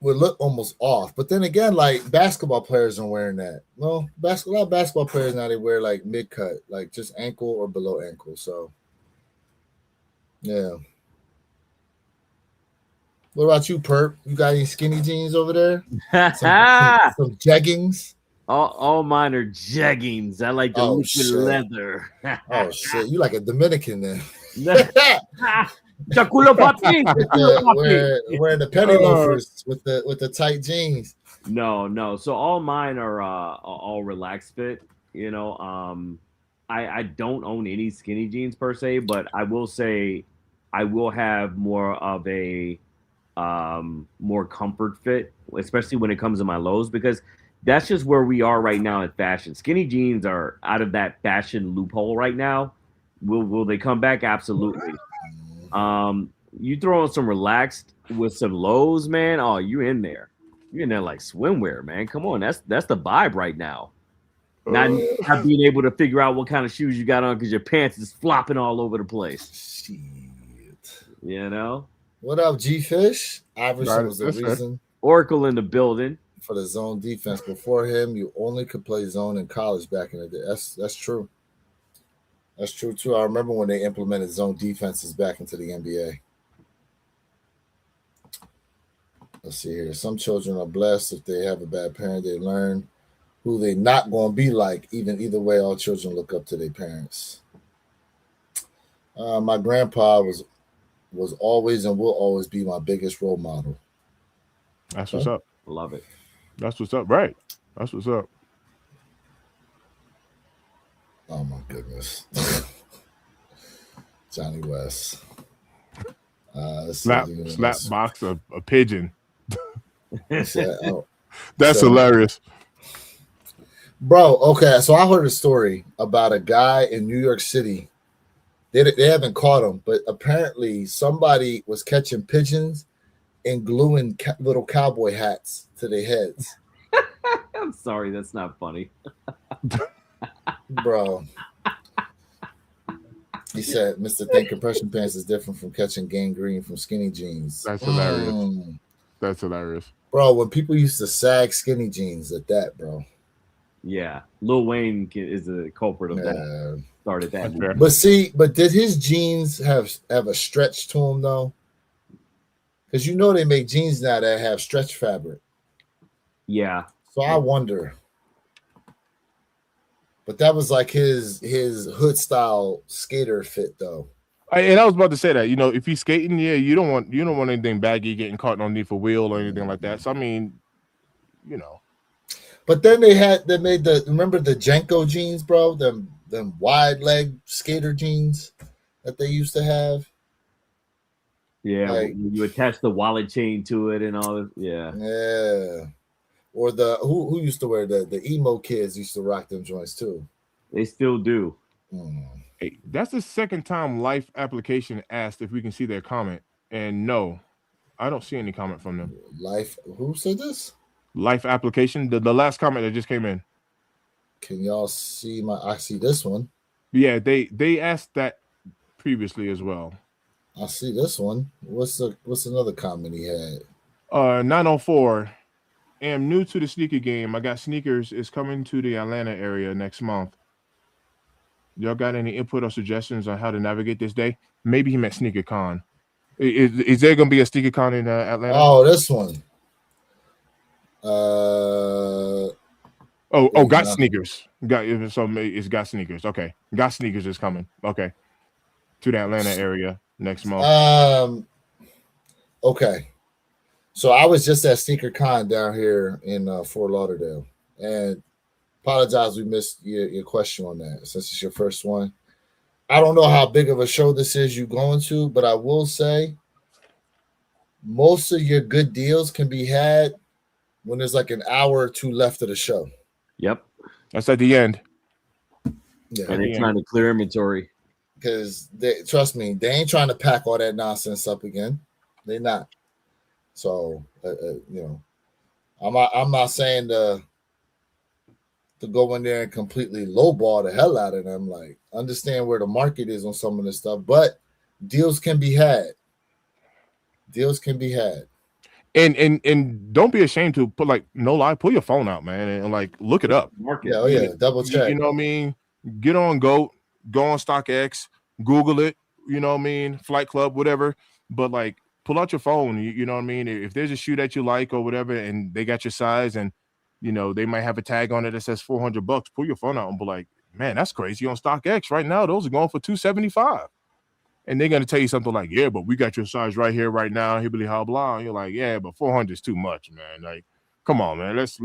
would look almost off. But then again, like basketball players are wearing that. Well, a lot of basketball players now they wear like mid cut, like just ankle or below ankle. So yeah. What about you, Perp? You got any skinny jeans over there? Some jeggings? All mine are jeggings. I like the Oh, liquid shit. leather. Oh shit, you like a Dominican then? Chaculo papi. Chaculo papi. Wearing the penny loafers with the tight jeans. No. So all mine are all relaxed fit. I don't own any skinny jeans per se, but I will say I will have more of a more comfort fit, especially when it comes to my lows, because that's just where we are right now in fashion. Skinny jeans are out of that fashion loophole right now. Will they come back? Absolutely. You throw on some relaxed with some lows, man. Oh, you're in there. You're in there like swimwear, man. Come on, that's the vibe right now. Not being able to figure out what kind of shoes you got on because your pants is flopping all over the place. Shit. What up, G Fish? Iverson was the reason. Oracle in the building for the zone defense. Before him, you only could play zone in college back in the day. That's true. That's true too. I remember when they implemented zone defenses back into the NBA. Let's see here. Some children are blessed if they have a bad parent. They learn who they not going to be like. Either way, all children look up to their parents. My grandpa was always and will always be my biggest role model. That's what's up. Love it. That's what's up. Right. That's what's up. Oh my goodness. Johnny West. Slap box a pigeon. Said, That's hilarious. Bro, okay. So I heard a story about a guy in New York City. They haven't caught him, but apparently somebody was catching pigeons and gluing little cowboy hats to their heads. I'm sorry, that's not funny. Bro. He said, Mr. Think compression pants is different from catching gangrene from skinny jeans. That's hilarious. That's hilarious. Bro, when people used to sag skinny jeans at that, bro. Yeah. Lil Wayne is the culprit of that. Started that. But did his jeans have a stretch to them, though? Because they make jeans now that have stretch fabric. Yeah. So I wonder. But that was like his hood style skater fit, though. And I was about to say that, if he's skating, yeah, you don't want anything baggy getting caught underneath a wheel or anything like that. So I mean, But then they made remember the Jenko jeans, bro? Them wide leg skater jeans that they used to have. Yeah, like, you attach the wallet chain to it and all. Yeah. Or the who used to wear the emo kids used to rock them joints too. They still do. Hey, that's the second time Life Application asked if we can see their comment, and no, I don't see any comment from them. Life, who said this? Life Application, the last comment that just came in. Can y'all see I see this one. Yeah, they asked that previously as well. I see this one. What's another comment he had? 904. Am new to the sneaker game. I got sneakers. Is coming to the Atlanta area next month. Y'all got any input or suggestions on how to navigate this day? Maybe he meant Sneaker Con. Is there going to be a Sneaker Con in Atlanta? Oh, this one. Got sneakers. It's got sneakers. Okay, got sneakers is coming. Okay, to the Atlanta area next month. Okay. So I was just at Sneaker Con down here in Fort Lauderdale, and apologize we missed your question on that since it's your first one. I don't know how big of a show this is you going to, but I will say most of your good deals can be had when there's like an hour or two left of the show. Yep. That's at the end. Yeah, And they're trying to clear inventory. because they trust me, they ain't trying to pack all that nonsense up again. They not. So you know, I'm not saying to go in there and completely lowball the hell out of them. Like, understand where the market is on some of this stuff, but deals can be had. Deals can be had. And don't be ashamed to put, like, no lie, pull your phone out, man, and like look it up. Market. Yeah, oh yeah, double You check. know what I mean? Get on Goat, go on StockX, Google it. You know what I mean? Flight Club, whatever. But like, pull out your phone. You know what I mean? If there's a shoe that you like or whatever, and they got your size, and you know they might have a tag on it that says $400, pull your phone out and be like, man, that's crazy. On StockX right now, those are going for $275. And they're gonna tell you something like, yeah, but we got your size right here, right now, hibbly how blah. And you're like, yeah, but 400 is too much, man. Like, come on, man. Let's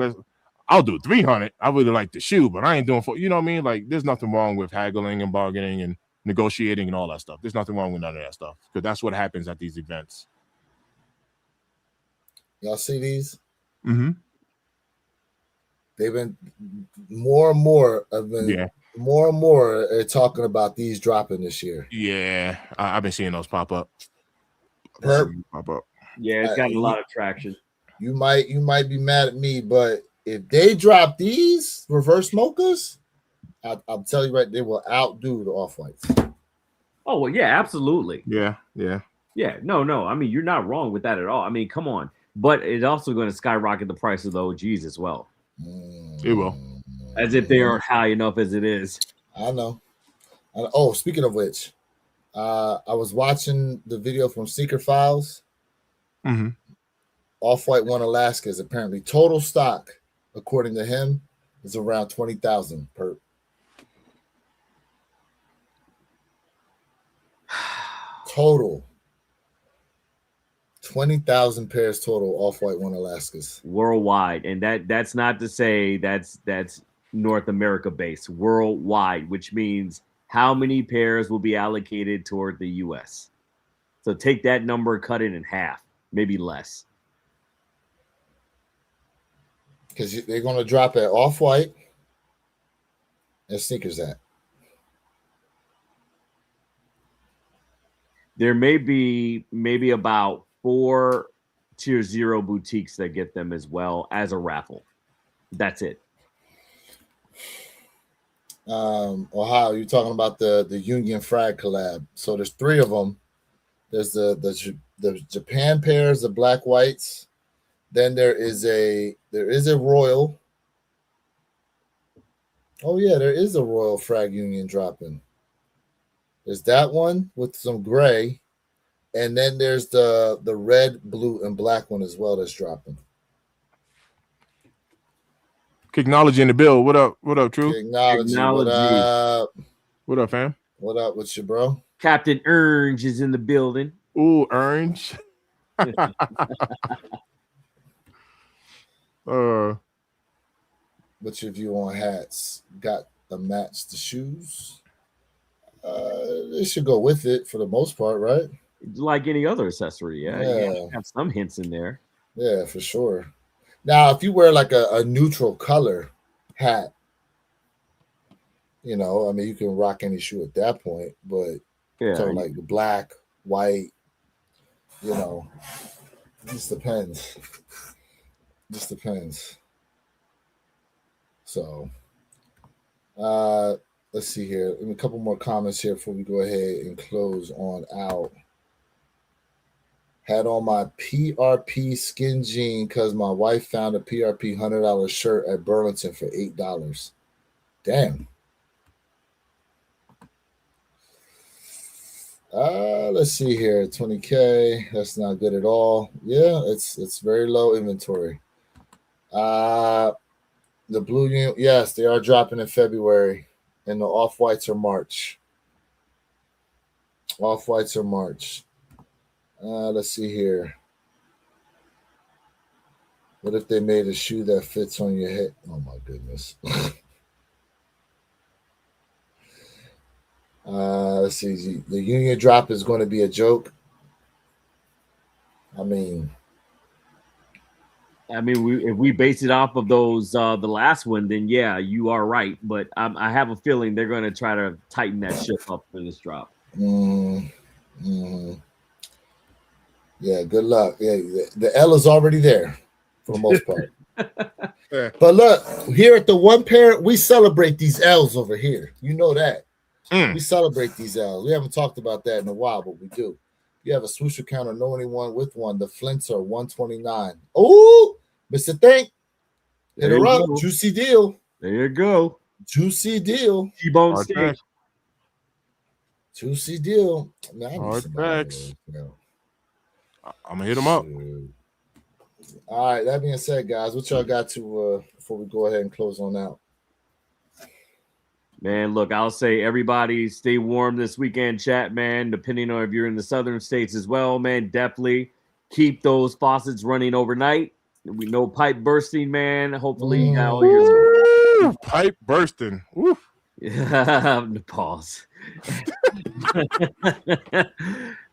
I'll do 300. I really like the shoe, but I ain't doing you know what I mean? Like, there's nothing wrong with haggling and bargaining and negotiating and all that stuff. There's nothing wrong with none of that stuff, because that's what happens at these events. Y'all see these? Mm-hmm. They've been more and more. More and more talking about these dropping this year. Yeah, I've been seeing those pop up. Pop up. Yeah, it's got a lot of traction. You might be mad at me, but if they drop these reverse mochas, I'll tell you right, they will outdo the off-whites. Oh well, yeah, absolutely. Yeah. No. I mean, you're not wrong with that at all. I mean, come on. But it's also going to skyrocket the price of the OGs as well. It will. As if they aren't high enough as it is. I know. Oh, speaking of which, I was watching the video from Seeker Files. Mm-hmm. Off-White One Alaska is apparently total stock, according to him, is around 20,000 per. Total. 20,000 pairs total Off-White One Alaskas worldwide, and that's not to say that's North America based, worldwide, which means how many pairs will be allocated toward the U.S. So take that number, cut it in half, maybe less. Because they're going to drop at Off-White and Sneakers at. There may be maybe about 4 tier 0 boutiques that get them as well as a raffle. That's it. Ohio, you're talking about the Union Frag collab. So there's 3 of them. There's the Japan pairs, the black whites. Then there is a Royal. Oh yeah, there is a Royal Frag Union dropping. There's that one with some gray, and then there's the red, blue, and black one as well that's dropping. Kicknology in the bill. What up? What up, True? Kicknology. What up? What up, fam? What up with you, bro? Captain Orange is in the building. Ooh, Orange. What's your view on hats? Got to match the shoes? They should go with it for the most part, right? Like any other accessory, yeah. You have some hints in there. Yeah, for sure. Now, if you wear like a neutral color hat, you know, I mean, you can rock any shoe at that point, but so like the black, white, you know, it just depends. Just depends. So, let's see here. A couple more comments here before we go ahead and close on out. Had on my PRP skin jean because my wife found a PRP $100 shirt at Burlington for $8. Damn. Let's see here. 20K. That's not good at all. Yeah, it's very low inventory. The blue unit, yes, they are dropping in February, and the off-whites are March. Off-whites are March. Let's see here. What if they made a shoe that fits on your head? Oh my goodness. Let's see. The union drop is going to be a joke. I mean, I mean, if we base it off of those the last one, then yeah, you are right. But I have a feeling they're going to try to tighten that ship up for this drop. Mm-hmm. Yeah, good luck. Yeah, the L is already there for the most part. Yeah. But look, here at the One Pair, we celebrate these L's over here. You know that. We celebrate these L's. We haven't talked about that in a while, but we do. You have a swoosher count or know anyone with one. The Flints are 129. Oh, Mr. Think. Hit her up. Juicy deal. There you go. Juicy deal. T-bone steak. Juicy deal. Man, I need Hard some facts. olive, I'm gonna hit them up. All right. That being said, guys, what y'all got to before we go ahead and close on out? Man, look, I'll say everybody stay warm this weekend, chat, man. Depending on if you're in the southern states as well, man, definitely keep those faucets running overnight. We know pipe bursting, man. Hopefully, you got all your pipe bursting. Woo. Pause.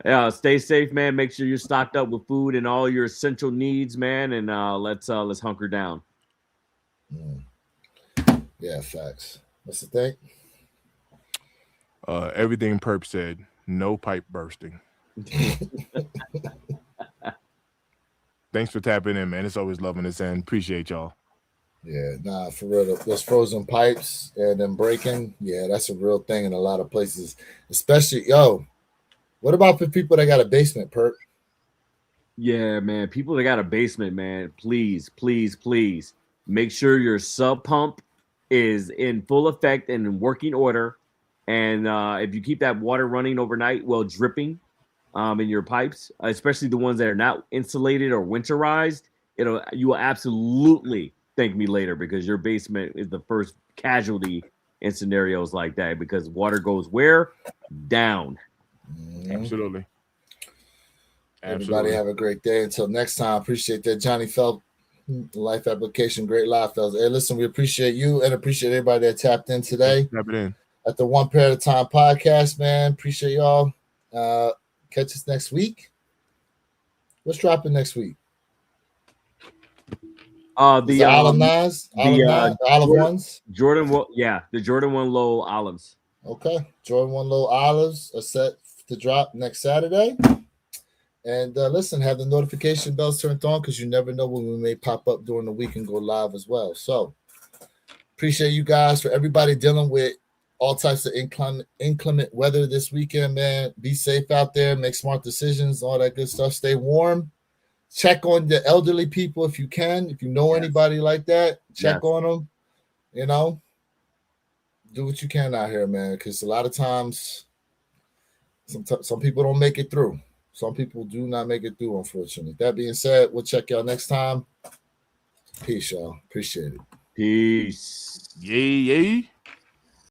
Yeah, stay safe, man. Make sure you're stocked up with food and all your essential needs, man. And let's hunker down. Yeah, facts. What's the thing? Everything Perp said. No pipe bursting. Thanks for tapping in, man. It's always loving this and appreciate y'all. Yeah, nah, for real. Those frozen pipes and them breaking, yeah, that's a real thing in a lot of places. Especially, what about for people that got a basement, Perp? Yeah, man. People that got a basement, man, please, please, please make sure your sub pump is in full effect and in working order. And if you keep that water running overnight, dripping in your pipes, especially the ones that are not insulated or winterized, you will absolutely thank me later because your basement is the first casualty in scenarios like that because water goes where? Down. Absolutely. Everybody have a great day. Until next time, appreciate that. Johnny Felt, Life Application, great live, fellas. Hey, listen, we appreciate you and appreciate everybody that tapped in today. Tap it in. At the One Pair at a Time podcast, man. Appreciate y'all. Catch us next week. What's dropping next week? The olive Nas, olive ones. Jordan, the Jordan 1 Low olives. Okay, Jordan 1 Low olives are set to drop next Saturday. And listen, have the notification bells turned on because you never know when we may pop up during the week and go live as well. So appreciate you guys for everybody dealing with all types of inclement weather this weekend, man. Be safe out there, make smart decisions, all that good stuff. Stay warm. Check on the elderly people if you can. If you know anybody like that, check on them. Do what you can out here, man, because a lot of times some people don't make it through. Some people do not make it through, unfortunately. That being said, we'll check y'all next time. Peace, y'all. Appreciate it. Peace. Yay, yay.